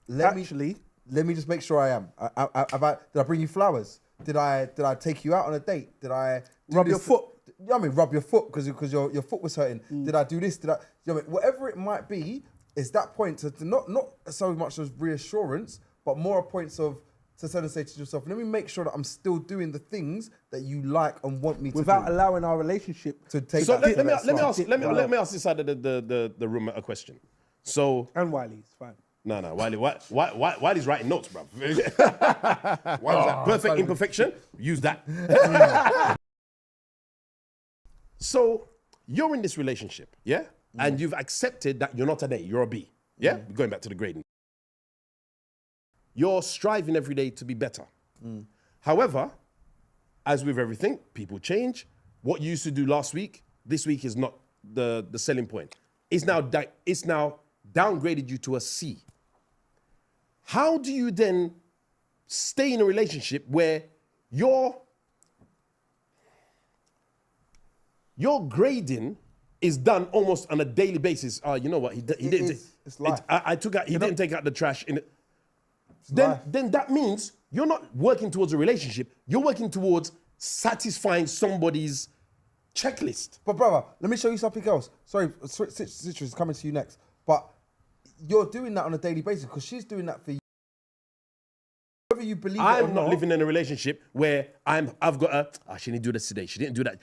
Let me just make sure I am. Did I bring you flowers? Did I take you out on a date? Did I Rub your foot? I mean, rub your foot because your foot was hurting. Did I do this? Did I? You know, whatever it might be, is that point to not so much as reassurance, but more a points of to sort of say to yourself, let me make sure that I'm still doing the things that you like and want me Without to do. allowing our relationship To take So that let to me that side. let me ask this side of the room a question. So and Wiley's fine. no, Wiley, Wiley's writing notes, bro. What was that? Perfect imperfection. Use that. So you're in this relationship, yeah, and you've accepted that you're not an A, you're a B, yeah. Going back to the grading, you're striving every day to be better. However, as with everything, people change. What you used to do last week, this week is not the selling point. It's now downgraded you to a C. How do you then stay in a relationship where your grading is done almost on a daily basis? You know what? He didn't. It's life. I took out. He didn't take out the trash in it. life. Then that means you're not working towards a relationship. You're working towards satisfying somebody's checklist. But brother, let me show you something else. Sorry, Citrus is coming to you next. But you're doing that on a daily basis because she's doing that for you. Whether you believe it or I'm not living in a relationship where I've got she didn't do this today. She didn't do that.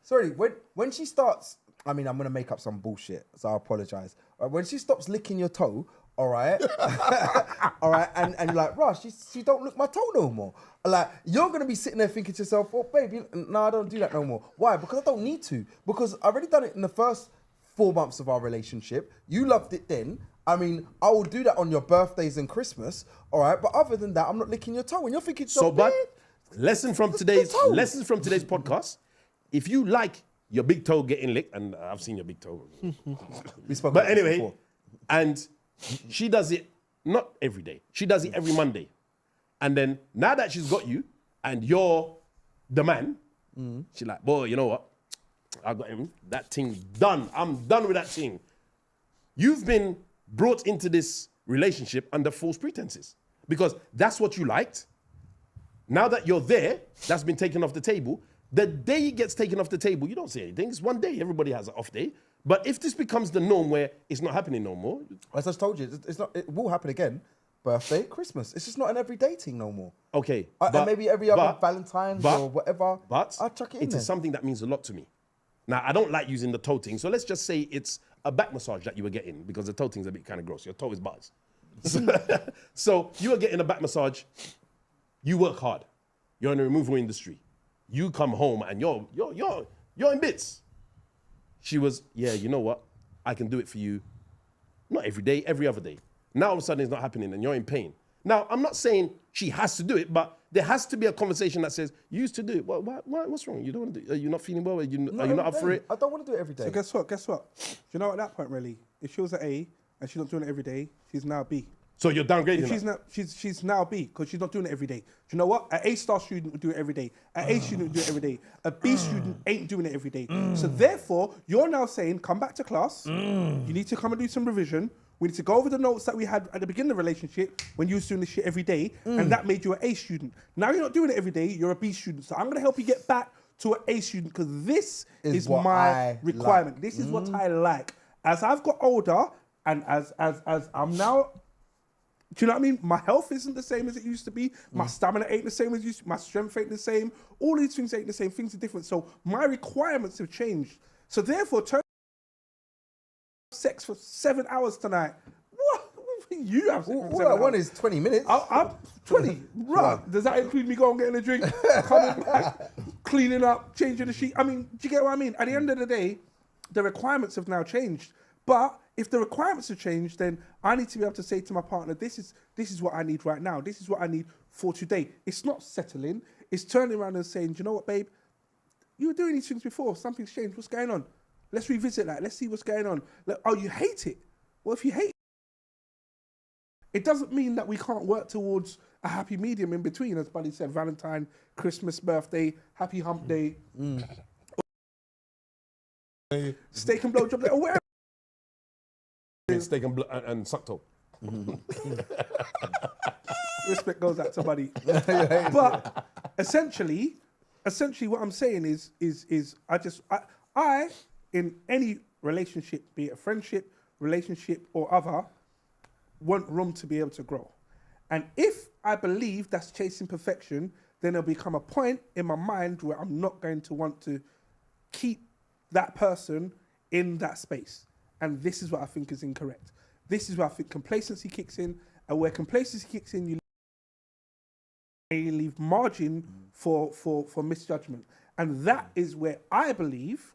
Sorry, when she starts, I mean, I'm going to make up some bullshit, so I apologize. When she stops licking your toe, all right, all right, and you're like, Rush, she don't lick my toe no more. Like, you're going to be sitting there thinking to yourself, oh, baby, no, I don't do that no more. Why? Because I don't need to. Because I already done it in the first 4 months of our relationship. You loved it then. I mean, I will do that on your birthdays and Christmas, all right? But other than that, I'm not licking your toe. And you're thinking, So, but man, lessons from today's toe. podcast. If you like your big toe getting licked, and I've seen your big toe. we spoke But about this anyway, before. and she does it not every day. She does it every Monday. And then now that she's got you and you're the man, She like, boy, you know what? I got him. That thing done. I'm done with that thing. You've been brought into this relationship under false pretenses because that's what you liked. Now that you're there, that's been taken off the table. The day it gets taken off the table, you don't say anything. It's one day. Everybody has an off day. But if this becomes the norm where it's not happening no more. As I told you, it's not. It will happen again. Birthday, Christmas. It's just not an everyday thing no more. Okay. And maybe every other Valentine's or whatever. But I'll chuck it in it there. is something that means a lot to me. Now, I don't like using the toe thing. So let's just say it's a back massage that you were getting because the toe thing's a bit kind of gross. Your toe is butters. So you were getting a back massage. You work hard. You're in the removal industry. You come home and you're in bits. She was, yeah, you know what? I can do it for you. Not every day, every other day. Now all of a sudden it's not happening and you're in pain. Now, I'm not saying she has to do it, but there has to be a conversation that says, you used to do it. What's wrong? You don't want to do it? Are you not feeling well? Are you not up for it? I don't want to do it every day. So guess what? Do you know at that point, really, if she was at A and she's not doing it every day, she's now B. So you're downgrading If she's now B because she's not doing it every day. Do you know what? An A-star student would do it every day. An A student would do it every day. A B student ain't doing it every day. So therefore, you're now saying, come back to class. You need to come and do some revision. We need to go over the notes that we had at the beginning of the relationship when you was doing this shit every day, and that made you an A student. Now you're not doing it every day, you're a B student. So I'm going to help you get back to an A student because this is what my I requirement. like. This is what I like. As I've got older and as I'm now, do you know what I mean? My health isn't the same as it used to be. My stamina ain't the same as it used to be. My strength ain't the same. All these things ain't the same. Things are different. So my requirements have changed. So therefore, sex for 7 hours tonight. What? You have sex for 7 All I hours. want is 20 minutes. I'm 20. Right. Does that include me going getting a drink, coming back, cleaning up, changing the sheet? I mean, do you get what I mean? At the end of the day, the requirements have now changed. But if the requirements have changed, then I need to be able to say to my partner, this is what I need right now. This is what I need for today. It's not settling. It's turning around and saying, do you know what, babe? You were doing these things before. Something's changed. What's going on? Let's revisit that. Let's see what's going on. Like, oh, you hate it? Well, if you hate it doesn't mean that we can't work towards a happy medium in between, as Buddy said, Valentine, Christmas, birthday, happy hump day, steak and blowjob day, or whatever. Steak and suck toe. Respect goes out to Buddy. But essentially what I'm saying is I in any relationship, be it a friendship, relationship or other, want room to be able to grow. And if I believe that's chasing perfection, then there'll become a point in my mind where I'm not going to want to keep that person in that space. And this is what I think is incorrect. This is where I think complacency kicks in, and where complacency kicks in, you leave margin for misjudgment. And that is where I believe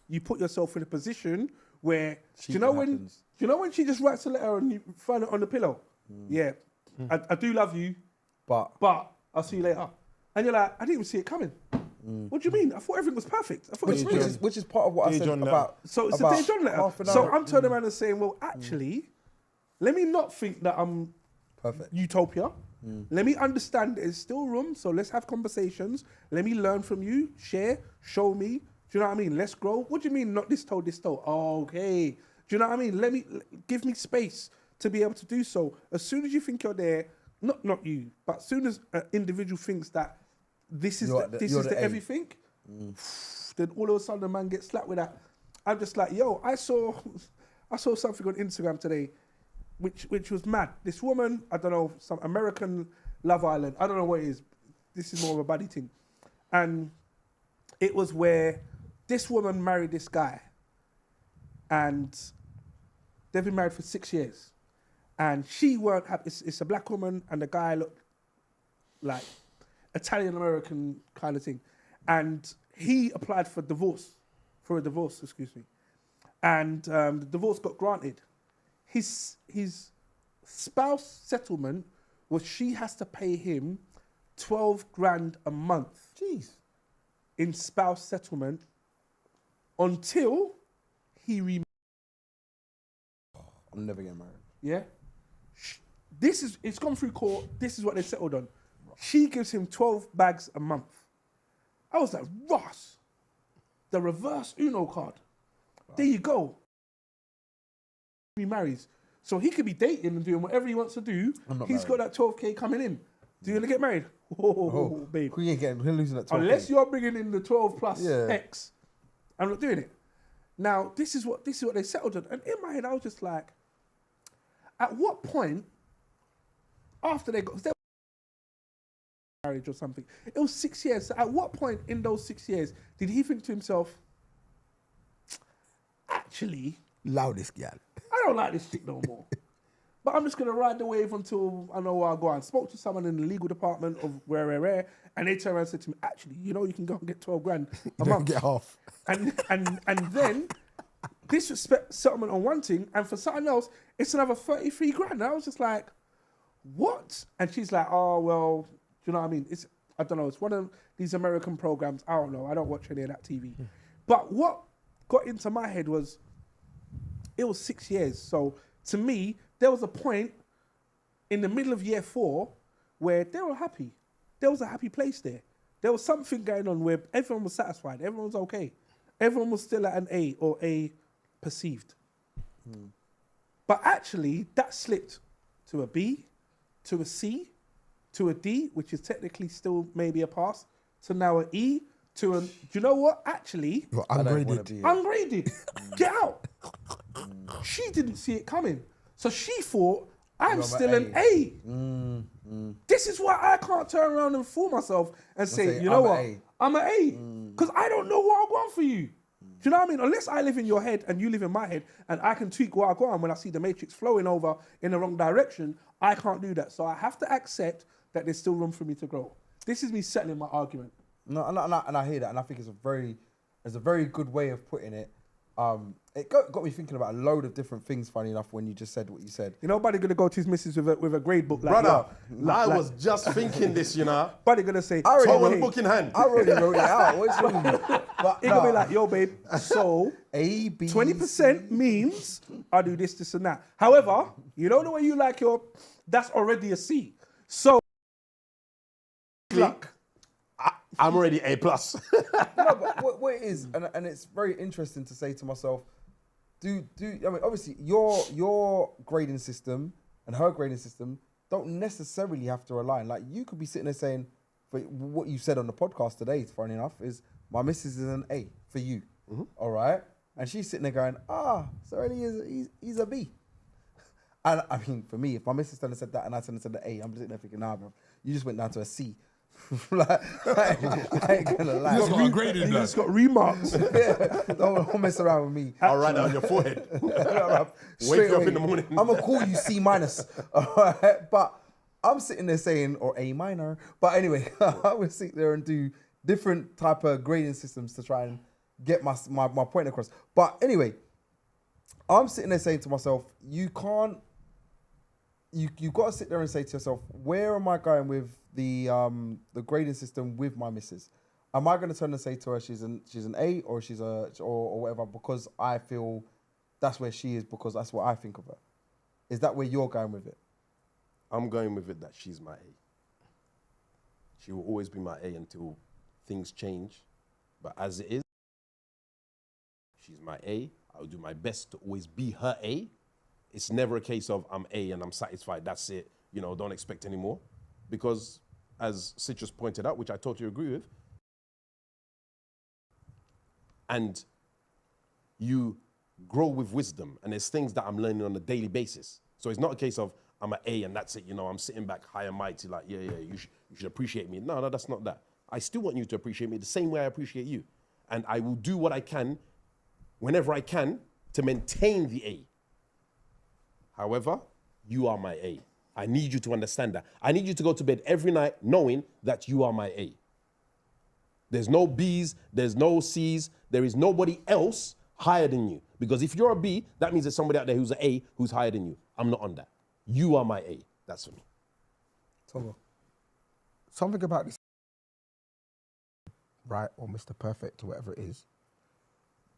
you put yourself in a position where, do you know when she just writes a letter and you find it on the pillow? Yeah, I do love you, but I'll see you later. And you're like, I didn't even see it coming. What do you mean? I thought everything was perfect. I thought it was brilliant. Which is part of what I said about. So it's a Dear John letter. So I'm turning around and saying, well, actually, let me not think that I'm Perfect. utopia. Let me understand there's still room. So let's have conversations. Let me learn from you, share, show me. Do you know what I mean? Let's grow. What do you mean? Not this toe, this toe. Oh, okay. Do you know what I mean? Give me space to be able to do so. As soon as you think you're there, not you, but as soon as an individual thinks that this is the everything, then all of a sudden the man gets slapped with that. I'm just like, yo, I saw something on Instagram today, which was mad. This woman, I don't know, some American Love Island, I don't know what it is. This is more of a buddy thing. And it was where this woman married this guy, and they've been married for 6 years. And she weren't happy. It's a black woman, and the guy looked like Italian-American kind of thing. And he applied for a divorce. And the divorce got granted. His spouse settlement was she has to pay him 12 grand a month. Jeez. In spouse settlement until he remarries. I'm never getting married. Yeah? It's gone through court. This is what they settled on. She gives him 12 bags a month. I was like, Ross, the reverse Uno card. There you go. He marries. So he could be dating and doing whatever he wants to do. He's got that 12K coming in. Do you want to get married? Oh, babe. Who ain't getting? Who losing that 12K? Unless you're bringing in the 12 plus X, I'm not doing it. Now, this is what they settled on. And in my head, I was just like, at what point, after they got marriage or something, it was 6 years. So at what point in those 6 years did he think to himself, actually, Loudest gal. I don't like this shit no more. But I'm just going to ride the wave until I know where I go. I spoke to someone in the legal department of where, and they turned around and said to me, actually, you know, you can go and get 12 grand a month. Get half. And then this was settlement on one thing, and for something else, it's another 33 grand. And I was just like, what? And she's like, oh, well, do you know what I mean? I don't know. It's one of these American programs. I don't know. I don't watch any of that TV. But what got into my head was, it was 6 years. So to me, there was a point in the middle of year 4 where they were happy. There was a happy place there. There was something going on where everyone was satisfied. Everyone was okay. Everyone was still at an A or A perceived. But actually, that slipped to a B, to a C, to a D, which is technically still maybe a pass, to now an E, to a, do you know what? Actually, You're ungraded. ungraded. Get out. She didn't see it coming. So she thought, I'm still an A. This is why I can't turn around and fool myself and say, you know what? I'm an A. Because I don't know what I want for you. Do you know what I mean? Unless I live in your head and you live in my head and I can tweak what I go on when I see the matrix flowing over in the wrong direction, I can't do that. So I have to accept that there's still room for me to grow. This is me settling my argument. No, and I hear that, and I think it's a very good way of putting it. It got me thinking about a load of different things, funny enough, when you just said what you said. You know, buddy gonna go to his missus with a grade book like Brother, yo, I was just thinking this, you know. Buddy gonna say, Total book in hand. I already wrote it out. What's wrong with you? But It gonna be like, yo, babe, so A, B, 20% means I do this, and that. However, you know the way you like that's already a C. So, luck. I'm already A+. No, but what it is, and it's very interesting to say to myself, I mean, obviously your grading system and her grading system don't necessarily have to align. Like, you could be sitting there saying, for what you said on the podcast today, funny enough, is my missus is an A for you, all right? And she's sitting there going, so he's a B. And I mean, for me, if my missus had said that and I said the A, I'm sitting there thinking, nah, bro, you just went down to a C. I ain't gonna lie. You just got remarks. Don't mess around with me. I'll write that on your forehead. Wake you up in the morning. I'm gonna call you C minus. All right? But I'm sitting there saying, or A minor. But anyway, I would sit there and do different type of grading systems to try and get my point across. But anyway, I'm sitting there saying to myself, you've got to sit there and say to yourself, where am I going with the grading system with my missus? Am I going to turn and say to her she's an A or she's or whatever because I feel that's where she is because that's what I think of her? Is that where you're going with it? I'm going with it that she's my A. She will always be my A until things change. But as it is, she's my A. I'll do my best to always be her A. It's never a case of I'm A and I'm satisfied, that's it. You know, don't expect any more. Because as Citrus pointed out, which I totally agree with, and you grow with wisdom, and there's things that I'm learning on a daily basis. So it's not a case of I'm an A and that's it, you know, I'm sitting back high and mighty like, yeah, you should appreciate me. No, that's not that. I still want you to appreciate me the same way I appreciate you. And I will do what I can, whenever I can, to maintain the A. However, you are my A. I need you to understand that. I need you to go to bed every night knowing that you are my A. There's no B's, there's no C's, there is nobody else higher than you. Because if you're a B, that means there's somebody out there who's an A who's higher than you. I'm not on that. You are my A. That's for me. Tongo. Something about this, right, or Mr. Perfect, or whatever it is,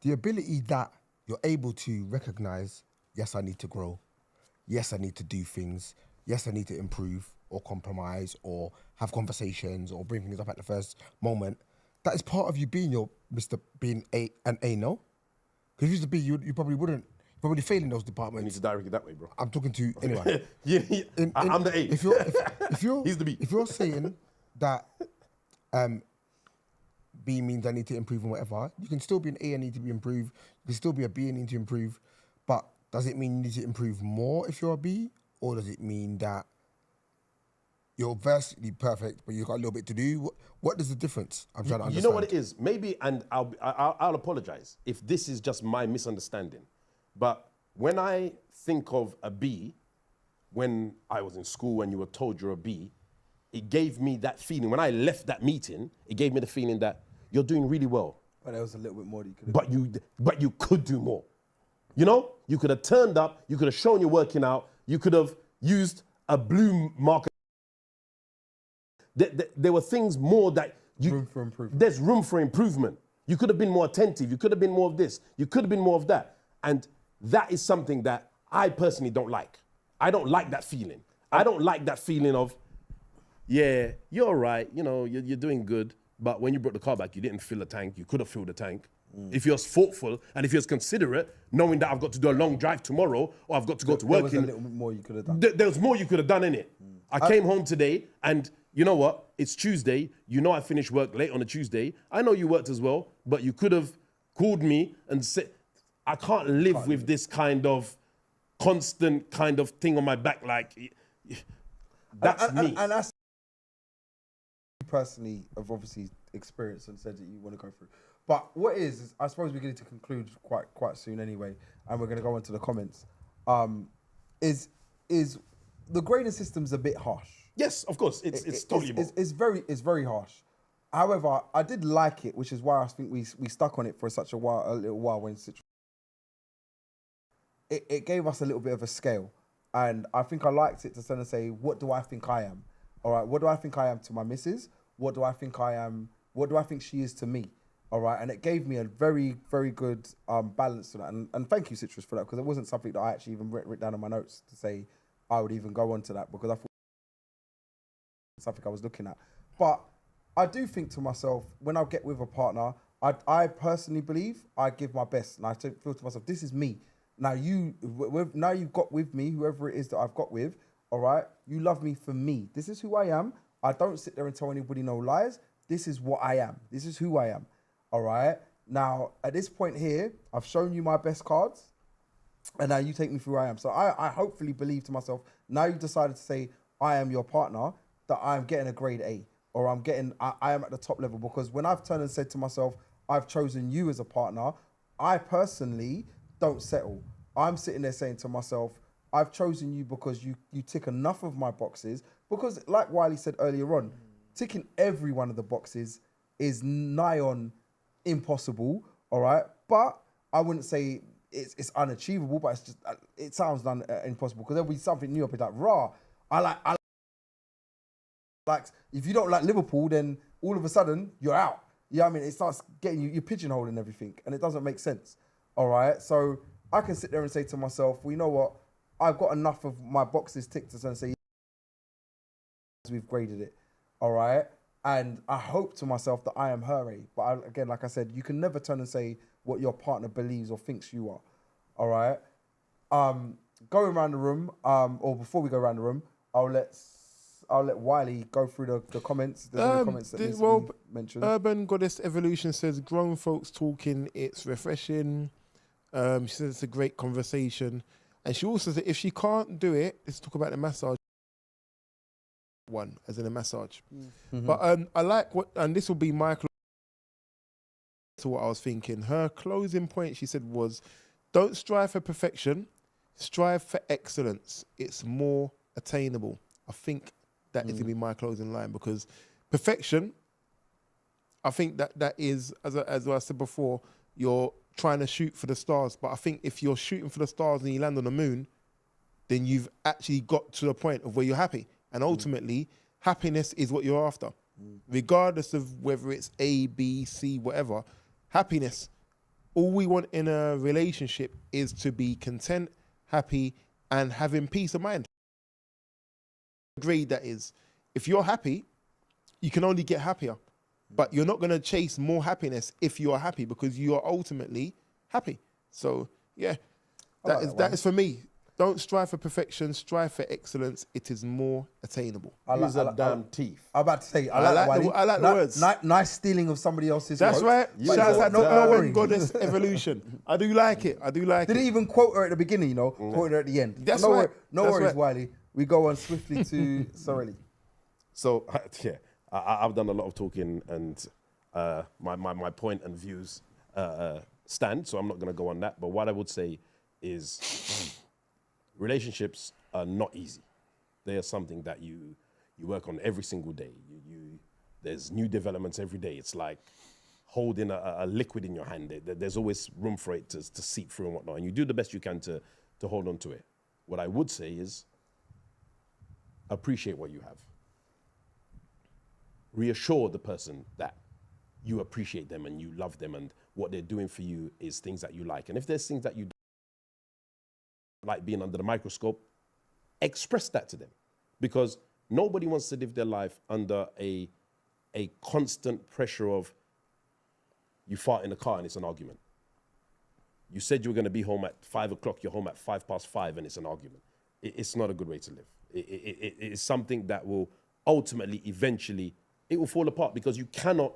the ability that you're able to recognize, yes, I need to grow. Yes, I need to do things. Yes, I need to improve or compromise or have conversations or bring things up at the first moment. that is part of you being your Mr. being an A, no? Because if you used to be, you probably wouldn't. You probably fail in those You departments. need to direct it that way, bro. I'm talking to anyone. I'm the A. If you're He's the B. If you're saying that B means I need to improve and whatever, you can still be an A and need to be improved. You can still be a B and need to improve. But does it mean you need to improve more if you're a B? Or does it mean that you're versatily perfect, but you've got a little bit to do? What is the difference? I'm trying to understand. You know what it is? Maybe, and I'll apologize if this is just my misunderstanding. But when I think of a B, when I was in school and you were told you're a B, it gave me that feeling. When I left that meeting, it gave me the feeling that you're doing really well. But there was a little bit more that you could have But you could do more. You know? You could have turned up, you could have shown you're working out, you could have used a blue marker. There were things more that room for improvement. There's room for improvement. You could have been more attentive. You could have been more of this. You could have been more of that. And that is something that I personally don't like. I don't like that feeling. I don't like that feeling of, yeah, you're all right. You know, you're doing good. But when you brought the car back, you didn't fill the tank. You could have filled the tank. If you're thoughtful and if you're considerate, knowing that I've got to do a long drive tomorrow or I've got to go to work. There was a little bit more you could have done. There was more you could have done, innit? I came home today and you know what? It's Tuesday. You know I finished work late on a Tuesday. I know you worked as well, but you could have called me and said, I can't live with this kind of constant kind of thing on my back. Like, that's me. And that's personally have obviously experienced and said that you want to go through. But what is I suppose we're going to conclude quite soon anyway, and we're going to go into the comments. Is the grading system's a bit harsh? Yes, of course. It's totally more. It's very harsh. However, I did like it, which is why I think we stuck on it for a little while when it gave us a little bit of a scale. And I think I liked it to sort of say, what do I think I am? All right, what do I think I am to my missus? What do I think I am? What do I think she is to me? All right, and it gave me a very, very good balance to that. And thank you, Citrus, for that, because it wasn't something that I actually even wrote down in my notes to say I would even go on to that, because I thought it was something I was looking at. But I do think to myself, when I get with a partner, I personally believe I give my best. And I feel to myself, this is me. Now you've got with me, whoever it is that I've got with, all right? You love me for me. This is who I am. I don't sit there and tell anybody no lies. This is what I am. This is who I am, all right? Now, at this point here, I've shown you my best cards, and now you take me through who I am. So I hopefully believe to myself, now you've decided to say, I am your partner, that I'm getting a grade A, or I am at the top level, because when I've turned and said to myself, I've chosen you as a partner, I personally don't settle. I'm sitting there saying to myself, I've chosen you because you tick enough of my boxes, because like Wiley said earlier on, ticking every one of the boxes is nigh on impossible, all right? But I wouldn't say it's unachievable, but it's just, it sounds impossible, because there'll be something new. I'll be like, I like, if you don't like Liverpool, then all of a sudden you're out. You know what I mean? It starts getting you're pigeonholing everything, and it doesn't make sense. All right, so I can sit there and say to myself, well, you know what? I've got enough of my boxes ticked and say, we've graded it. All right, and I hope to myself that I am her A. But again, like I said, you can never turn and say what your partner believes or thinks you are. All right, going around the room, or before we go around the room, I'll let Wiley go through the comments. There's any comments that needs to be mentioned. Urban Goddess Evolution says, grown folks talking, it's refreshing. She says it's a great conversation. And she also said, if she can't do it, let's talk about the massage one, as in a massage. Mm-hmm. But I like what, and this will be my to what I was thinking. Her closing point, she said, was, don't strive for perfection, strive for excellence. It's more attainable. I think that is going to be my closing line, because perfection, I think that is, as I said before, you're trying to shoot for the stars. But I think if you're shooting for the stars and you land on the moon, then you've actually got to the point of where you're happy. And ultimately, happiness is what you're after. Regardless of whether it's A, B, C, whatever, happiness. All we want in a relationship is to be content, happy, and having peace of mind. Grade that is, if you're happy, you can only get happier. But you're not going to chase more happiness if you are happy, because you are ultimately happy. So, yeah, that is for me. Don't strive for perfection, strive for excellence. It is more attainable. Use a damn teeth. I'm about to say, I like the words. Nice stealing of somebody else's That's quote. right. But Shout out to no Urban worries. Goddess Evolution. I do like it. Didn't even quote her at the beginning, you know. Quoted her at the end. That's no right. No That's worries, right. Wiley. We go on swiftly to Sorelli. So yeah, I've done a lot of talking, and my point and views stand. So I'm not going to go on that. But what I would say is, relationships are not easy. They are something that you work on every single day. There's new developments every day. It's like holding a liquid in your hand. There's always room for it to seep through and whatnot. And you do the best you can to hold on to it. What I would say is, appreciate what you have. Reassure the person that you appreciate them and you love them, and what they're doing for you is things that you like. And if there's things that you don't like being under the microscope, express that to them, because nobody wants to live their life under a constant pressure of, you fart in the car and it's an argument. You said you were going to be home at 5 o'clock, you're home at 5:05 and it's an argument. It's not a good way to live. It is something that will ultimately, eventually, it will fall apart, because you cannot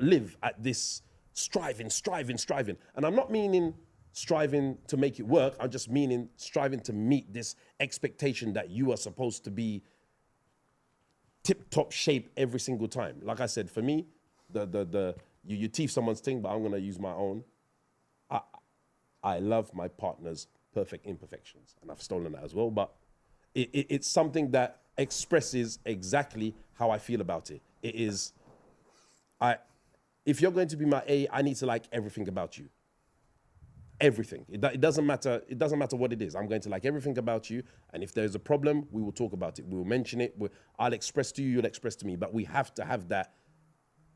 live at this striving. And I'm not meaning striving to make it work. I'm just meaning striving to meet this expectation that you are supposed to be tip-top shape every single time. Like I said, for me, you teeth someone's thing, but I'm going to use my own. I love my partner's perfect imperfections, and I've stolen that as well, but it's something that expresses exactly how I feel about it. It is, if you're going to be my A, I need to like everything about you. Everything. It doesn't matter. It doesn't matter what it is. I'm going to like everything about you, and if there's a problem, we will talk about it. We will mention it. I'll express to you. You'll express to me. But we have to have that.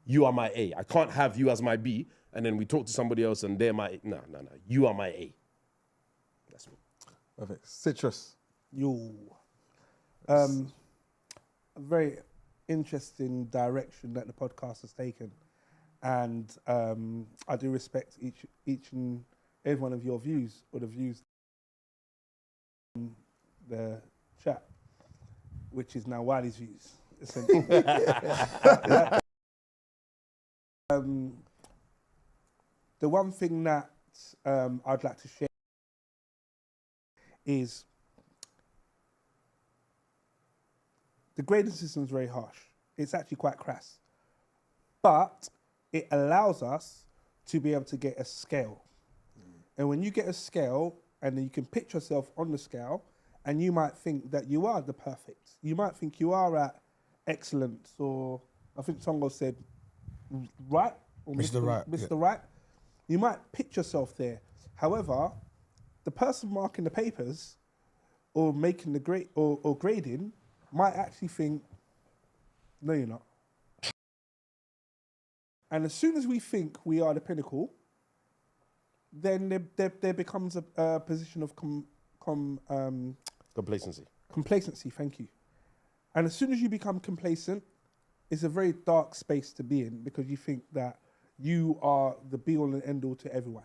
You are my A. I can't have you as my B, and then we talk to somebody else and they're my A. No. You are my A. That's me. Perfect. Citrus. A very interesting direction that the podcast has taken, and I do respect each and every one of your views, or the views in the chat, which is now Wiley's views, essentially. The one thing that I'd like to share is the grading system is very harsh. It's actually quite crass. But it allows us to be able to get a scale. And when you get a scale, and then you can picture yourself on the scale, and you might think that you are the perfect. You might think you are at excellence, or I think Tongo said right, or Mr. Right, Mr. yeah. Right. You might picture yourself there. However, the person marking the papers or making the grade or grading might actually think, no, you're not. And as soon as we think we are the pinnacle, then there becomes a position of Complacency. complacency. Thank you. And as soon as you become complacent, it's a very dark space to be in, because you think that you are the be-all and end-all to everyone.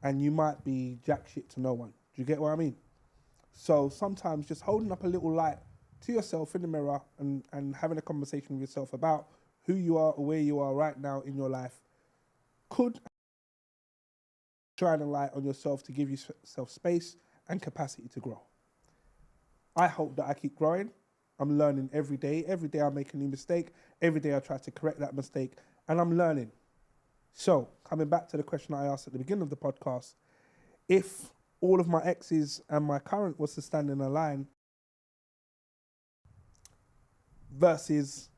And you might be jack shit to no one. Do you get what I mean? So sometimes just holding up a little light to yourself in the mirror and having a conversation with yourself about who you are or where you are right now in your life could shine a light on yourself to give yourself space and capacity to grow. I hope that I keep growing. I'm learning every day. Every day I make a new mistake. Every day I try to correct that mistake, and I'm learning. So, coming back to the question I asked at the beginning of the podcast, if all of my exes and my current was to stand in a line versus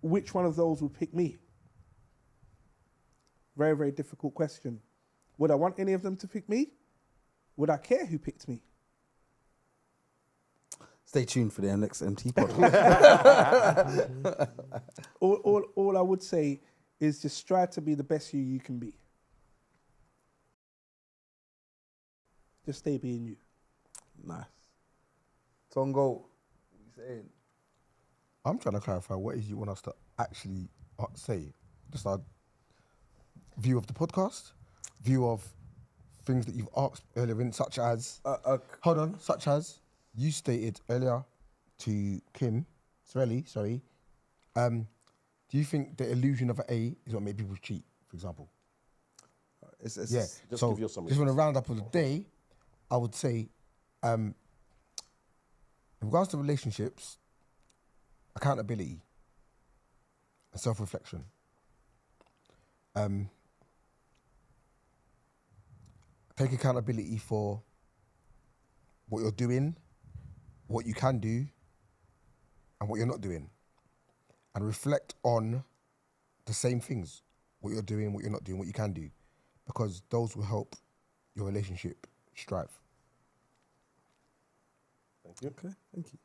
which one of those would pick me? Very, very difficult question. Would I want any of them to pick me? Would I care who picked me? Stay tuned for the next MT podcast. All I would say is just strive to be the best you can be. Just stay being you. Nice. Tongo, what are you saying? I'm trying to clarify, what is you want us to actually say just our view of the podcast, view of things that you've asked earlier in, such as such as you stated earlier to Kim Sorelli, sorry. Do you think the illusion of an A is what made people cheat, for example? Just so give your summary. just want to round up of the day, I would say, in regards to relationships, accountability and self-reflection. Take accountability for what you're doing, what you can do, and what you're not doing. And reflect on the same things, what you're doing, what you're not doing, what you can do, because those will help your relationship strive. Thank you. Okay, thank you.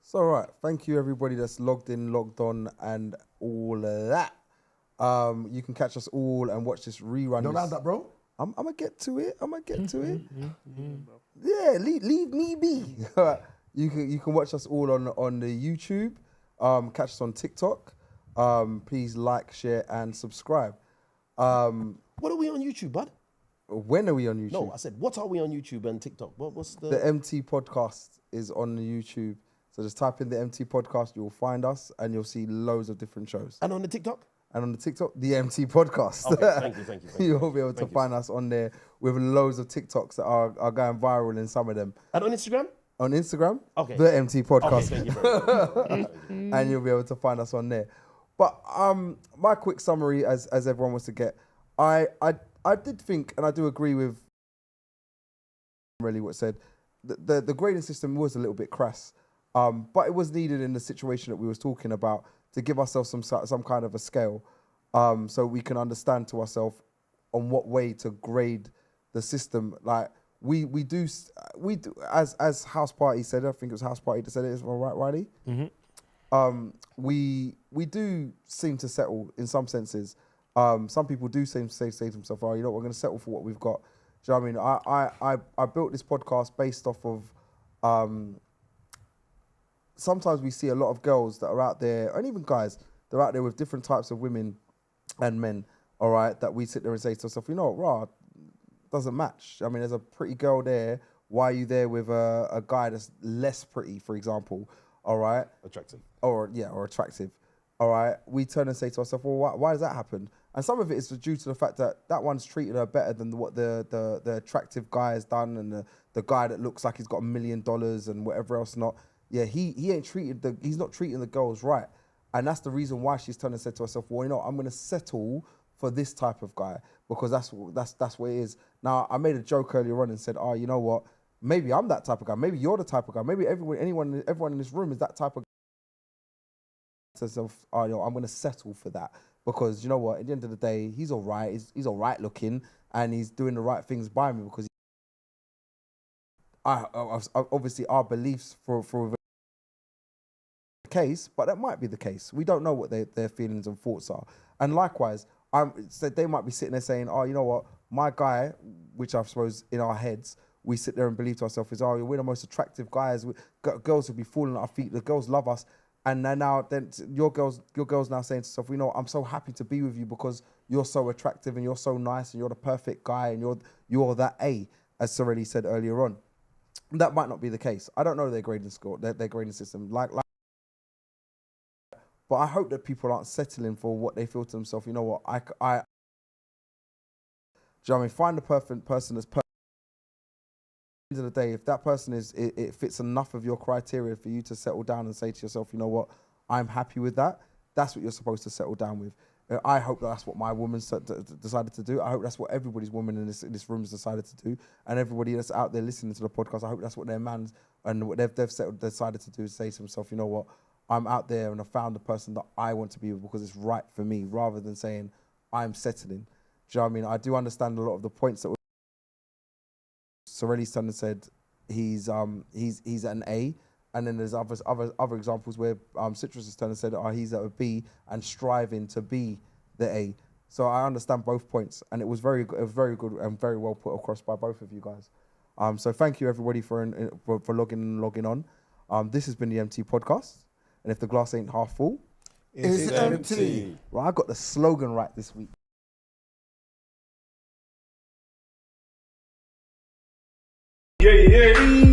So, all right, thank you everybody that's logged in, logged on, and all of that. You can catch us all and watch this rerun. No round up, bro. I'm gonna get to it. Yeah, leave me be. All right. You can watch us all on the YouTube. Catch us on TikTok. Please like, share, and subscribe. What are we on YouTube, bud? When are we on YouTube? No, I said, what are we on YouTube and TikTok? What's the... The eMpTy podcast is on the YouTube. So just type in the eMpTy podcast, you'll find us, and you'll see loads of different shows. And on the TikTok? And on the TikTok, the eMpTy podcast. Okay, thank you. You'll be able to find us on there with loads of TikToks that are going viral in some of them. And on Instagram? On Instagram, Okay. the eMpTy podcast. Okay, thank you very much. And you'll be able to find us on there. But my quick summary, as everyone wants to get, I did think, and I do agree with really what said, the grading system was a little bit crass, but it was needed in the situation that we was talking about to give ourselves some kind of a scale, so we can understand to ourselves on what way to grade the system. Like we do as House Party said, I think it was House Party that said it, is right, Riley? Mm-hmm. We do seem to settle in some senses. Some people do seem to say to themselves, "Oh, you know, we're going to settle for what we've got." Do you know what I mean? I built this podcast based off of. Sometimes we see a lot of girls that are out there, and even guys, they're out there with different types of women and men. All right, that we sit there and say to ourselves, "You know, rah, doesn't match." I mean, there's a pretty girl there. Why are you there with a guy that's less pretty, for example? All right, Attractive. or attractive. All right, we turn and say to ourselves, well, why does that happen? And some of it is due to the fact that one's treated her better than what the attractive guy has done, and the guy that looks like he's got $1 million and whatever else not. Yeah, he's not treating the girls right. And that's the reason why she's turned and said to herself, well, you know, I'm going to settle for this type of guy because that's what it is. Now, I made a joke earlier on and said, oh, you know what? Maybe I'm that type of guy. Maybe you're the type of guy. Maybe everyone in this room is that type of guy. Oh, you know, I'm going to settle for that because you know what? At the end of the day, he's all right. He's all right looking, and he's doing the right things by me because obviously our beliefs for the case, but that might be the case. We don't know what their feelings and thoughts are. And likewise, so they might be sitting there saying, oh, you know what? My guy, which I suppose in our heads, we sit there and believe to ourselves is, oh, we're the most attractive guys. Girls will be falling at our feet. The girls love us. And now your girl's now saying to herself, you know, I'm so happy to be with you because you're so attractive and you're so nice and you're the perfect guy and you're that A, as Sorelli said earlier on. That might not be the case. I don't know their grading score, their grading system. But I hope that people aren't settling for what they feel to themselves. You know what? Do you know what I mean? Find the perfect person that's perfect. At the end of the day, if that person it fits enough of your criteria for you to settle down and say to yourself, you know what, I'm happy with that. That's what you're supposed to settle down with. I hope that's what my woman decided to do. I hope that's what everybody's woman in this room has decided to do. And everybody that's out there listening to the podcast, I hope that's what their man's and what they've decided to do is say to themselves, you know what, I'm out there and I found the person that I want to be with because it's right for me, rather than saying I'm settling. Do you know what I mean? I do understand a lot of the points that Sorelli's son said he's an A, and then there's other examples where Citrus has turned and said, oh, he's at a B and striving to be the A. So I understand both points, and it was very good and very well put across by both of you guys. So thank you everybody for logging on. This has been the eMpTy podcast, and if the glass ain't half full, is empty. Right, I got the slogan right this week. Yeah.